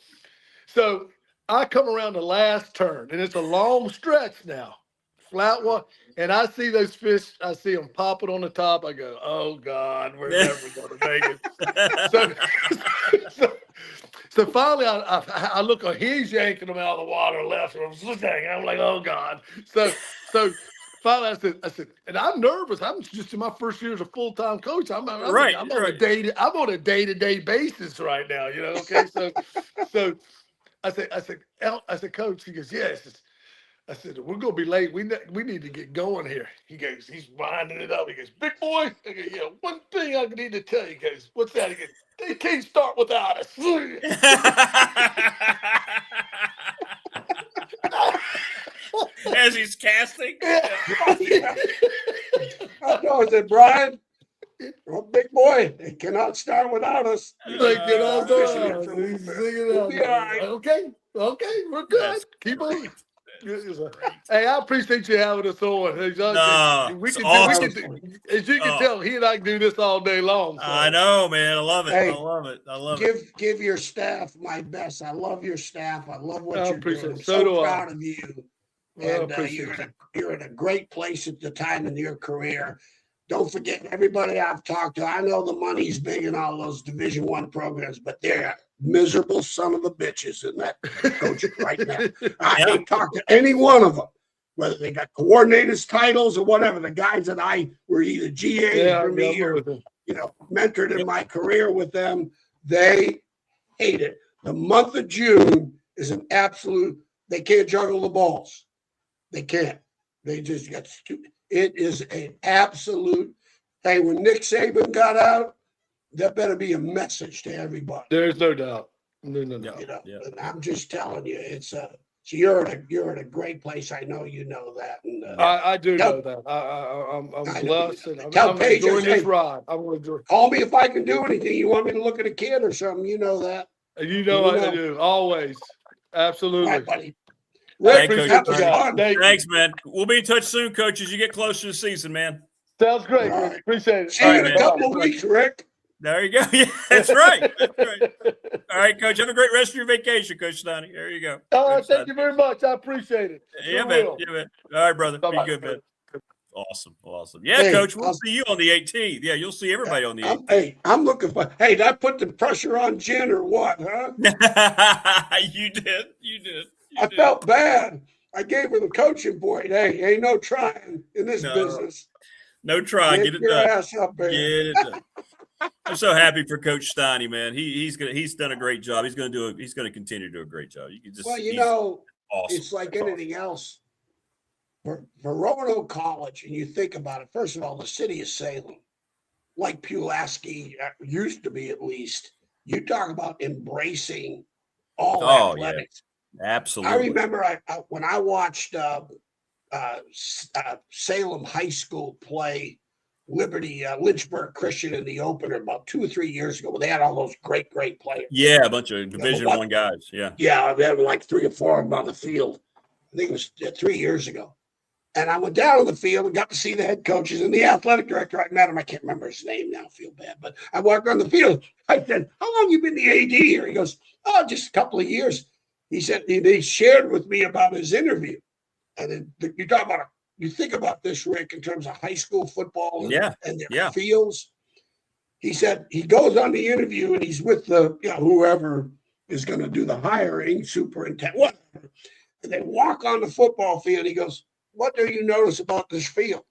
so I come around the last turn, and it's a long stretch now, flat one. And I see those fish. I see them popping on the top. I go, oh God, we're never going to make it. So finally, I look. He's yanking them out of the water left. And I'm like, oh God. So finally, I said, and I'm nervous. I'm just in my first year as a full-time coach. I'm on a day-to-day basis right now. You know. Okay. So I said, Coach. He goes, yes. I said, we're going to be late. We need to get going here. He goes, he's winding it up. He goes, big boy. I go, yeah, one thing I need to tell you. He goes, what's that? He goes, they can't start without us. As he's casting. I know. I said, Brian, big boy, they cannot start without us. They cannot start. We'll be all right. Okay, we're good. Keep on. Hey, I appreciate you having us on. As you can tell, he and I can do this all day long. So. I know, man. I love it. Hey, I love it. Give your staff my best. I love your staff. I love what you're doing. I'm so proud of you. And you're in a great place at the time in your career. Don't forget, everybody I've talked to, I know the money's big in all those Division I programs, but they're miserable son of a bitches in that coach right now. I ain't talked to any one of them, whether they got coordinators, titles, or whatever. The guys that I were either GAs for me or mentored in my career with them, they hate it. The month of June is an absolute. They can't juggle the balls. They can't. They just got stupid. It is an absolute. Hey, when Nick Saban got out, that better be a message to everybody. There's no doubt. No. And I'm just telling you, it's so you're in a great place. I know you know that. And I do know that. I'm blessed, and I'm enjoying this ride. I'm going to call me if I can do anything. You want me to look at a kid or something? You know that. You know I do always. Absolutely, all right, buddy. Rick, thanks, man. We'll be in touch soon, Coach, as you get closer to the season, man. Sounds great. Right. Appreciate it. See you in a couple of weeks, Rick. There you go. Yeah, that's right. All right, Coach. Have a great rest of your vacation, Coach Stoney. There you go. Thank you very much. I appreciate it. Yeah, man. All right, brother. Bye-bye. Be good, man. Awesome. Yeah, hey, Coach, we'll see you on the 18th. Yeah, you'll see everybody on the 18th. I'm looking for. Hey, did I put the pressure on Jen or what? Huh? You did. I felt bad. I gave her the coaching point. Hey, ain't no trying in this business. No trying. Get it done. Ass up there. Get it done. I'm so happy for Coach Stoney, man. He's done a great job. He's going to continue to do a great job. You can just awesome. It's like That's anything else. For Roanoke College, and you think about it. First of all, the city of Salem, like Pulaski used to be, at least. You talk about embracing all athletics. Yeah. Absolutely. I remember when I watched Salem High School play Liberty Lynchburg Christian in the opener about 2 or 3 years ago. They had all those great players. Yeah, a bunch of Division I guys. Yeah. Yeah, they had like 3 or 4 of them on the field. I think it was 3 years ago. And I went down to the field and got to see the head coaches and the athletic director. I met him. I can't remember his name now. I feel bad. But I walked around the field. I said, how long you been the AD here? He goes, oh, just a couple of years. He said, he shared with me about his interview. And you talk about, you think about this, Rick, in terms of high school football and their fields. He said he goes on the interview and he's with the, whoever, is going to do the hiring, superintendent, whatever. And they walk on the football field. He goes, "What do you notice about this field?"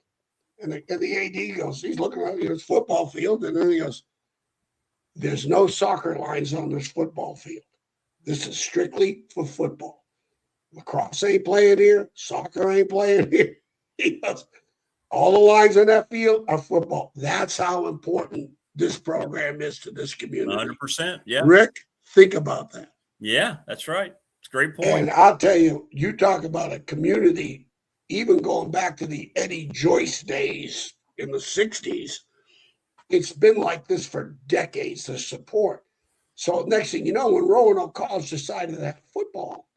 And the AD goes, he's looking around his football field, and then he goes, "There's no soccer lines on this football field. This is strictly for football. Lacrosse ain't playing here. Soccer ain't playing here." He goes, "All the lines on that field are football." That's how important this program is to this community. 100%. Yeah. Rick, think about that. Yeah, that's right. It's a great point. And I'll tell you, you talk about a community, even going back to the Eddie Joyce days in the 60s, it's been like this for decades, the support. So next thing you know, when Roanoke College decided to have football,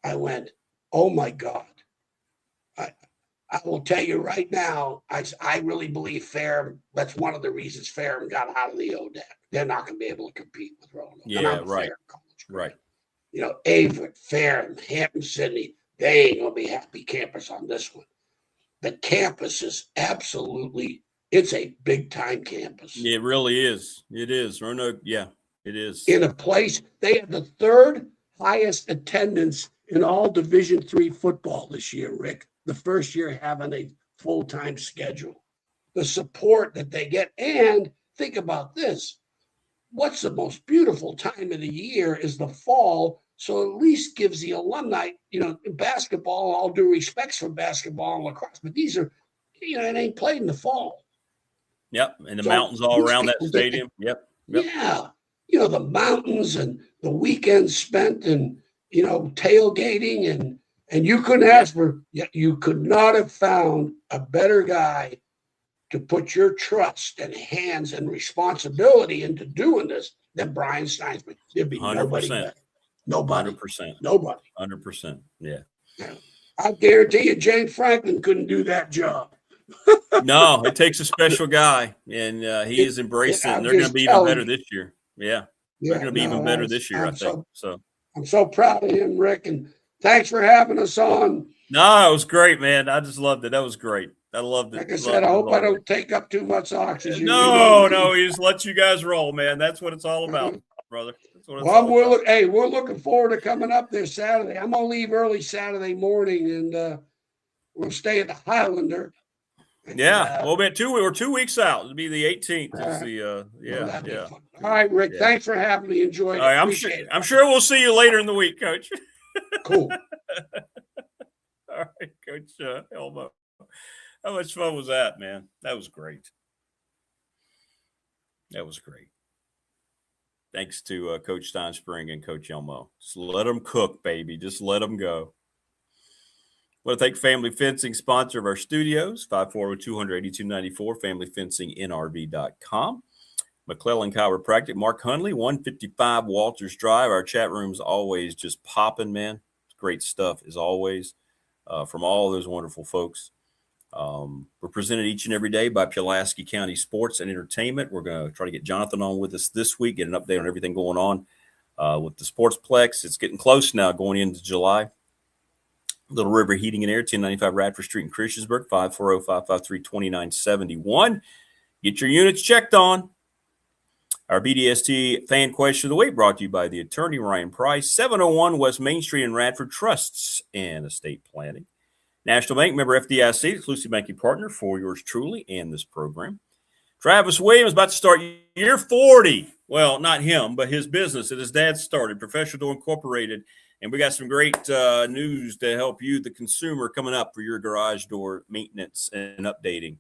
I went, "Oh my God." I will tell you right now, I really believe Ferrum, that's one of the reasons Ferrum got out of the ODAC. They're not going to be able to compete with Roanoke. Yeah, right. Right. You know, Averitt, Ferrum, Hampton, Sydney, they ain't going to be happy campers on this one. The campus is absolutely, it's a big time campus. Yeah, it really is. It is. Roanoke, yeah, it is. In a place, they have the third highest attendance in all Division III football this year, Rick. The first year having a full-time schedule. The support that they get, and think about this. What's the most beautiful time of the year is the fall, so at least gives the alumni, you know, basketball, all due respects for basketball and lacrosse, but these are, you know, it ain't played in the fall. Yep, and the mountains all around that stadium. Yep. Yeah, you know, the mountains and the weekends spent and, you know, tailgating and you couldn't ask for, you could not have found a better guy to put your trust and hands and responsibility into doing this than Brian Steinsman. There'd be 100%. Nobody better. Nobody. 100%. Nobody. 100%. Yeah. I guarantee you, James Franklin couldn't do that job. No, it takes a special guy, and he is embracing it. And they're going to be even better this year. Yeah. They're going to be even better this year, I think. So I'm so proud of him, Rick, and thanks for having us on. No, it was great, man. I just loved it. That was great. I loved it. Like I said, I hope I don't take up too much oxygen. No, he just lets you guys roll, man. That's what it's all about, brother. That's what it's all about. We're looking forward to coming up there Saturday. I'm gonna leave early Saturday morning, and we'll stay at the Highlander. Yeah, we're 2 weeks out. It'll be the 18th. All right, Rick. Yeah. Thanks for having me. Enjoy it. I'm sure we'll see you later in the week, Coach. Cool. All right, Coach Elmo. How much fun was that, man? That was great. That was great. Thanks to Coach Steinspring and Coach Elmo. Just let them cook, baby. Just let them go. I want to thank Family Fencing, sponsor of our studios, 540-200-8294, familyfencingnrv.com. McClellan Chiropractic, Mark Hunley, 155 Walters Drive. Our chat room's always just popping, man. Great stuff, as always, from all those wonderful folks. We're presented each and every day by Pulaski County Sports and Entertainment. We're going to try to get Jonathan on with us this week, get an update on everything going on with the Sportsplex. It's getting close now, going into July. Little River Heating and Air, 1095 Radford Street in Christiansburg, 540-553-2971. Get your units checked on. Our BDST fan question of the week brought to you by the attorney Ryan Price, 701 West Main Street in Radford, trusts and estate planning. National Bank, member FDIC, exclusive banking partner for yours truly and this program. Travis Williams about to start year 40. Well, not him, but his business that his dad started, Professional Door Incorporated. And we got some great news to help you, the consumer, coming up for your garage door maintenance and updating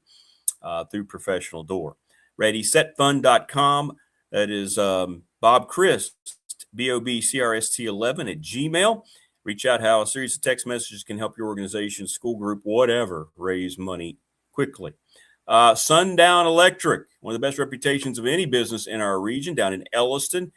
through Professional Door. ReadySetFund.com. That is Bob Christ, BOBCRST11 at Gmail. Reach out how a series of text messages can help your organization, school group, whatever, raise money quickly. Sundown Electric, one of the best reputations of any business in our region, down in Elliston.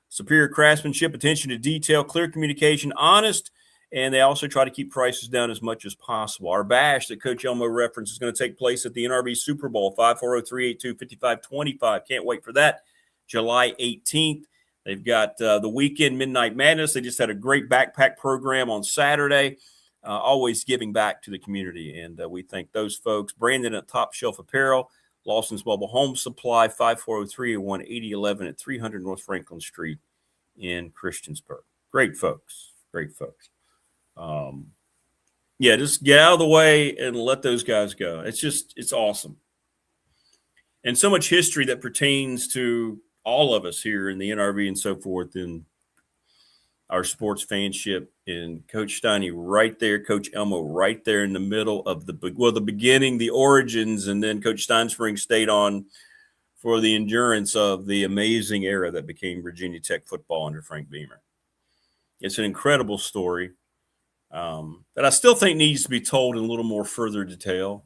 Superior craftsmanship, attention to detail, clear communication, honest, and they also try to keep prices down as much as possible. Our bash that Coach Elmo referenced is going to take place at the NRV Super Bowl, 540-382-5525. Can't wait for that. July 18th. They've got the weekend Midnight Madness. They just had a great backpack program on Saturday, always giving back to the community. And we thank those folks. Brandon at Top Shelf Apparel, Lawson's Mobile Home Supply, 540-381-8011 at 300 North Franklin Street in Christiansburg. Great folks. Great folks. Yeah, just get out of the way and let those guys go. It's awesome. And so much history that pertains to all of us here in the NRV and so forth in our sports fanship. And Coach Steiny right there, Coach Elmo right there in the middle of the beginning, the origins, and then Coach Steinspring stayed on for the endurance of the amazing era that became Virginia Tech football under Frank Beamer. It's an incredible story that I still think needs to be told in a little more further detail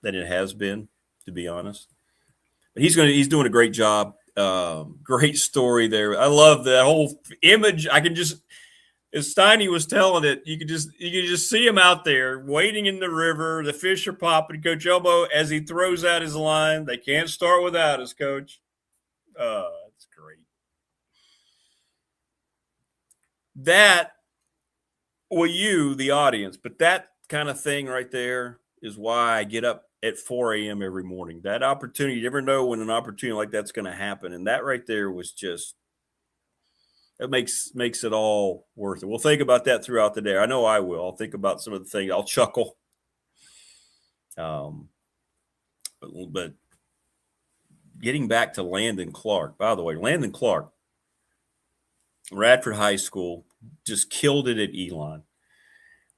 than it has been, to be honest. But he's doing a great job. Great story there. I love that whole image. I can just, as Steiny was telling it, you could just see him out there waiting in the river. The fish are popping. Coach Elmo, as he throws out his line, they can't start without us, Coach. That's great. That, well, you, the audience, but that kind of thing right there is why I get up at 4 a.m. every morning. That opportunity, you never know when an opportunity like that's going to happen. And that right there was just, it makes it all worth it. We'll think about that throughout the day. I know I will. I'll think about some of the things. I'll chuckle. But getting back to Landon Clark, by the way, Landon Clark, Radford High School, just killed it at Elon.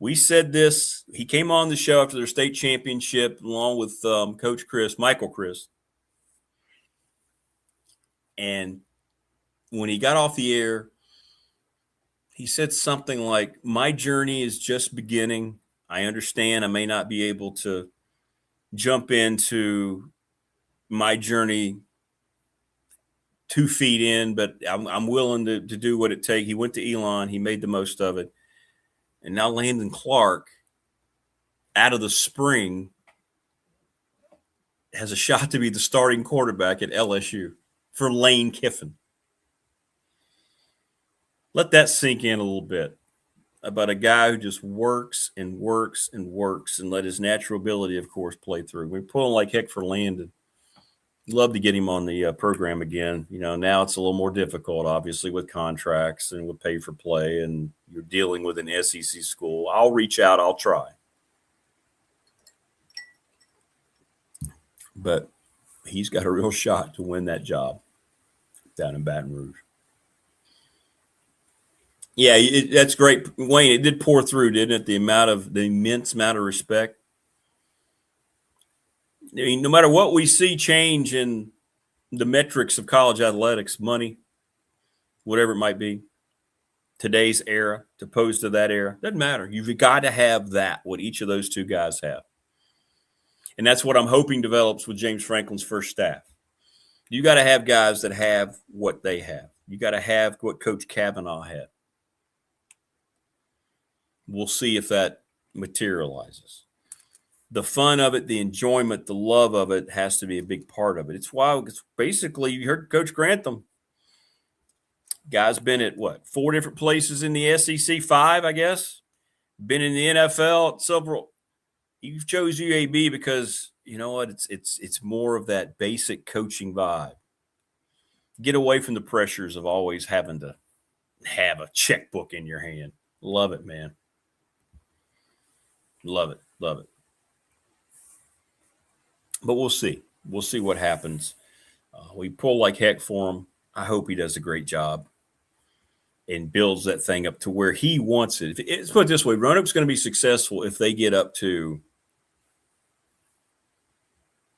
We said this. He came on the show after their state championship along with Coach Michael Chris. And when he got off the air, he said something like, my journey is just beginning. I understand I may not be able to jump into my journey 2 feet in, but I'm willing to do what it takes. He went to Elon. He made the most of it. And now Landon Clark, out of the spring, has a shot to be the starting quarterback at LSU for Lane Kiffin. Let that sink in a little bit about a guy who just works and works and works and let his natural ability, of course, play through. We're pulling like heck for Landon. Love to get him on the program again. You know, now it's a little more difficult, obviously, with contracts and with pay for play, and you're dealing with an SEC school. I'll reach out. I'll try. But he's got a real shot to win that job down in Baton Rouge. Yeah, that's great. Wayne, it did pour through, didn't it? The immense amount of respect. I mean, no matter what we see change in the metrics of college athletics, money, whatever it might be, today's era, opposed to that era, doesn't matter. You've got to have that, what each of those two guys have. And that's what I'm hoping develops with James Franklin's first staff. You got to have guys that have what they have. You got to have what Coach Kavanaugh had. We'll see if that materializes. The fun of it, the enjoyment, the love of it has to be a big part of it. It's why it's basically, you heard Coach Grantham. Guy's been at 4 different places in the SEC, 5, I guess. Been in the NFL, several. You chose UAB because, you know what, it's more of that basic coaching vibe. Get away from the pressures of always having to have a checkbook in your hand. Love it, man. Love it. Love it. But we'll see. We'll see what happens. We pull like heck for him. I hope he does a great job and builds that thing up to where he wants it. Let's put it this way. Roanoke's going to be successful if they get up to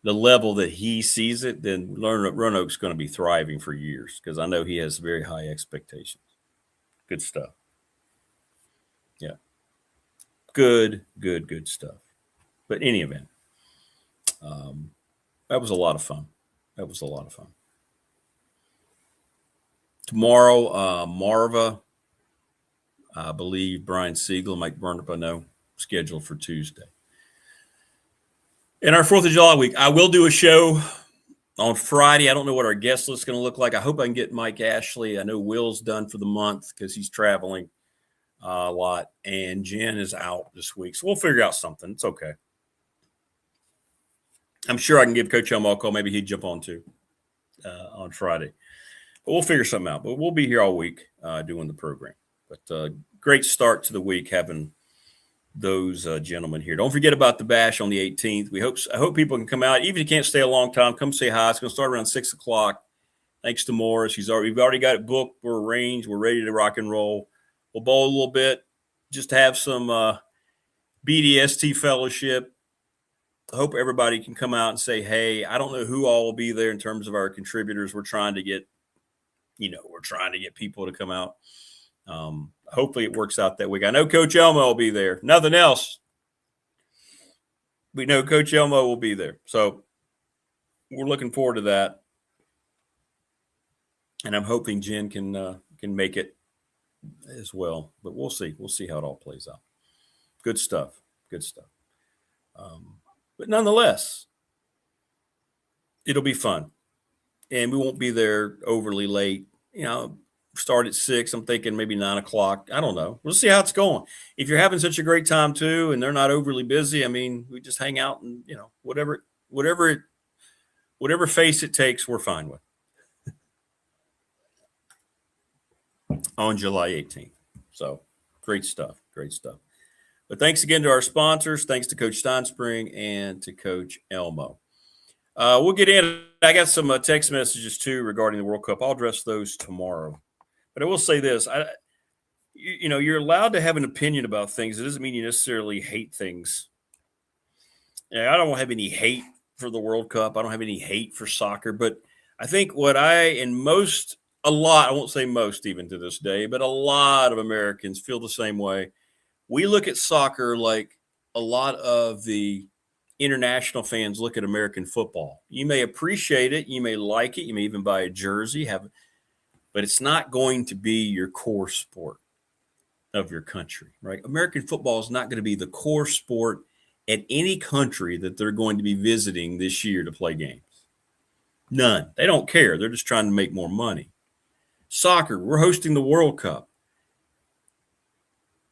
the level that he sees it, then Roanoke's going to be thriving for years because I know he has very high expectations. Good stuff. Yeah. Good stuff. But any event, that was a lot of fun. Tomorrow, Marva, I believe Brian Siegel, Mike Burnip, I know, scheduled for Tuesday. In our 4th of July week, I will do a show on Friday. I don't know what our guest list is going to look like. I hope I can get Mike Ashley. I know Will's done for the month because he's traveling a lot, and Jen is out this week. So we'll figure out something. It's okay. I'm sure I can give Coach Elmo a call. Maybe he'd jump on too on Friday. But we'll figure something out. But we'll be here all week doing the program. But great start to the week having those gentlemen here. Don't forget about the bash on the 18th. I hope people can come out. Even if you can't stay a long time, come say hi. It's going to start around 6 o'clock. Thanks to Morris. We've already got it booked. We're arranged. We're ready to rock and roll. We'll bowl a little bit. Just have some BDST fellowship. I hope everybody can come out and say, hey, I don't know who all will be there in terms of our contributors. We're trying to get people to come out. Hopefully it works out that week. I know Coach Elmo will be there. Nothing else. We know Coach Elmo will be there. So we're looking forward to that. And I'm hoping Jen can make it as well. But we'll see. We'll see how it all plays out. Good stuff. Good stuff. But nonetheless, it'll be fun. And we won't be there overly late. Start at 6. I'm thinking maybe 9 o'clock. I don't know. We'll see how it's going. If you're having such a great time too, and they're not overly busy, I mean, we just hang out and whatever face it takes, we're fine with. On July 18th. So great stuff. Great stuff. But thanks again to our sponsors. Thanks to Coach Steinspring and to Coach Elmo. We'll get in. I got some text messages too regarding the World Cup. I'll address those tomorrow. But I will say this, you're allowed to have an opinion about things. It doesn't mean you necessarily hate things. I don't have any hate for the World Cup. I don't have any hate for soccer. But I think I won't say most even to this day, but a lot of Americans feel the same way. We look at soccer like a lot of the international fans look at American football. You may appreciate it. You may like it. You may even buy a jersey, but it's not going to be your core sport of your country, right? American football is not going to be the core sport at any country that they're going to be visiting this year to play games. None. They don't care. They're just trying to make more money. Soccer, we're hosting the World Cup.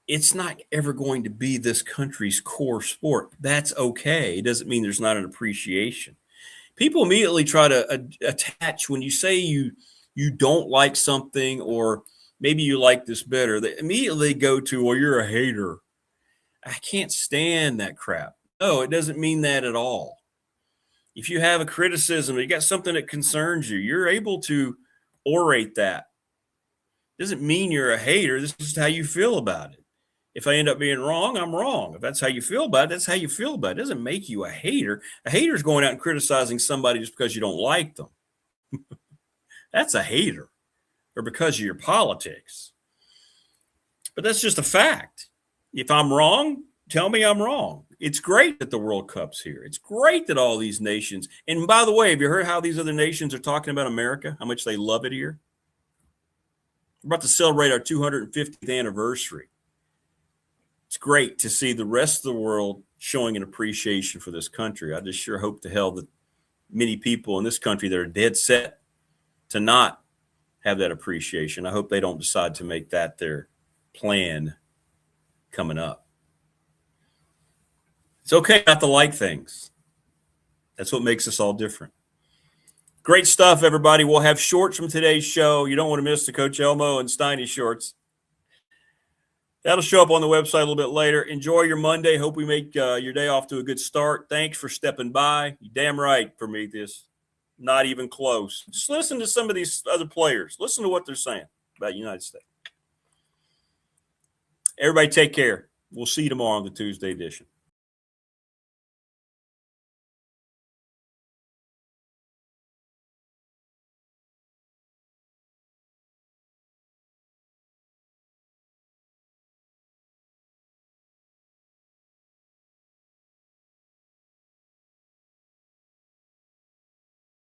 It's not ever going to be this country's core sport. That's okay. It doesn't mean there's not an appreciation. People immediately try to attach when you say you don't like something or maybe you like this better. They immediately go to, well, you're a hater. I can't stand that crap. No, it doesn't mean that at all. If you have a criticism, you got something that concerns you, you're able to orate that. It doesn't mean you're a hater. This is how you feel about it. If I end up being wrong, I'm wrong. If that's how you feel about it, that's how you feel about it. It doesn't make you a hater. A hater is going out and criticizing somebody just because you don't like them. That's a hater, or because of your politics. But that's just a fact. If I'm wrong, tell me I'm wrong. It's great that the World Cup's here. It's great that all these nations, and by the way, have you heard how these other nations are talking about America, how much they love it here? We're about to celebrate our 250th anniversary. It's great to see the rest of the world showing an appreciation for this country. I just sure hope to hell that many people in this country that are dead set to not have that appreciation. I hope they don't decide to make that their plan coming up. It's okay not to like things. That's what makes us all different. Great stuff, everybody. We'll have shorts from today's show. You don't want to miss the Coach Elmo and Steiny shorts. That'll show up on the website a little bit later. Enjoy your Monday. Hope we make your day off to a good start. Thanks for stepping by. You're damn right, Prometheus. Not even close. Just listen to some of these other players. Listen to what they're saying about the United States. Everybody take care. We'll see you tomorrow on the Tuesday edition.